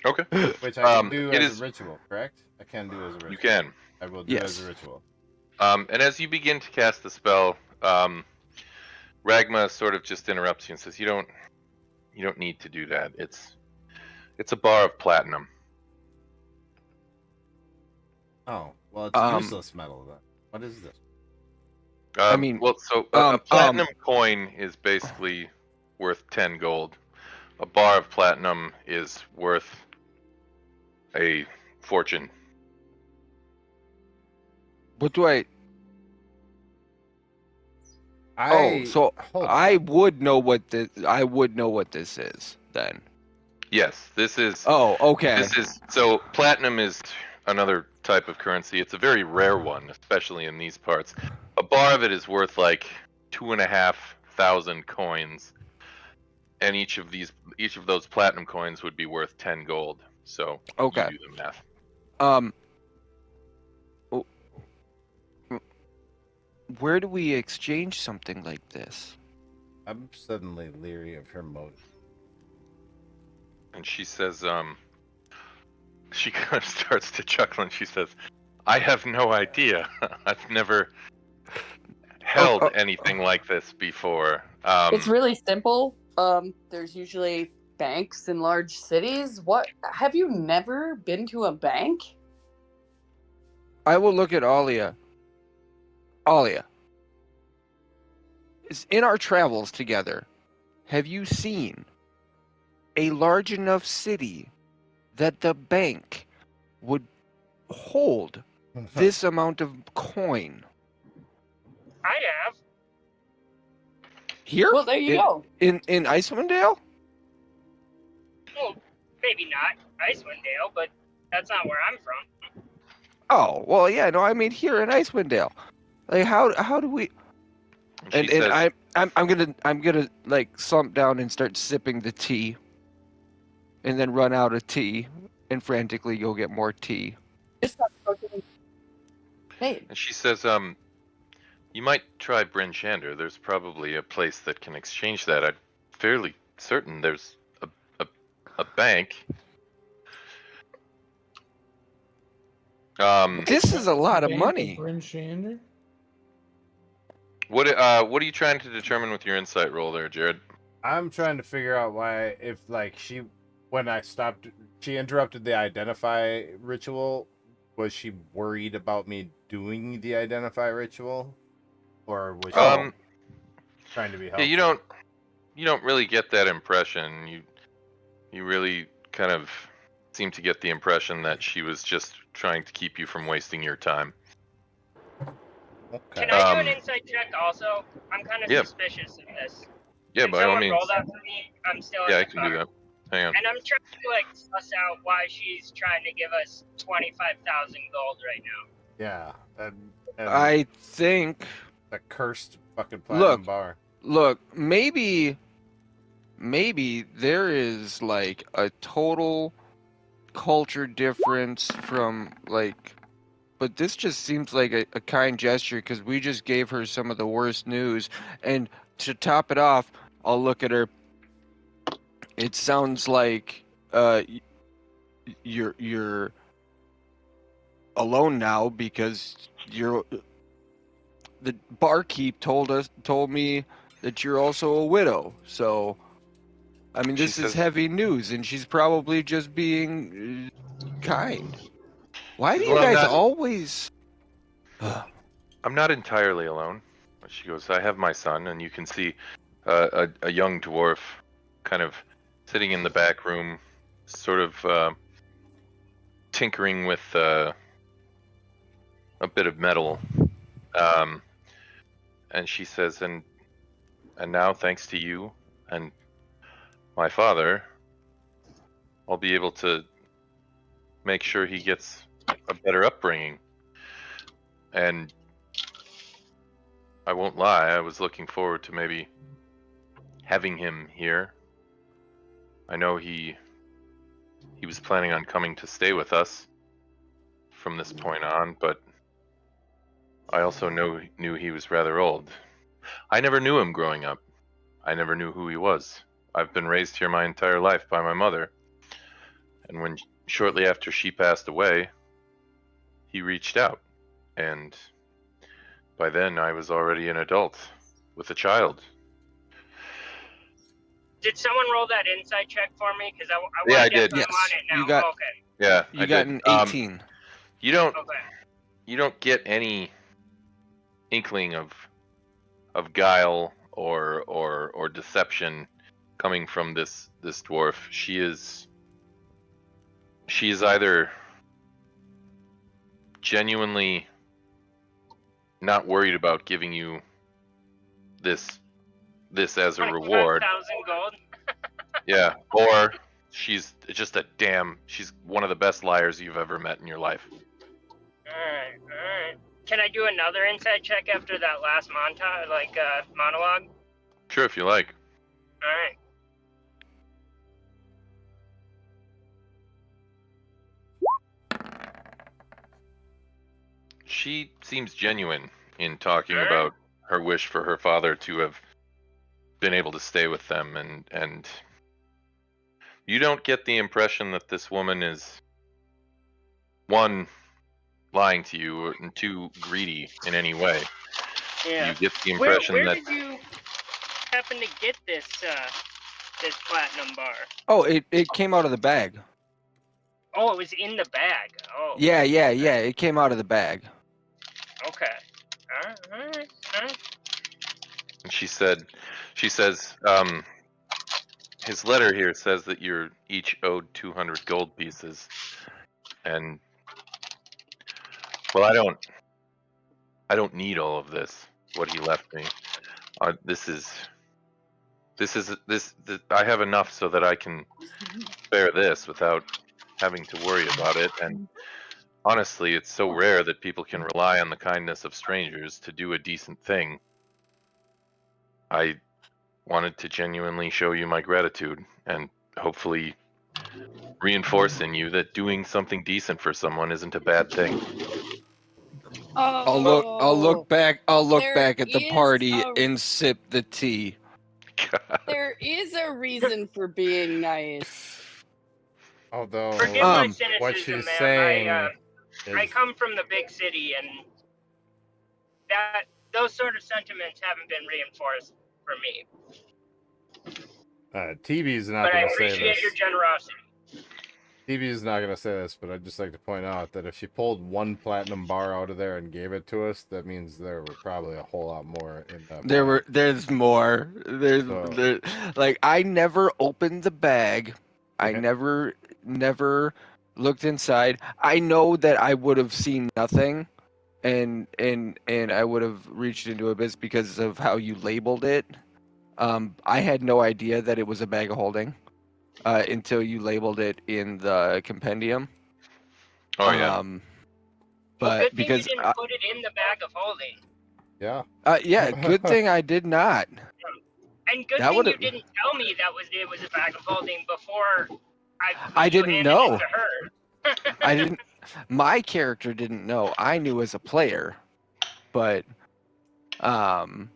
Okay. Which I can do as a ritual, correct? I can do as a ritual. You can. I will do as a ritual. And as you begin to cast the spell, Ragma sort of just interrupts you and says, "You don't need to do that. It's a bar of platinum." Oh, well, it's useless metal then. What is this? I mean, well, so a platinum coin is basically worth 10 gold. A bar of platinum is worth a fortune. What do I? I would know what this. I would know what this is then. Yes, this is. Oh, okay. This is so. Platinum is another type of currency. It's a very rare one, especially in these parts. A bar of it is worth like 2,500 coins, and each of those platinum coins would be worth 10 gold. So okay, you do the math. Where do we exchange something like this? I'm suddenly leery of her motive. And she says, she kind of starts to chuckle and she says, "I have no idea. I've never held anything like this before." It's really simple. There's usually banks in large cities. What? Have you never been to a bank? I will look at Alia. Alia, in our travels together, have you seen a large enough city that the bank would hold this amount of coin? I have. Here? Well, there you go. In Icewind Dale? Well, maybe not Icewind Dale, but that's not where I'm from. Oh, well, yeah, no, I mean here in Icewind Dale. Like how do we? And says, I'm gonna like slump down and start sipping the tea, and then run out of tea and frantically go get more tea. Hey. And she says, "You might try Bryn Shander. There's probably a place that can exchange that. I'm fairly certain there's a bank." This is a lot of money. Bryn Shander? What are you trying to determine with your insight roll there, Jared? I'm trying to figure out why, if like when I stopped, she interrupted the Identify ritual. Was she worried about me doing the Identify ritual, or was she trying to be helpful? Yeah, you don't really get that impression. You really kind of seem to get the impression that she was just trying to keep you from wasting your time. Okay. Can I do an insight check also? I'm kind of Yeah. suspicious of this. Yeah, Can by all someone means. roll that for me? I'm still in Yeah, the I can car. do that. Hang on. And I'm trying to like suss out why she's trying to give us 25,000 gold right now. Yeah, and I think. the cursed fucking platinum bar. Look, maybe there is like a total culture difference from like, but this just seems like a kind gesture because we just gave her some of the worst news, and to top it off, I'll look at her. It sounds like you're alone now because the barkeep told me that you're also a widow. So, I mean, this is heavy news, and she's probably just being kind. Why do you guys always? I'm not entirely alone. She goes, I have my son, and you can see a young dwarf kind of sitting in the back room, sort of tinkering with a bit of metal. And she says, and now, thanks to you and my father, I'll be able to make sure he gets a better upbringing. And I won't lie, I was looking forward to maybe having him here. I know he was planning on coming to stay with us from this point on, but I also knew he was rather old. I never knew him growing up. I never knew who he was. I've been raised here my entire life by my mother. And when shortly after she passed away, he reached out. And by then I was already an adult with a child. Did someone roll that insight check for me? Because Yeah, I did. Yes. I'm on it now. You got, okay. Yeah, you got did. an 18. You don't get any inkling of guile or deception coming from this dwarf. She is either genuinely not worried about giving you this as a reward. 25,000 gold. Yeah, or she's just she's one of the best liars you've ever met in your life. Alright. Can I do another insight check after that last monologue? Sure, if you like. Alright. She seems genuine in talking about her wish for her father to have been able to stay with them, and you don't get the impression that this woman is, one, lying to you, and two, greedy in any way. Yeah. You get the impression where that... did you happen to get this platinum bar? Oh, it came out of the bag. Oh, it was in the bag. Oh. Yeah. It came out of the bag. Okay. Alright. And she says, his letter here says that you're each owed 200 gold pieces, and well, I don't need all of this. What he left me. I have enough so that I can spare this without having to worry about it. And honestly, it's so rare that people can rely on the kindness of strangers to do a decent thing. I wanted to genuinely show you my gratitude and hopefully reinforce in you that doing something decent for someone isn't a bad thing. I'll look back at the party and sip the tea. God. There is a reason for being nice. Although Forgive my what cynicism, she's ma'am. saying I come from the big city, and those sort of sentiments haven't been reinforced for me. TV's not But I going to say appreciate this. your generosity. TV's not going to say this, but I'd just like to point out that if she pulled one platinum bar out of there and gave it to us, that means there were probably a whole lot more in that. There's more. Like I never opened the bag. I never looked inside. I know that I would have seen nothing, and I would have reached into abyss because of how you labeled it. I had no idea that it was a bag of holding until you labeled it in the compendium. Oh yeah. Well, But good thing you because didn't put it in the bag of holding. Yeah. yeah, good thing I did not. And good That thing you would've- didn't tell me it was a bag of holding before I didn't handed know. it to her. I didn't. My character didn't know. I knew as a player, but only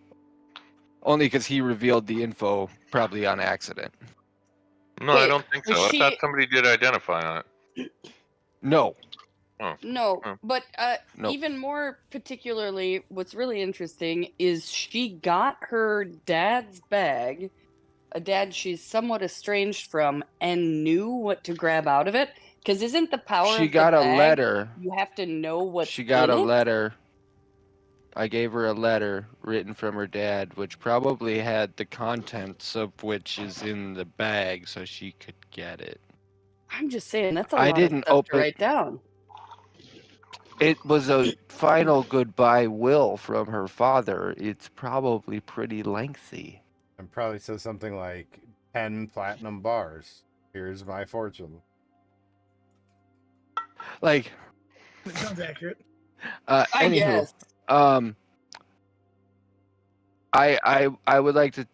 because he revealed the info probably on accident. No, I don't think was so. I thought she- somebody did identify on it. No, No, Oh. but no. even more particularly, what's really interesting is she got her dad's bag, a dad she's somewhat estranged from, and knew what to grab out of it. Because isn't the power She of got the a bag, letter. you have to know what's She got in a it? letter. I gave her a letter written from her dad, which probably had the contents of which is in the bag, so she could get it. I'm just saying, that's a I lot didn't of stuff open. to write down. It was a final goodbye will from her father. It's probably pretty lengthy. And probably says something like 10 platinum bars. Here's my fortune. Like, That sounds accurate. I anywho, guess. I would like to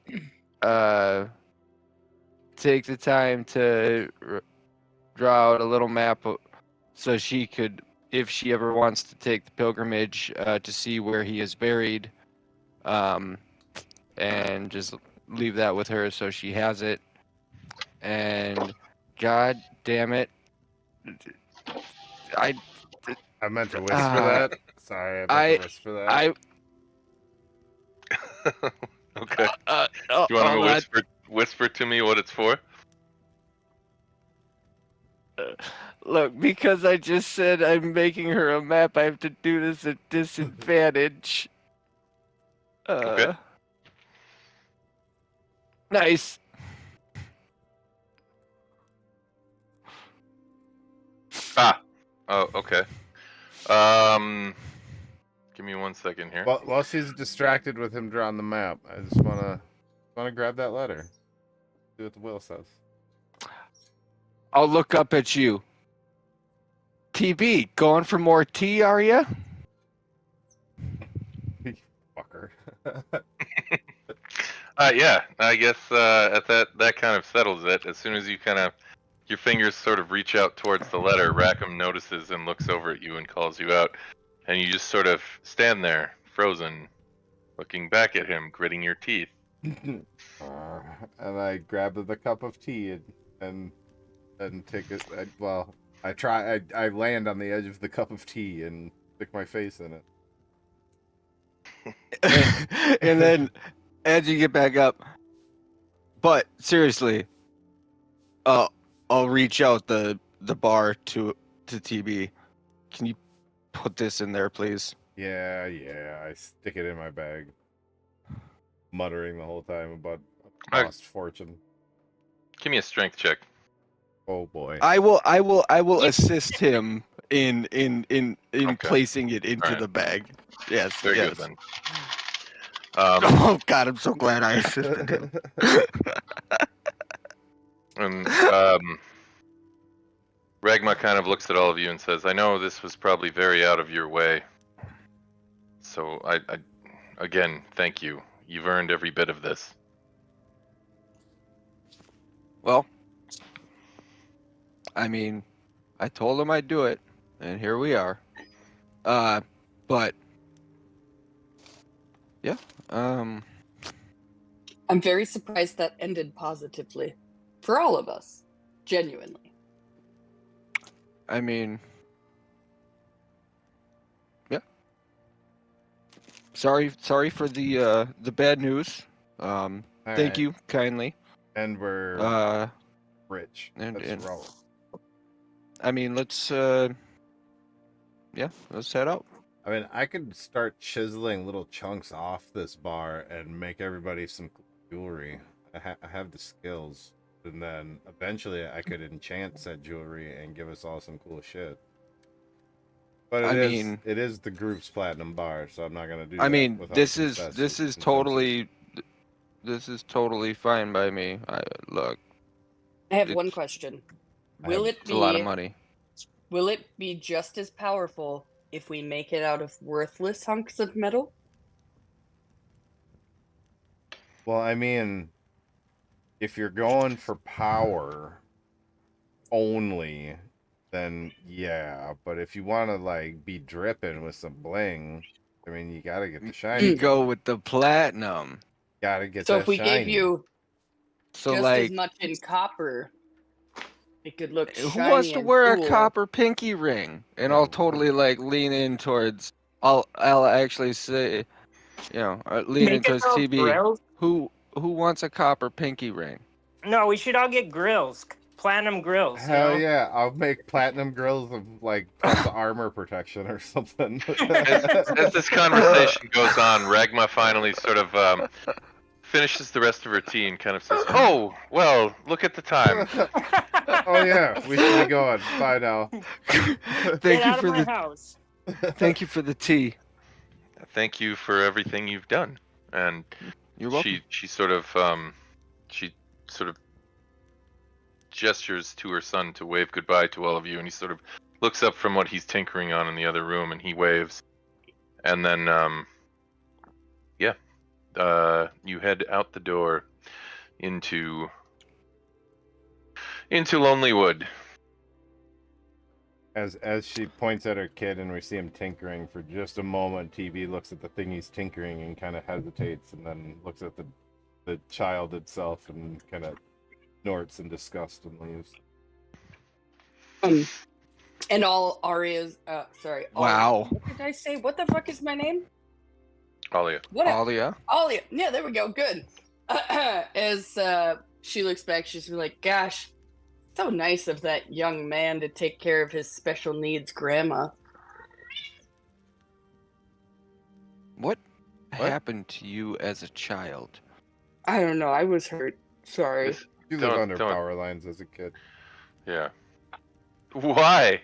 take the time to draw out a little map so she could, if she ever wants to take the pilgrimage to see where he is buried, and just leave that with her so she has it. And God damn it, I meant to whisper that. Sorry, I meant to whisper that. Okay. Do you want him to whisper to me what it's for? Look, because I just said I'm making her a map, I have to do this at disadvantage. Okay. Nice. Ah. Oh, okay. Give me 1 second here. Well, while she's distracted with him drawing the map, I just wanna grab that letter. See what the will says. I'll look up at you. TB, going for more tea, are you? Fucker. Yeah, I guess at that kind of settles it. As soon as you kind of your fingers sort of reach out towards the letter, Rackham notices and looks over at you and calls you out, and you just sort of stand there, frozen, looking back at him, gritting your teeth. And I grab the cup of tea and take it. I land on the edge of the cup of tea and stick my face in it. And then as you get back up, but seriously, I'll reach out the bar to TB. Can you put this in there, please? Yeah, I stick it in my bag, muttering the whole time about lost fortune. Give me a strength check. Oh boy. I will assist him in Okay. placing it into the bag. Yes. Very yes. good then. Oh God, I'm so glad I assisted him. And Ragma kind of looks at all of you and says, "I know this was probably very out of your way. So I again, thank you. You've earned every bit of this." Well, I mean, I told him I'd do it, and here we are. But yeah, I'm very surprised that ended positively for all of us, genuinely. I mean, yeah. Sorry for the bad news. Thank right. you kindly. And we're rich. Let's roll. I mean, let's head out. I mean, I could start chiseling little chunks off this bar and make everybody some jewelry. I have the skills. and then eventually I could enchant said jewelry and give us all some cool shit. But it is the group's platinum bar, so I'm not gonna do that. I mean, this is totally fine by me. Look. I have one question. It's a lot of money. Will it be just as powerful if we make it out of worthless hunks of metal? Well, I mean, if you're going for power only, then yeah. But if you want to like be dripping with some bling, I mean, you gotta get the shiny. You go with the platinum. Gotta get so that if we shiny. gave you so just like as much in copper, it could look shiny. Who wants to wear cool. a copper pinky ring? And I'll totally like lean in towards. I'll actually say, lean in towards TB. Grills? Who wants a copper pinky ring? No, we should all get grills, platinum grills. Hell yeah, I'll make platinum grills of like plus armor protection or something. As this conversation goes on, Ragma finally sort of finishes the rest of her tea and kind of says, "Oh, well, look at the time." Oh yeah, we should be going. Bye now. Get out of my house. Thank you for the tea. Thank you for everything you've done. And You're welcome. she sort of gestures to her son to wave goodbye to all of you, and he sort of looks up from what he's tinkering on in the other room, and he waves. And then you head out the door into Lonelywood. As she points at her kid and we see him tinkering for just a moment, TV looks at the thing he's tinkering and kind of hesitates, and then looks at the child itself and kind of snorts in disgust and leaves. And all Arya's sorry. Wow. What did I say? What the fuck is my name? Alia. Alia. Alia. Yeah, there we go. Good. As she looks back, she's like, "Gosh, so nice of that young man to take care of his special needs grandma." What happened to you as a child? I don't know. I was hurt. Sorry. You lived under power lines as a kid. Yeah. Why?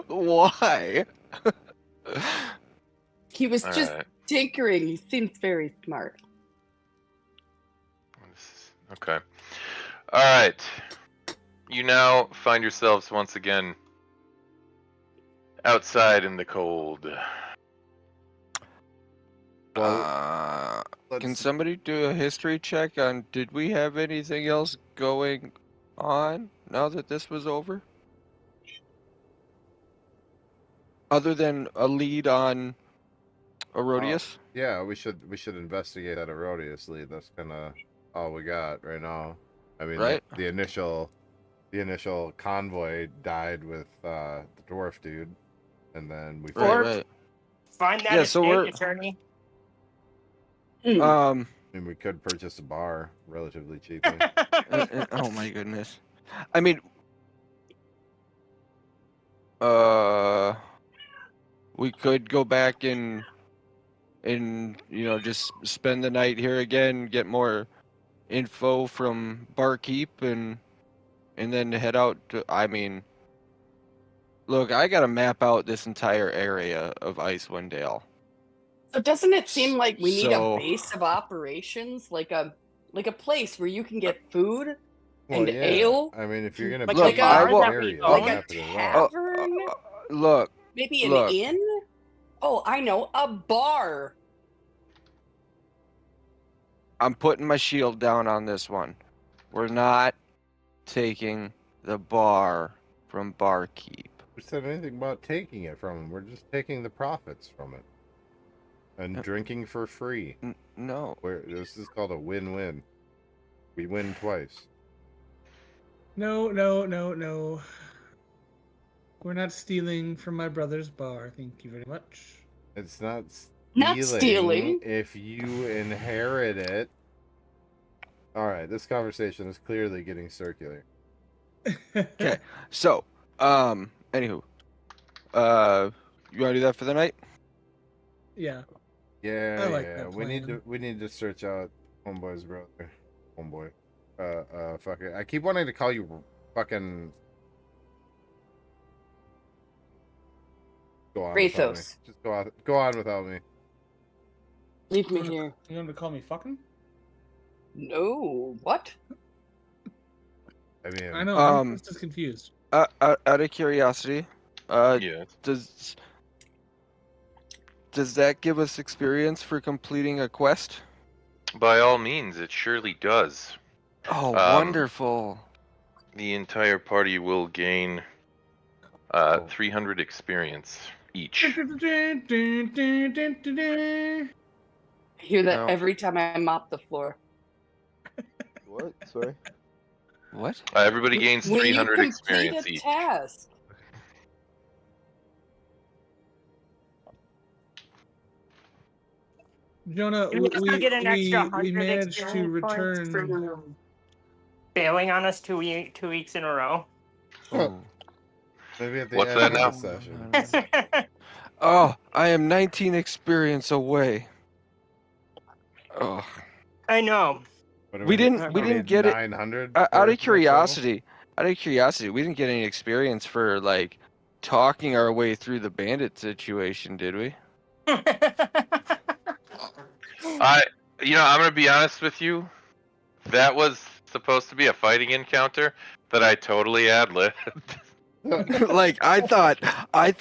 Why? He was just tinkering. He seems very smart. Okay. All right. You now find yourselves once again outside in the cold. Well, can somebody do a history check on did we have anything else going on now that this was over? Other than a lead on Herodias? Yeah, we should investigate that Herodias lead. That's kind of all we got right now. I mean, right? The initial convoy died with the dwarf dude, and then we right. Find that estate attorney. I mean, we could purchase a bar relatively cheaply. Oh my goodness. I mean, we could go back and just spend the night here again, get more info from Barkeep, and then head out to, I mean, look, I gotta map out this entire area of Icewind Dale. So doesn't it seem like we need a base of operations, like a place where you can get food and ale? I mean, if you're gonna like a tavern, look, maybe an inn. Oh, I know, a bar. I'm putting my shield down on this one. We're not taking the bar from Barkeep. We said anything about taking it from him. We're just taking the profits from it. And drinking for free. No. This is called a win-win. We win twice. No. We're not stealing from my brother's bar. Thank you very much. It's not stealing. If you inherit it. Alright, this conversation is clearly getting circular. Okay. So, anywho. You wanna do that for the night? Yeah. Yeah, I like that we need to search out Homeboy's brother. Homeboy. Fuck it. I keep wanting to call you fucking. Go on without me. Rathos. Just go on without me. Leave me here. You want to call me fucking? No. What? I mean, I know. I'm just confused. Out of curiosity, Yes. does that give us experience for completing a quest? By all means, it surely does. Oh, wonderful. The entire party will gain 300 experience each. I hear that every time I mop the floor. What? Sorry. What? Everybody gains When 300 you experience complete a each. task. Jonah, You also get an extra 100 we managed to experience points return. for bailing on us 2 weeks in a row. Oh. maybe at the What's end that of now? the session. Oh, I am 19 experience away. Oh. I know. We didn't get it 900 out of curiosity. Out of curiosity, we didn't get any experience for like talking our way through the bandit situation, did we? I'm gonna be honest with you. That was supposed to be a fighting encounter that I totally ad-libbed. Like I thought that I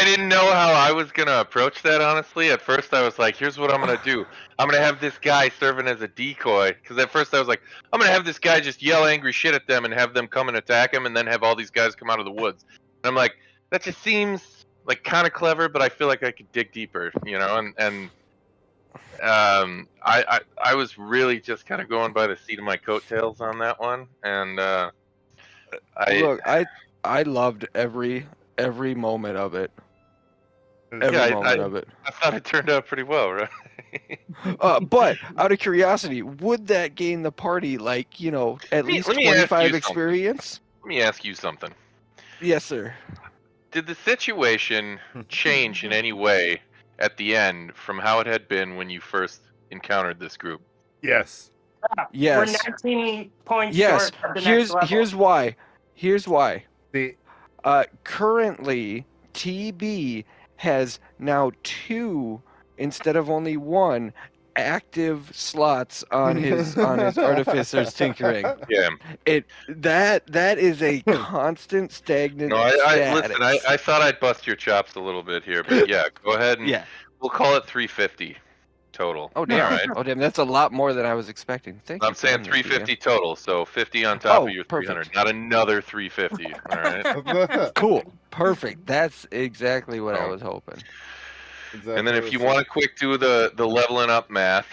didn't know how I was gonna approach that. Honestly, at first I was like, "Here's what I'm gonna do. I'm gonna have this guy serving as a decoy." Because at first I was like, "I'm gonna have this guy just yell angry shit at them and have them come and attack him, and then have all these guys come out of the woods." And I'm like, that just seems like kind of clever, but I feel like I could dig deeper, I was really just kind of going by the seat of my coattails on that one, and look, I loved every moment of it. Every moment of it. I thought it turned out pretty well, right? But out of curiosity, would that gain the party at least 25 experience? Let me ask you something. Yes, sir. Did the situation change in any way at the end from how it had been when you first encountered this group? Yes. Yes. We're 19 points short of the next level. Here's why. Currently, TB has now 2 instead of only 1 active slots on his artificer's tinkering. Yeah. That is a constant stagnant status. Listen, I thought I'd bust your chops a little bit here, but yeah, go ahead and we'll call it 350 total. Oh damn! All right. Oh damn! That's a lot more than I was expecting. Thank you. I'm saying 350 total, so 50 on top of your 300, not another 350. All right. Cool. Perfect. That's exactly what I was hoping. And then if you want to quick do the leveling up math,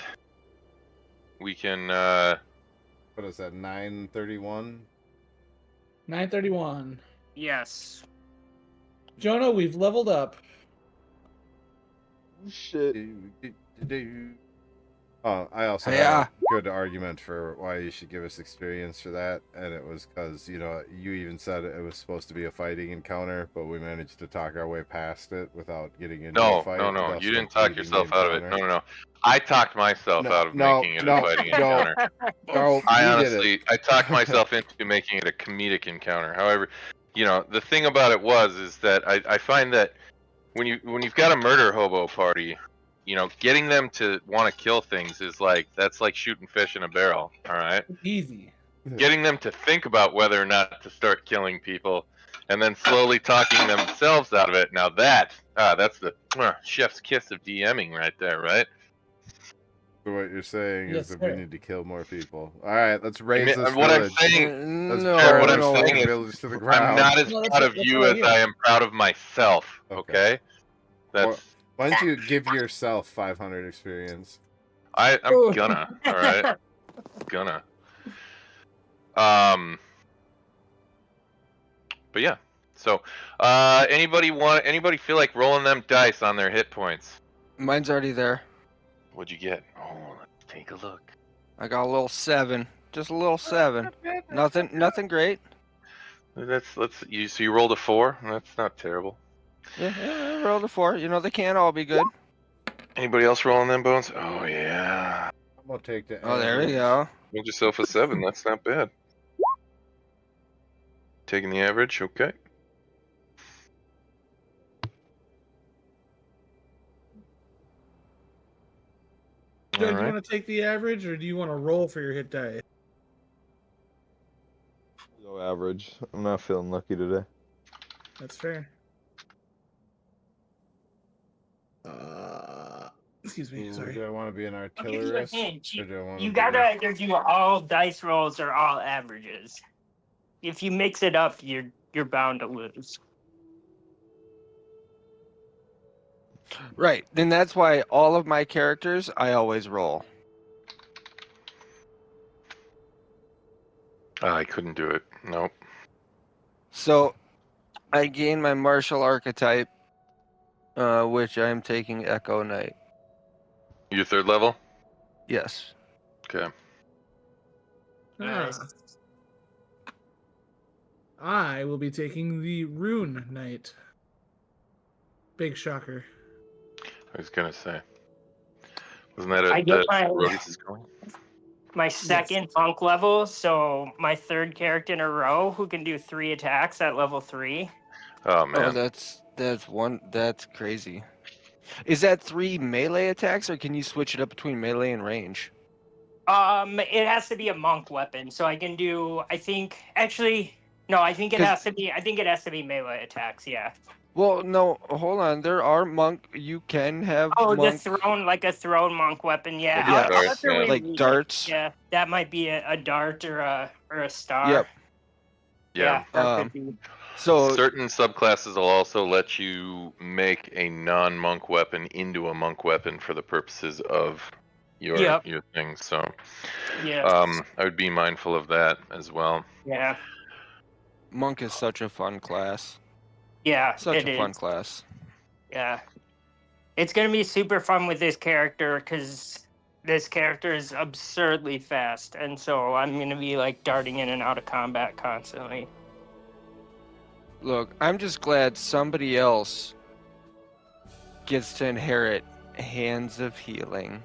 we can. What is that? 931. 931. Yes. Jonah, we've leveled up. Shit. I also have a good argument for why you should give us experience for that, and it was because, you even said it was supposed to be a fighting encounter, but we managed to talk our way past it without getting into a fight. No, you didn't talk yourself out of it. No. I talked myself out of making it a fighting encounter. I talked myself into making it a comedic encounter. However, the thing about it is that I find that when you've got a murder hobo party, getting them to want to kill things that's like shooting fish in a barrel. All right. Easy. Getting them to think about whether or not to start killing people, and then slowly talking themselves out of it. Now that's the chef's kiss of DMing right there, right? So what you're saying is that we need to kill more people. All right, let's raise this village. What I'm saying, let's what I'm saying is, village to the ground. I'm not as proud of you as I am proud of myself. Okay. Why don't you give yourself 500 experience? I'm gonna. All right. Gonna. But yeah. So, anybody feel like rolling them dice on their hit points? Mine's already there. What'd you get? Oh, let's take a look. I got a little 7. Just a little 7. Nothing great. So you rolled a 4? That's not terrible. Yeah, I rolled a 4. They can't all be good. Anybody else rolling them bones? Oh yeah. I'm gonna take the. Oh, there we average. go. Make yourself a 7. That's not bad. Taking the average, okay. Doug, do you Alright. want to take the average, or do you want to roll for your hit die? Go average. I'm not feeling lucky today. That's fair. Excuse me. Ooh, Sorry. do I want to be an I'll give you a artillerist? hint. Or do I want You to gotta be... either do all dice rolls or all averages. If you mix it up, you're bound to lose. Right. Then that's why all of my characters, I always roll. I couldn't do it. Nope. So I gain my martial archetype, which I'm taking Echo Knight. You 3rd level? Yes. Okay. Nice. I will be taking the Rune Knight. Big shocker. I was gonna say. Wasn't that I a get Rhodys is going? my second monk level, so my 3rd character in a row who can do 3 attacks at level 3. Oh man. Oh, that's crazy. Is that 3 melee attacks, or can you switch it up between melee and range? It has to be a monk weapon, so I can do. I think actually, no. I think it has to be. I think it has to be melee attacks. Yeah. Well, no, hold on. There are monk. You can have Oh, monk. the thrown, like a thrown monk weapon. Yeah. Like a Yeah. I'll dart, have to yeah. Like reread it. darts. Yeah, that might be a dart or a star. Yep. Yeah. that could be. So Certain subclasses will also let you make a non-monk weapon into a monk weapon for the purposes of your thing. So, Yeah. I would be mindful of that as well. Yeah. monk is such a fun class. Yeah. Such It a fun is. class. Yeah. It's gonna be super fun with this character because this character is absurdly fast, and so I'm gonna be like darting in and out of combat constantly. Look, I'm just glad somebody else gets to inherit Hands of Healing.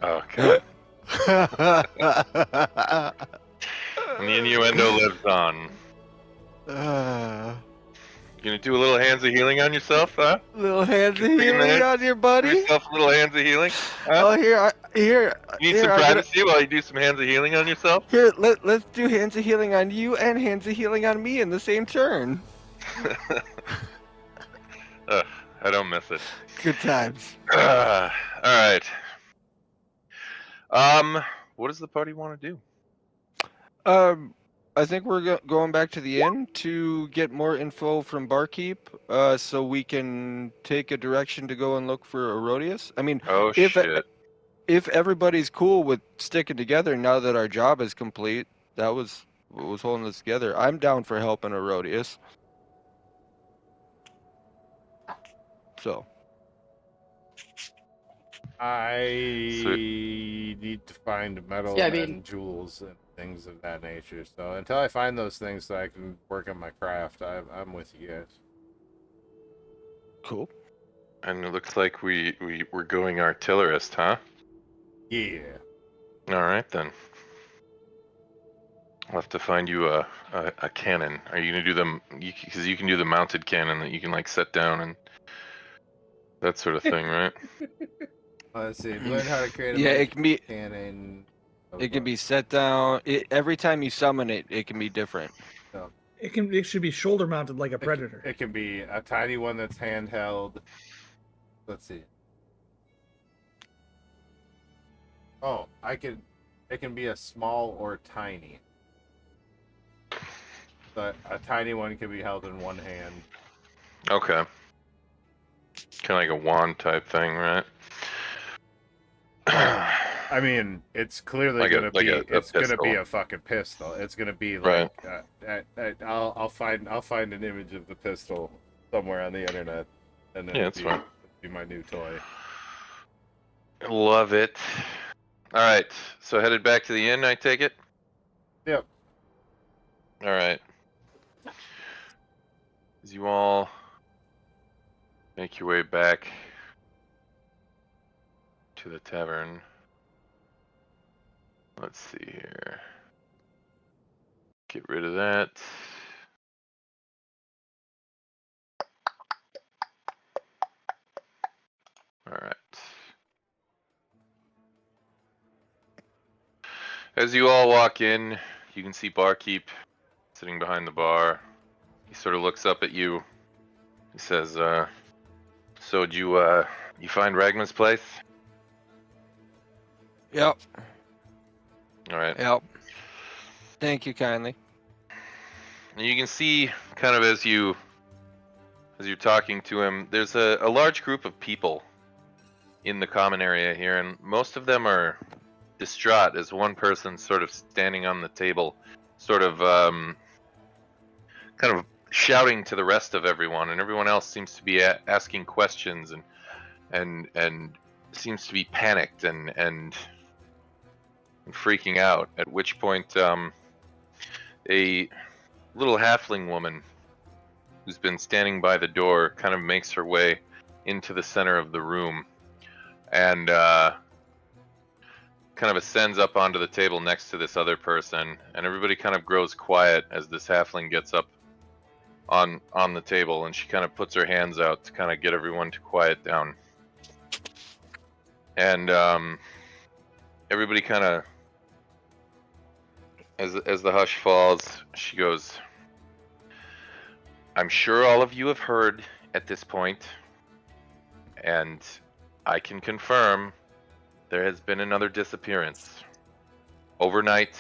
Oh god. And the innuendo lives on. You gonna do a little hands of healing on yourself, huh? Little Hands of Just being Healing there. on your Give buddy. yourself a little hands of healing. Huh? Oh, here. You need some I'm gonna, privacy while you do some hands of healing on yourself? here, let's do Hands of Healing on you and Hands of Healing on me in the same turn. Ugh, I don't miss it. Good times. All right. What does the party want to do? I think we're going back to the inn to get more info from Barkeep, so we can take a direction to go and look for Erodius. I mean, Oh if shit. if everybody's cool with sticking together now that our job is complete, that was what was holding us together. I'm down for helping Erodius. So. I need to find metal and jewels and things of that nature. So until I find those things, so I can work on my craft, I'm with you guys. Cool. And it looks like we're going artillerist, huh? Yeah. All right then. I'll have to find you a cannon. Are you gonna do them? Because you can do the mounted cannon that you can like set down and that sort of thing, right? Let's see. Learn how to create a it can be. cannon. It can be set down. Every time you summon it, it can be different. No. It should be shoulder mounted like a predator. It can be a tiny one that's handheld. Let's see. Oh, it can be a small or tiny. But a tiny one can be held in one hand. Okay. Kind of like a wand type thing, right? I mean, it's clearly Like gonna be it's gonna be pistol. a fucking pistol. It's gonna be like I'll find an image of the pistol somewhere on the internet, and then that's fine. it'll be my new toy. Love it. All right, so headed back to the inn, I take it. Yep. All right. As you all make your way back to the tavern, Let's see here. Get rid of that. All right. As you all walk in, you can see Barkeep sitting behind the bar. He sort of looks up at you. He says, so did you find Ragma's place? Yep. All right. Yep. Thank you kindly. And you can see, kind of as you're talking to him, there's a large group of people in the common area here, and most of them are distraught as one person sort of standing on the table, sort of kind of shouting to the rest of everyone, and everyone else seems to be asking questions and seems to be panicked and freaking out. At which point, a little halfling woman who's been standing by the door kind of makes her way into the center of the room and kind of ascends up onto the table next to this other person, and everybody kind of grows quiet as this halfling gets up on the table, and she kind of puts her hands out to kind of get everyone to quiet down. And everybody kind of, as the hush falls, she goes, I'm sure all of you have heard at this point, and I can confirm there has been another disappearance. Overnight.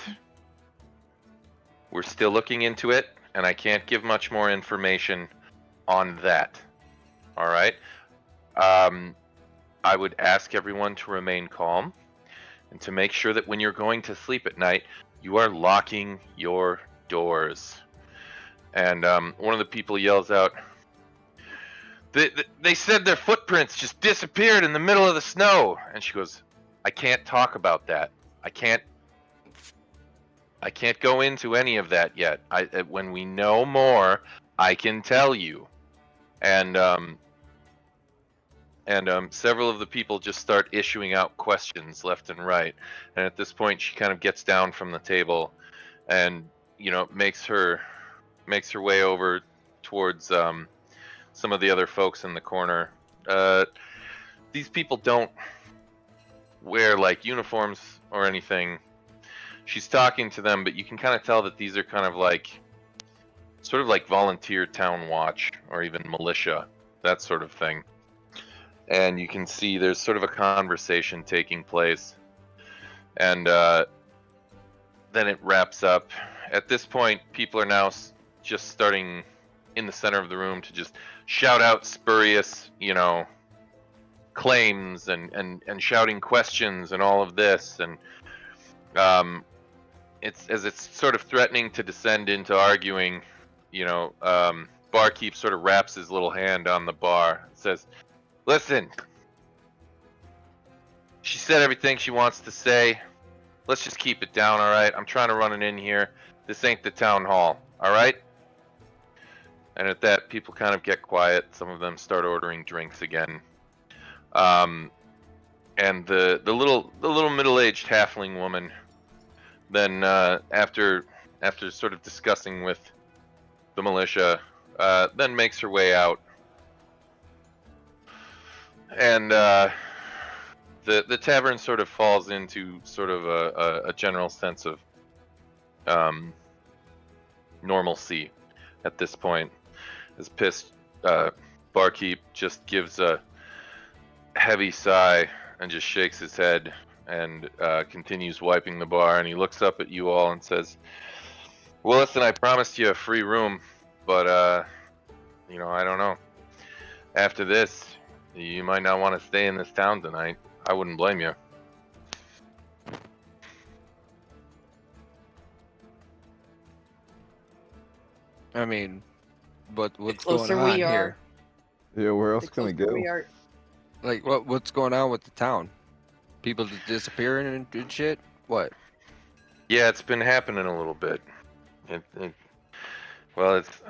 We're still looking into it, and I can't give much more information on that. All right? I would ask everyone to remain calm and to make sure that when you're going to sleep at night, you are locking your doors. And one of the people yells out, they said their footprints just disappeared in the middle of the snow. And she goes, I can't talk about that. I can't go into any of that yet. When we know more, I can tell you. And several of the people just start issuing out questions left and right. And at this point, she kind of gets down from the table, and makes her way over towards some of the other folks in the corner. These people don't wear like uniforms or anything. She's talking to them, but you can kind of tell that these are kind of like sort of like volunteer town watch or even militia, that sort of thing. And you can see there's sort of a conversation taking place, and then it wraps up. At this point, people are now just starting in the center of the room to just shout out spurious, claims and shouting questions and all of this, and it's sort of threatening to descend into arguing. Barkeep sort of wraps his little hand on the bar and says, listen, she said everything she wants to say. Let's just keep it down, all right? I'm trying to run it in here. This ain't the town hall, all right? And at that, people kind of get quiet. Some of them start ordering drinks again. And the little middle-aged halfling woman then, after sort of discussing with the militia, then makes her way out. And the tavern sort of falls into sort of a general sense of normalcy at this point. As pissed Barkeep just gives a heavy sigh and just shakes his head and continues wiping the bar, and he looks up at you all and says, well, listen, I promised you a free room, but I don't know. After this, you might not want to stay in this town tonight. I wouldn't blame you. I mean, but what's The going closer on we are- here? Yeah, where else The can we closer go? we are- Like, what's going on with the town? People just disappearing and shit? What? Yeah, it's been happening a little bit. Well, it's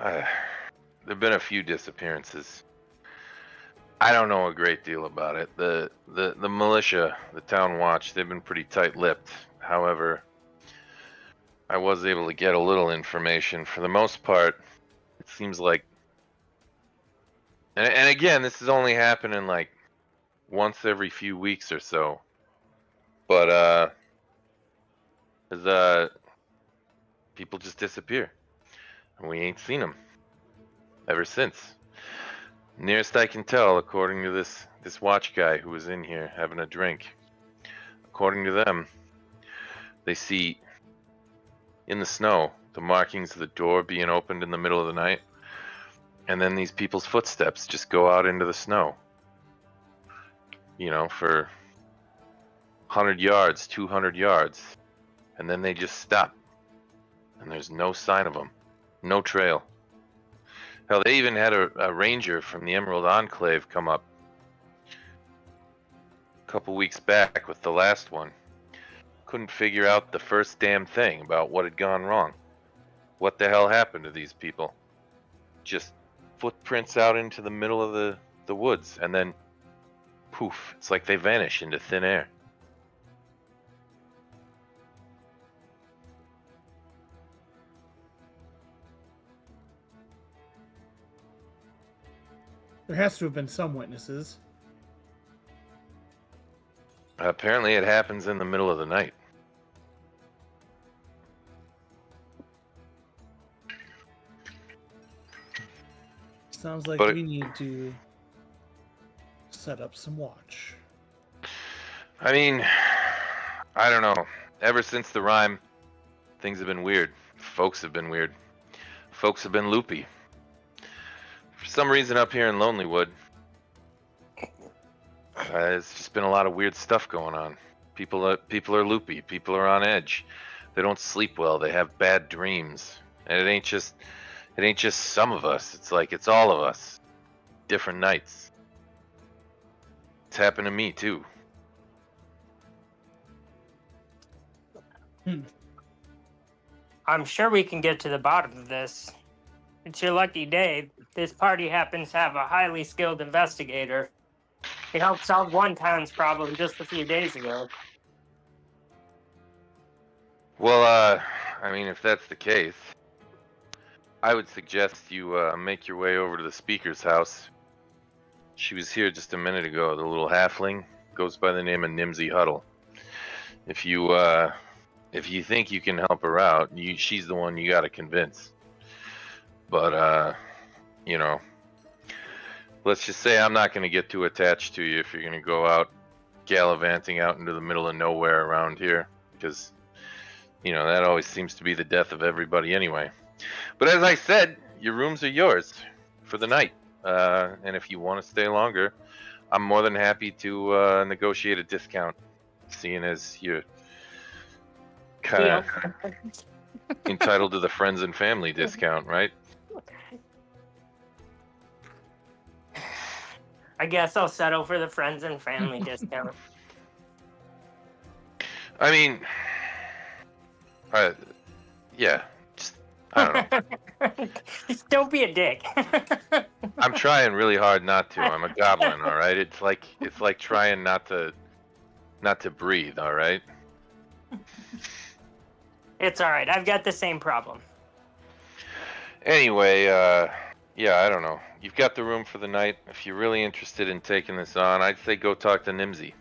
there've been a few disappearances. I don't know a great deal about it. The militia, the town watch, they've been pretty tight-lipped. However, I was able to get a little information. For the most part, it seems like, and again, this is only happening like once every few weeks or so. But people just disappear, and we ain't seen them ever since. Nearest I can tell, according to this watch guy who was in here having a drink, according to them, they see in the snow the markings of the door being opened in the middle of the night, and then these people's footsteps just go out into the snow. You know, for 100 yards, 200 yards, and then they just stop, and there's no sign of them, no trail. Hell, they even had a ranger from the Emerald Enclave come up a couple weeks back with the last one. Couldn't figure out the first damn thing about what had gone wrong. What the hell happened to these people? Just footprints out into the middle of the woods, and then poof, it's like they vanish into thin air. There has to have been some witnesses. Apparently it happens in the middle of the night. Sounds like we need to set up some watch. I mean, I don't know. Ever since the rhyme, things have been weird. Folks have been weird. Folks have been loopy. For some reason up here in Lonelywood, there's just been a lot of weird stuff going on. People are loopy. People are on edge. They don't sleep well. They have bad dreams. And it ain't just some of us. It's like it's all of us. Different nights. It's happened to me too. I'm sure we can get to the bottom of this. It's your lucky day. This party happens to have a highly skilled investigator. He helped solve one town's problem just a few days ago. Well, I mean, if that's the case, I would suggest you make your way over to the speaker's house. She was here just a minute ago. The little halfling goes by the name of Nimsy Huddle. If you think you can help her out, she's the one you got to convince. But you know, let's just say I'm not going to get too attached to you if you're going to go out gallivanting out into the middle of nowhere around here, because you know that always seems to be the death of everybody anyway. But as I said, your rooms are yours for the night, and if you want to stay longer, I'm more than happy to negotiate a discount, seeing as you're kind of entitled to the friends and family discount, right? I guess I'll settle for the friends and family discount. I mean, yeah, just, I don't know. Just don't be a dick. I'm trying really hard not to. I'm a goblin, all right? It's like trying not to breathe, all right? It's all right. I've got the same problem. Anyway, yeah, I don't know. You've got the room for the night. If you're really interested in taking this on, I'd say go talk to Nimsy.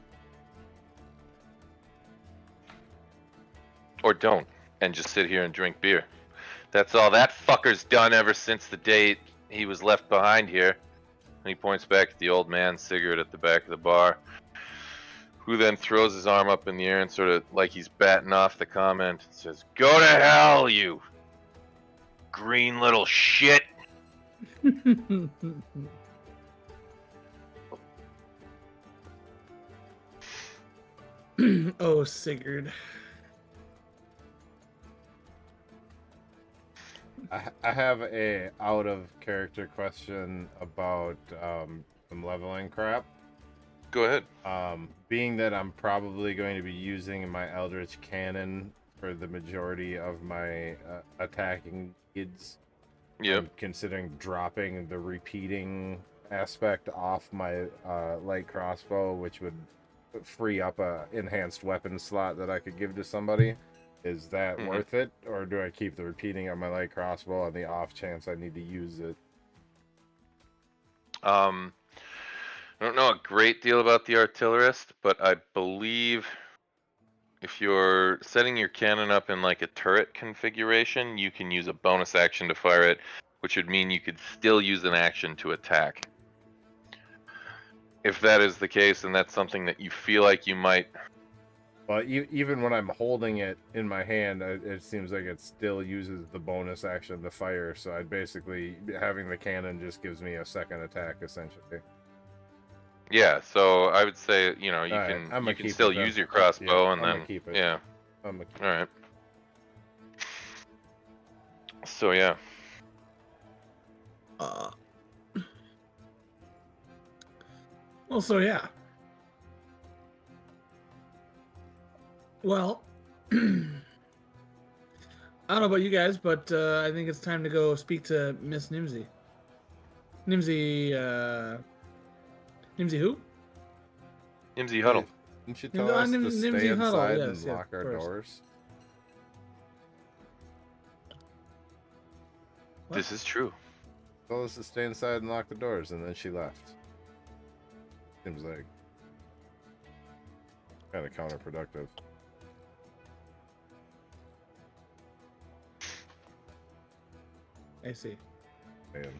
Or don't, and just sit here and drink beer. That's all that fucker's done ever since the day he was left behind here. And he points back at the old man's cigarette at the back of the bar, who then throws his arm up in the air and sort of like he's batting off the comment and says, "Go to hell, you green little shit." Oh, Sigurd. I have a out of character question about some leveling crap. Go ahead. Being that I'm probably going to be using my Eldritch Cannon for the majority of my attacking needs. Yep. Considering dropping the repeating aspect off my light crossbow, which would free up a enhanced weapon slot that I could give to somebody. Is that worth it, or do I keep the repeating on my light crossbow on the off chance I need to use it? I don't know a great deal about the artillerist, but I believe if you're setting your cannon up in like a turret configuration, you can use a bonus action to fire it, which would mean you could still use an action to attack. If that is the case, and that's something that you feel like you might... Well, even when I'm holding it in my hand, it seems like it still uses the bonus action to fire, so I'd basically, having the cannon just gives me a second attack, essentially. Yeah, so I would say, you know, you Right, can still use your crossbow, and then... keep it. Yeah. I'm gonna keep All right. So, yeah. Well, so yeah. Well, I don't know about you guys, but I think it's time to go speak to Miss Nimsy. Nimsy who? Nimsy Huddle. Didn't you tell us to stay Nimsy Huddle, inside yes, and lock our of course. doors? What? This is true. Told us to stay inside and lock the doors, and then she left. Seems like kind of counterproductive. I see. Man.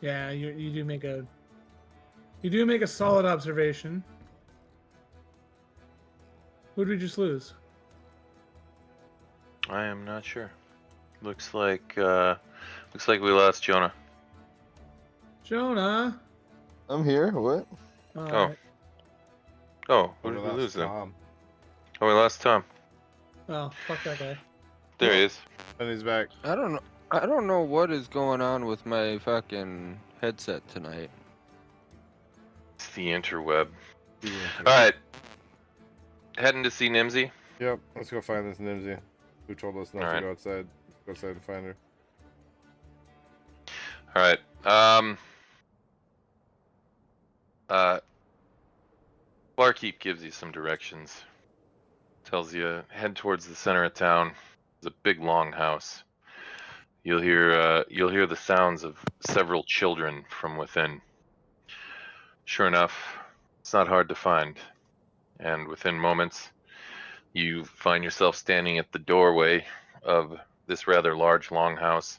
Yeah, you do make a solid observation. Who did we just lose? I am not sure. Looks like we lost Jonah. Jonah. I'm here. What? Oh. Oh, who did we lose then? Tom. Oh, we lost Tom. Oh, fuck that guy. There he is. And he's back. I don't know what is going on with my fucking headset tonight. It's the interweb. Alright. Heading to see Nimsy? Yep, let's go find this Nimsy. Who told us not to go outside? Let's go outside and find her. Alright. Barkeep gives you some directions. Tells you head towards the center of town. There's a big long house. You'll hear the sounds of several children from within. Sure enough, it's not hard to find. And within moments, you find yourself standing at the doorway of this rather large longhouse.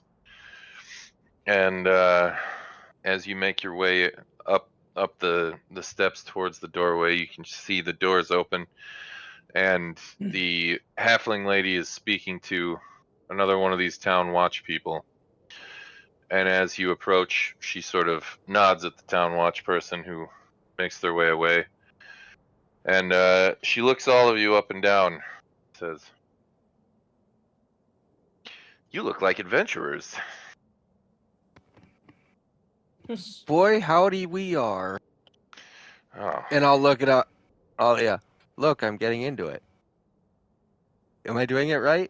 And as you make your way up the steps towards the doorway, you can see the doors open, and the halfling lady is speaking to another one of these town watch people. And as you approach, she sort of nods at the town watch person, who makes their way away. And she looks all of you up and down, says, "You look like adventurers." Boy, howdy we are. Oh. And I'll look it up. Oh, yeah. Look, I'm getting into it. Am I doing it right?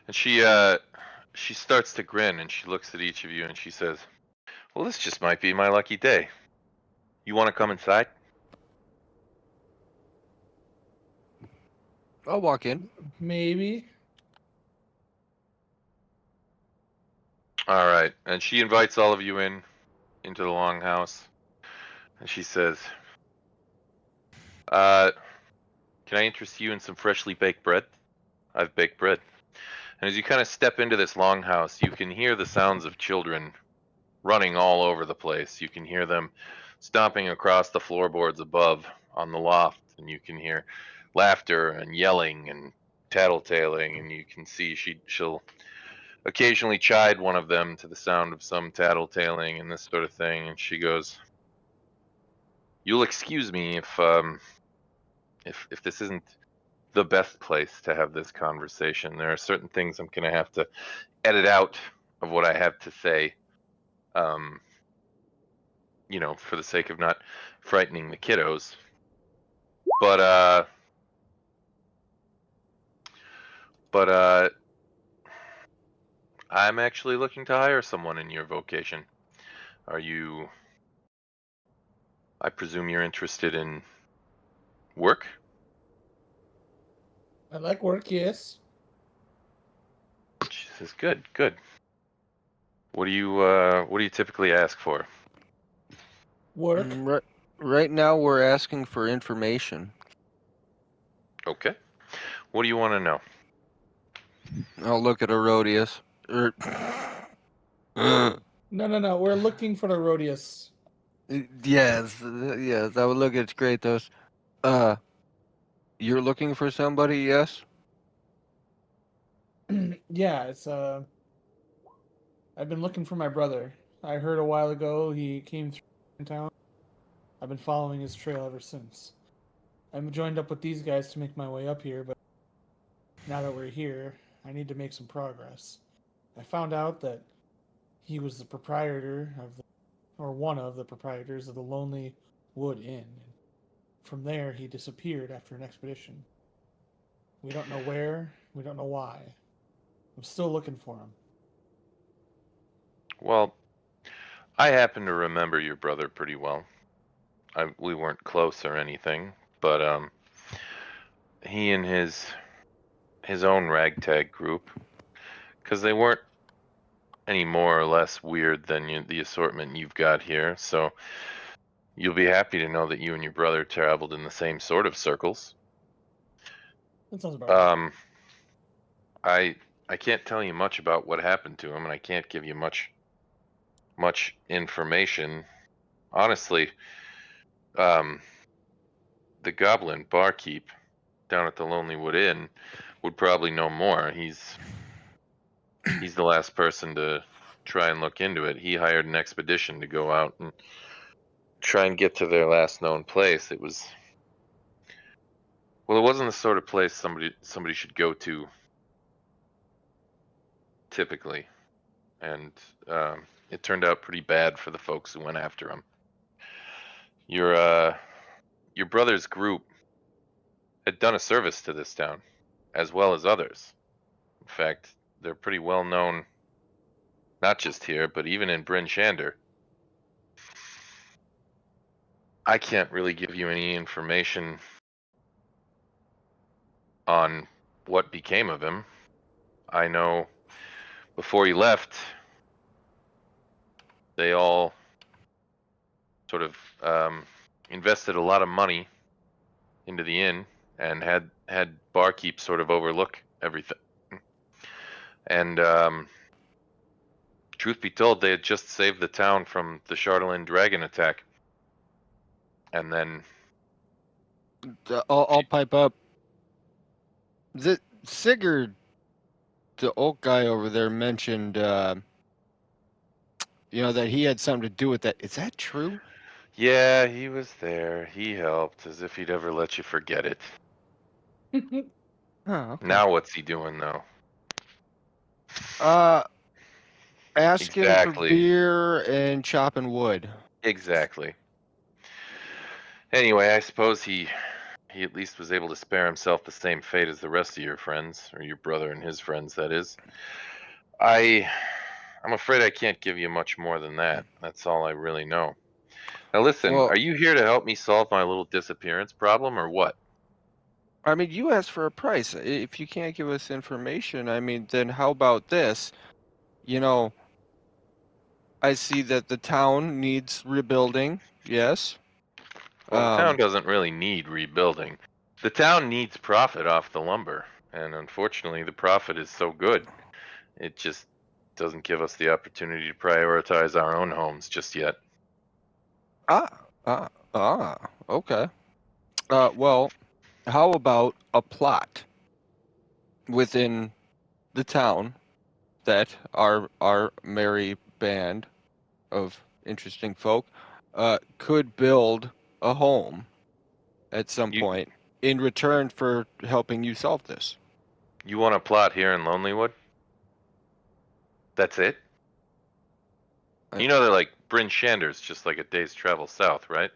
And she starts to grin, and she looks at each of you, and she says, "Well, this just might be my lucky day. You want to come inside?" I'll walk in. Maybe. All right. And she invites all of you into the longhouse. And she says, "Can I interest you in some freshly baked bread? I've baked bread." And as you kind of step into this longhouse, you can hear the sounds of children running all over the place. You can hear them stomping across the floorboards above on the loft, and you can hear laughter and yelling and tattletaling, and you can see she'll occasionally chide one of them to the sound of some tattletaling and this sort of thing, and she goes, "You'll excuse me if this isn't the best place to have this conversation. There are certain things I'm going to have to edit out of what I have to say, for the sake of not frightening the kiddos. But I'm actually looking to hire someone in your vocation. Are you I presume you're interested in work? I like work, yes. Jesus, good. What do you typically ask for? Work. Right now, we're asking for information. Okay. What do you want to know? I'll look at Herodias. No. We're looking for the Rhodius. Yes. I would look at Kratos. You're looking for somebody, yes? Yeah, it's I've been looking for my brother. I heard a while ago he came through in town. I've been following his trail ever since. I'm joined up with these guys to make my way up here, but now that we're here, I need to make some progress. I found out that he was the proprietor of the, or one of the proprietors of the Lonely Wood Inn. From there, he disappeared after an expedition. We don't know where, we don't know why. I'm still looking for him. Well, I happen to remember your brother pretty well. We weren't close or anything, but he and his own ragtag group, because they weren't any more or less weird than the assortment you've got here. So you'll be happy to know that you and your brother traveled in the same sort of circles. That sounds about right. I can't tell you much about what happened to him, and I can't give you much information. Honestly, the goblin barkeep down at the Lonely Wood Inn would probably know more. He's the last person to try and look into it. He hired an expedition to go out and try and get to their last known place. It wasn't the sort of place somebody should go to typically, and it turned out pretty bad for the folks who went after him. Your brother's group had done a service to this town, as well as others. In fact, they're pretty well known, not just here, but even in Bryn Shander. I can't really give you any information on what became of him. I know before he left, they all sort of invested a lot of money into the inn and had barkeep sort of overlook everything. And truth be told, they had just saved the town from the Chardalyn dragon attack. And then I'll pipe up. Sigurd, the old guy over there, mentioned, that he had something to do with that. Is that true? yeah, he was there. He helped, as if he'd ever let you forget it. Oh, okay. Now what's he doing, though? Asking for beer and chopping wood. Exactly. Anyway, I suppose he at least was able to spare himself the same fate as the rest of your friends, or your brother and his friends, that is. I'm afraid I can't give you much more than that. That's all I really know. Now listen, Well, are you here to help me solve my little disappearance problem, or what? I mean, you asked for a price. If you can't give us information, I mean, then how about this? I see that the town needs rebuilding. Yes. Well, the town doesn't really need rebuilding. The town needs profit off the lumber, and unfortunately, the profit is so good, it just doesn't give us the opportunity to prioritize our own homes just yet. Okay. Well, how about a plot within the town that our merry band of interesting folk could build a home at some point in return for helping you solve this? You want a plot here in Lonelywood? That's it? You know they're like Bryn Shander's just like a day's travel south, right?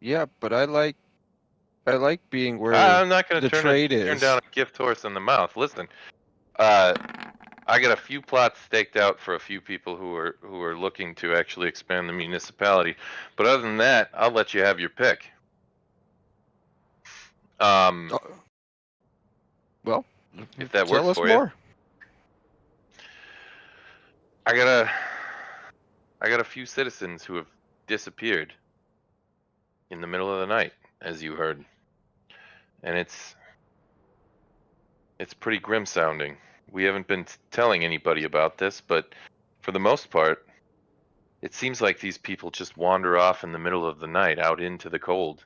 Yeah, but I like being where I'm not going the to trade turn is. down a gift horse in the mouth. Listen, I I got a few plots staked out for a few people who are looking to actually expand the municipality. But other than that, I'll let you have your pick. Well, if that tell works us for more. I got a few citizens who have disappeared in the middle of the night, as you heard, and it's pretty grim sounding. We haven't been telling anybody about this, but for the most part, it seems like these people just wander off in the middle of the night out into the cold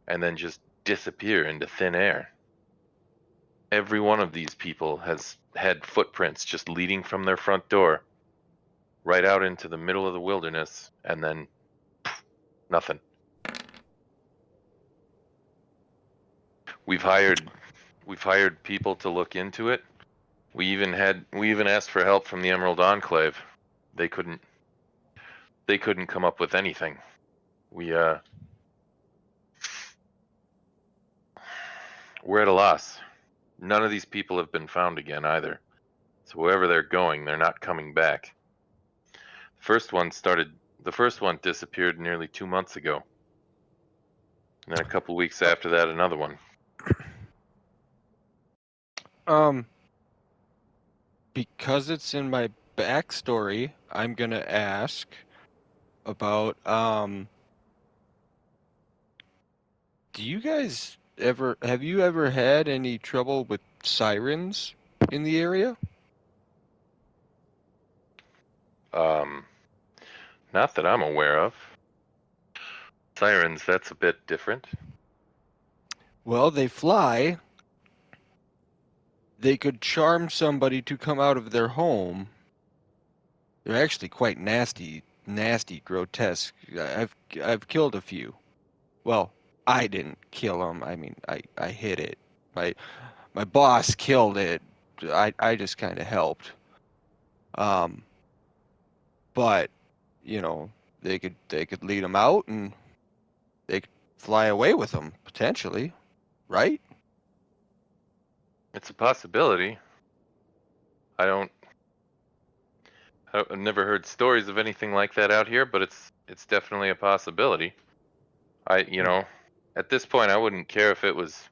and then just disappear into thin air. Every one of these people has had footprints just leading from their front door right out into the middle of the wilderness, and then nothing. We've hired people to look into it. We even asked for help from the Emerald Enclave. They couldn't come up with anything. We're at a loss. None of these people have been found again either. So wherever they're going, they're not coming back. The first one disappeared nearly 2 months ago. And then a couple weeks after that, another one. Because it's in my backstory, I'm gonna ask about have you ever had any trouble with sirens in the area? Not that I'm aware of. Sirens, that's a bit different. Well, they fly. They could charm somebody to come out of their home. They're actually quite nasty, grotesque. I've killed a few. Well, I didn't kill them. I mean, I hit it. My boss killed it. I just kind of helped. But you know, they could lead them out and they could fly away with them potentially, right? It's a possibility. I've never heard stories of anything like that out here, but it's definitely a possibility. At this point, I wouldn't care if it was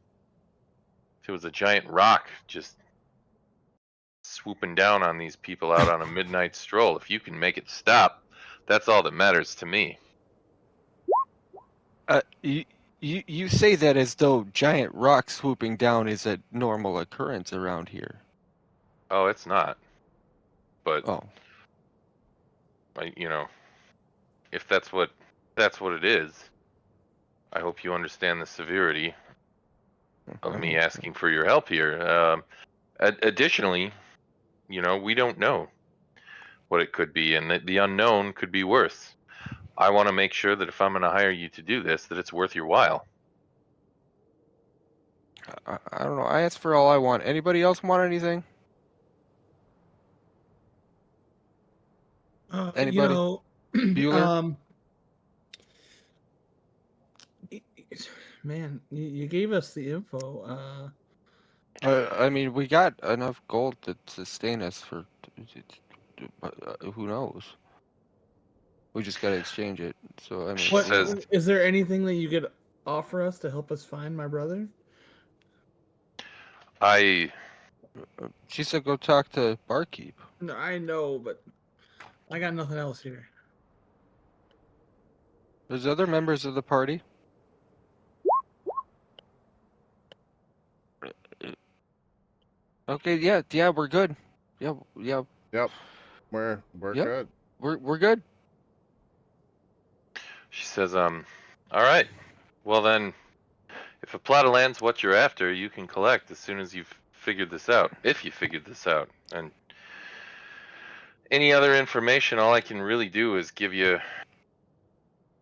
a giant rock just swooping down on these people out on a midnight stroll. If you can make it stop, that's all that matters to me. You say that as though giant rock swooping down is a normal occurrence around here. Oh, it's not. But Oh, if that's what it is, I hope you understand the severity of me asking for your help here. Additionally, we don't know what it could be, and the unknown could be worse. I want to make sure that if I'm going to hire you to do this, that it's worth your while. I don't know. I ask for all I want. Anybody else want anything? Anybody? Bueller? Man, you gave us the info. I mean, we got enough gold to sustain us for. Who knows? We just gotta exchange it. So I mean, is there anything that you could offer us to help us find my brother? She said go talk to Barkeep. No, I know, but I got nothing else here. There's other members of the party. Okay, yeah, we're good. Yep. We're good. We're good. She says, all right. Well then, if a plot of land's what you're after, you can collect as soon as you've figured this out. If you figured this out. And any other information, all I can really do is give you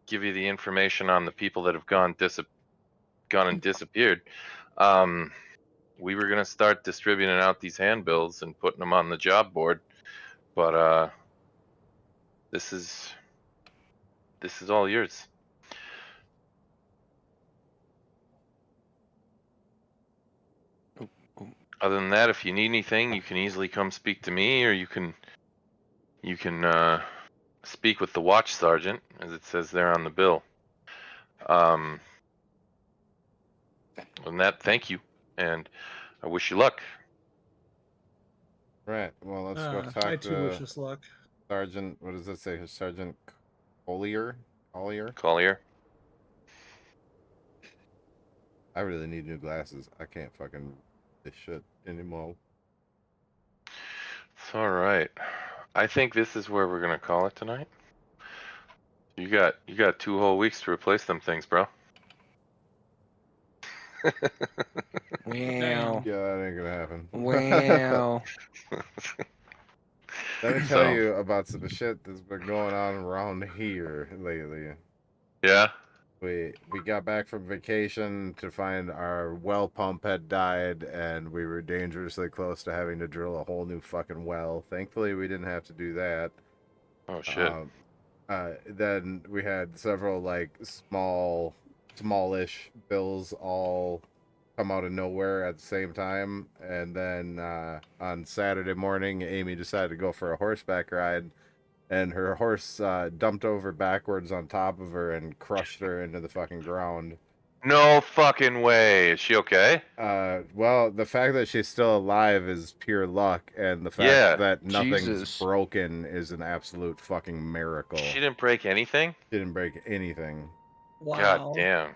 the information on the people that have gone and disappeared. We were gonna start distributing out these handbills and putting them on the job board, but this is all yours. Other than that, if you need anything, you can easily come speak to me, or you can speak with the watch sergeant, as it says there on the bill. Other than that, thank you, and I wish you luck. Right. Well, let's go I talk too wish to us luck. Sergeant. What does it say? Sergeant Collier. Collier. I really need new glasses. I can't fucking read this shit anymore. It's all right. I think this is where we're gonna call it tonight. You got 2 whole weeks to replace them things, bro. Wow. Yeah, that ain't gonna happen. Wow. Let me tell you about some shit that's been going on around here lately. Yeah. We got back from vacation to find our well pump had died, and we were dangerously close to having to drill a whole new fucking well. Thankfully, we didn't have to do that. Oh shit. Then we had several like smallish bills all come out of nowhere at the same time, and then on Saturday morning, Amy decided to go for a horseback ride, and her horse dumped over backwards on top of her and crushed her into the fucking ground. No fucking way. Is she okay? Well, the fact that she's still alive is pure luck, and the fact that nothing's broken is an absolute fucking miracle. She didn't break anything? She didn't break anything. Wow. God damn.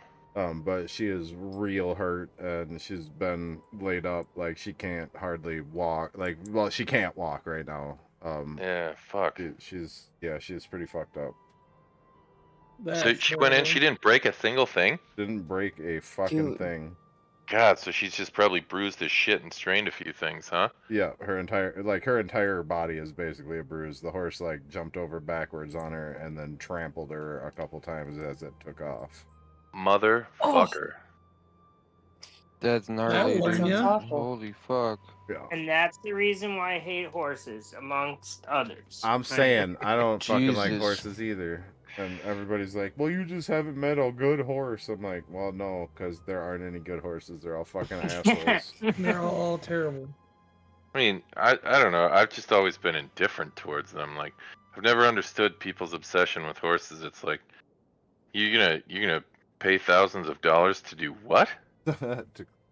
But she is real hurt, and she's been laid up. Like, she can't hardly walk. Like, well, she can't walk right now. Yeah, fuck. She's pretty fucked up. So she went in, she didn't break a single thing? Didn't break a fucking thing. God, so she's just probably bruised as shit and strained a few things, huh? Yeah, her entire body is basically a bruise. The horse, like, jumped over backwards on her and then trampled her a couple times as it took off. Motherfucker. That's gnarly, dude. Yeah. Holy fuck. Yeah. And that's the reason why I hate horses, amongst others. I'm saying, I don't fucking like Jesus. horses either. And everybody's like, well, you just haven't met a good horse. I'm like, well, no, because there aren't any good horses. They're all fucking assholes. They're all terrible. I mean, I don't know. I've just always been indifferent towards them. Like, I've never understood people's obsession with horses. It's like, you're gonna pay thousands of dollars to do what? To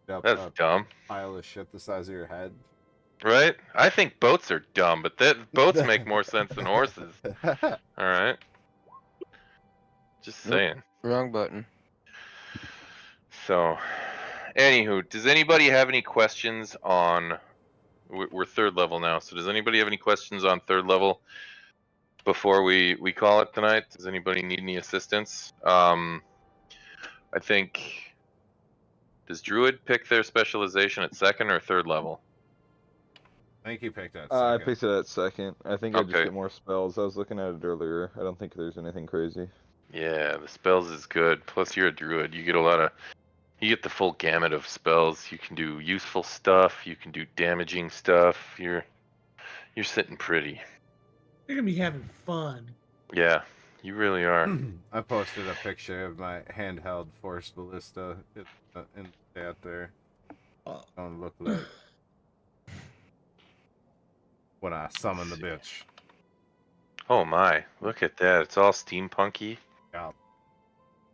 That's dumb. Pile of shit the size of your head. Right? I think boats are dumb, but boats make more sense than horses. All right. Just saying. Wrong button. So, anywho, does anybody have any questions on? We're 3rd level now, so does anybody have any questions on 3rd level before we call it tonight? Does anybody need any assistance? I think. Does Druid pick their specialization at 2nd or 3rd level? I think he picked that. I picked it at 2nd. I think I just Okay. get more spells. I was looking at it earlier. I don't think there's anything crazy. Yeah, the spells is good. Plus, you're a druid. You get the full gamut of spells. You can do useful stuff. You can do damaging stuff. You're sitting pretty. You're gonna be having fun. Yeah, you really are. I posted a picture of my handheld force ballista in the chat there. Don't look like when I summon the bitch. Oh my, look at that. It's all steampunky. Yeah.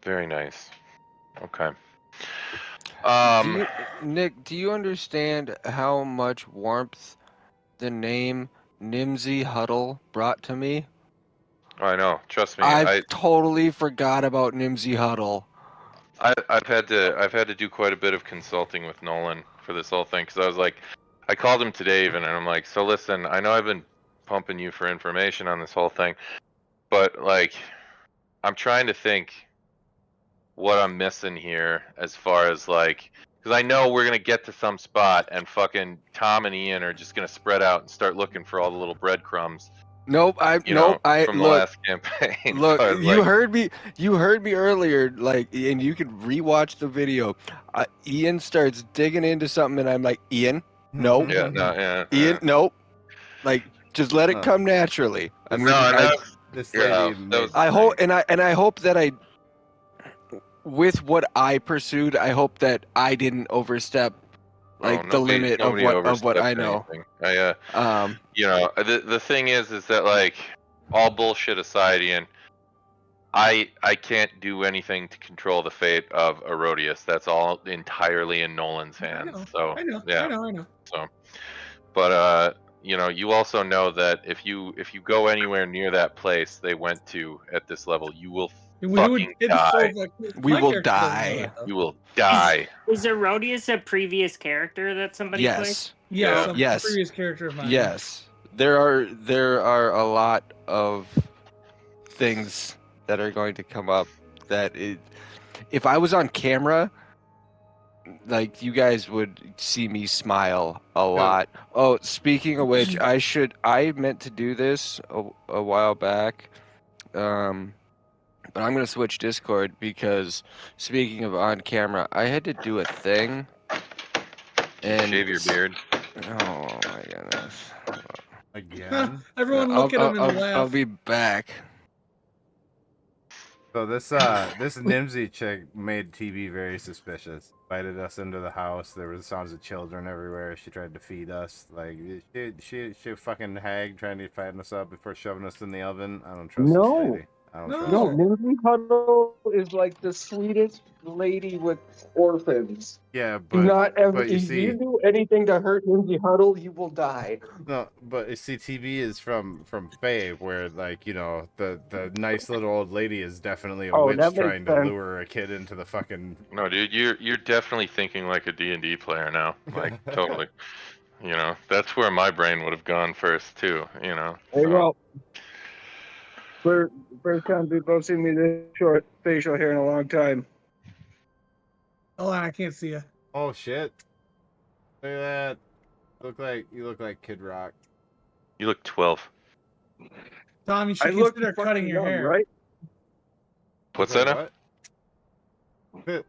Very nice. Okay. Nick, do you understand how much warmth the name Nimsy Huddle brought to me? I know. Trust me. I totally forgot about Nimsy Huddle. I've had to do quite a bit of consulting with Nolan for this whole thing, because I was like, I called him today even, and I'm like, so listen, I know I've been pumping you for information on this whole thing, but like, I'm trying to think what I'm missing here as far as like, because I know we're gonna get to some spot and fucking Tom and Ian are just gonna spread out and start looking for all the little breadcrumbs. Nope, from the last campaign. Look, So you heard me. You heard me earlier, like, and you can rewatch the video. Ian starts digging into something, and I'm like, Ian, nope. Yeah, no, yeah. Ian, nope. Like, just let it come naturally. I mean, I hope, and I hope that with what I pursued, I hope that I didn't overstep like the limit of what I know. The thing is that like all bullshit aside, Ian, I can't do anything to control the fate of Herodias. That's all entirely in Nolan's hands. I know. So, but you also know that if you go anywhere near that place they went to at this level, you will fucking die. We will die. You will die. Is Herodias a previous character that somebody played? Yes. Previous character of mine. Yes. There are a lot of things that are going to come up that if I was on camera, like you guys would see me smile a lot. Oh, speaking of which, I meant to do this a while back. But I'm gonna switch Discord because speaking of on camera, I had to do a thing. And shave your beard. Oh my goodness. Again? Everyone look at him and laugh. I'll be back. So this Nimsy chick made TB very suspicious. Invited us into the house. There were sounds of children everywhere. She tried to feed us. Like she fucking hag trying to fatten us up before shoving us in the oven. I don't trust this lady. No, Nimsy Huddle is like the sweetest lady with orphans. Yeah, but if you do anything to hurt Nimsy Huddle, you will die. No, but you see, TB is from Faye, where like the nice little old lady is definitely a witch trying to lure a kid into the fucking. No, dude, you're definitely thinking like a D&D player now, like totally. That's where my brain would have gone first too. Hey, well, first time people have seen me this short facial hair in a long time. Oh, I can't see you. Oh shit! Look at that. You look like Kid Rock. You look 12. Tom, you should consider cutting your hair. Right? What's that? What?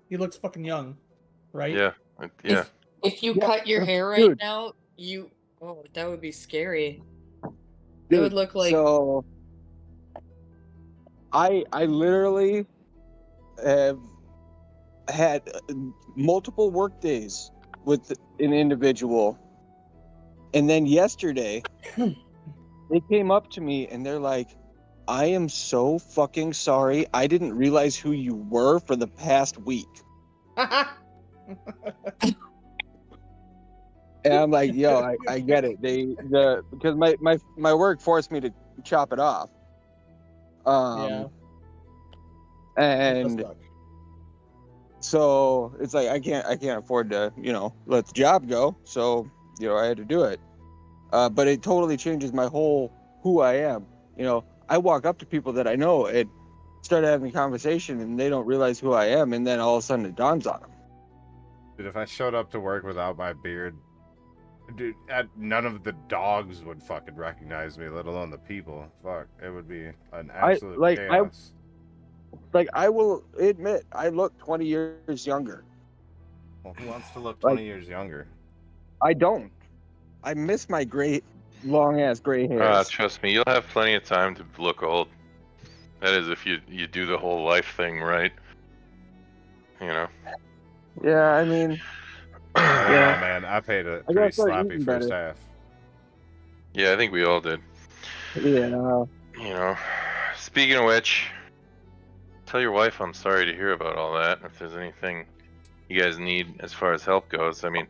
He looks fucking young, right? Yeah. If you cut your hair right now, that would be scary. It would look like. So, I literally have had multiple work days with an individual, and then yesterday they came up to me and they're like, I am so fucking sorry, I didn't realize who you were for the past week. And I'm like, yo, I get it. Because my work forced me to chop it off. And so it's like I can't afford to, let the job go. So, I had to do it. But it totally changes my whole who I am. I walk up to people that I know and start having a conversation and they don't realize who I am, and then all of a sudden it dawns on them. Dude, if I showed up to work without my beard, dude, none of the dogs would fucking recognize me, let alone the people. Fuck, it would be an absolute chaos. I will admit, I look 20 years younger. Well, who wants to look 20 years younger? I don't. I miss my long ass gray hairs. Trust me, you'll have plenty of time to look old. That is, if you do the whole life thing right. Yeah, I mean. Yeah, man, I paid a pretty sloppy first half. Yeah, I think we all did. Yeah. Speaking of which, tell your wife I'm sorry to hear about all that. If there's anything you guys need as far as help goes. I mean,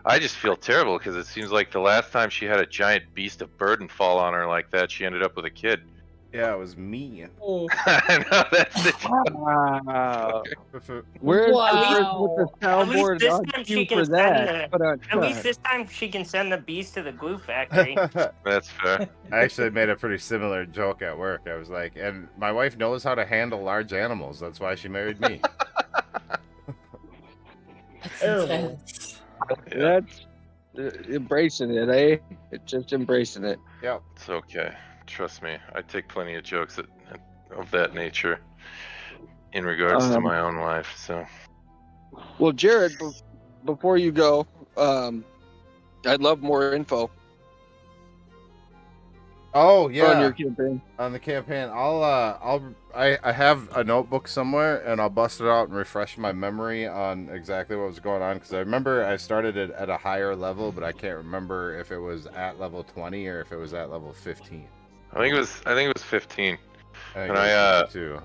I just feel terrible because it seems like the last time she had a giant beast of burden fall on her like that, she ended up with a kid. Yeah, it was me. Oh. I know, that's it. Wow. Where's the soundboard for that? At least this time she can send the beast to the glue factory. That's fair. I actually made a pretty similar joke at work. I was like, and my wife knows how to handle large animals. That's why she married me. Terrible. That's embracing it, eh? It's just embracing it. Yep. It's okay. Trust me, I take plenty of jokes of that nature in regards to my own life. So, well, Jared, before you go, I'd love more info. Oh yeah, on your campaign. on the campaign. I have a notebook somewhere, and I'll bust it out and refresh my memory on exactly what was going on, because I remember I started it at a higher level, but I can't remember if it was at level 20 or if it was at level 15. I think it was 15. I think And it was 52.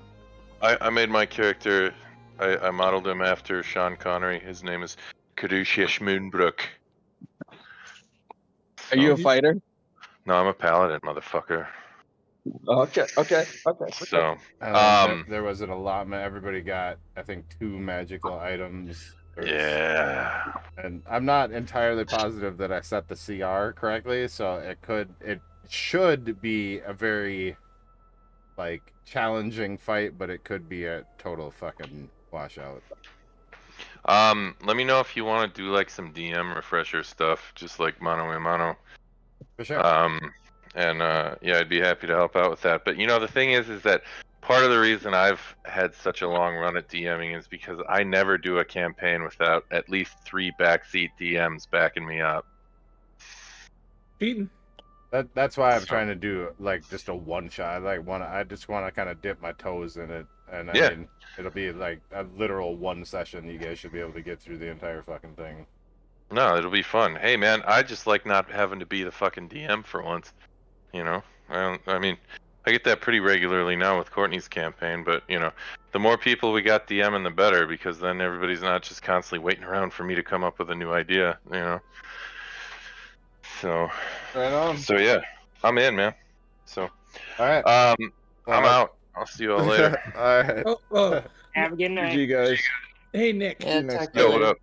I made my character. I modeled him after Sean Connery. His name is Caduceus Moonbrook. Are you a fighter? No, I'm a paladin, motherfucker. Okay. So, there was an allotment. Everybody got, I think, 2 magical items. Yeah. And I'm not entirely positive that I set the CR correctly, so it should be a very, like, challenging fight, but it could be a total fucking washout. Let me know if you want to do like some DM refresher stuff, just like mano a mano. For sure. Yeah, I'd be happy to help out with that. But the thing is that part of the reason I've had such a long run at DMing is because I never do a campaign without at least 3 backseat DMs backing me up. Cheating. That's why I'm trying to do like just a one shot. I just want to kind of dip my toes in it, and I mean, it'll be like a literal 1 session. You guys should be able to get through the entire fucking thing. No, it'll be fun. Hey man, I just like not having to be the fucking DM for once. I mean, I get that pretty regularly now with Courtney's campaign, but the more people we got DMing, the better, because then everybody's not just constantly waiting around for me to come up with a new idea. So. Right on. So yeah, I'm in, man. So. All right. I'm out. I'll see you all later. All right. Oh, Have a good night. GG, guys. Hey, Nick. Yeah, next talk to Yo, you what later. up?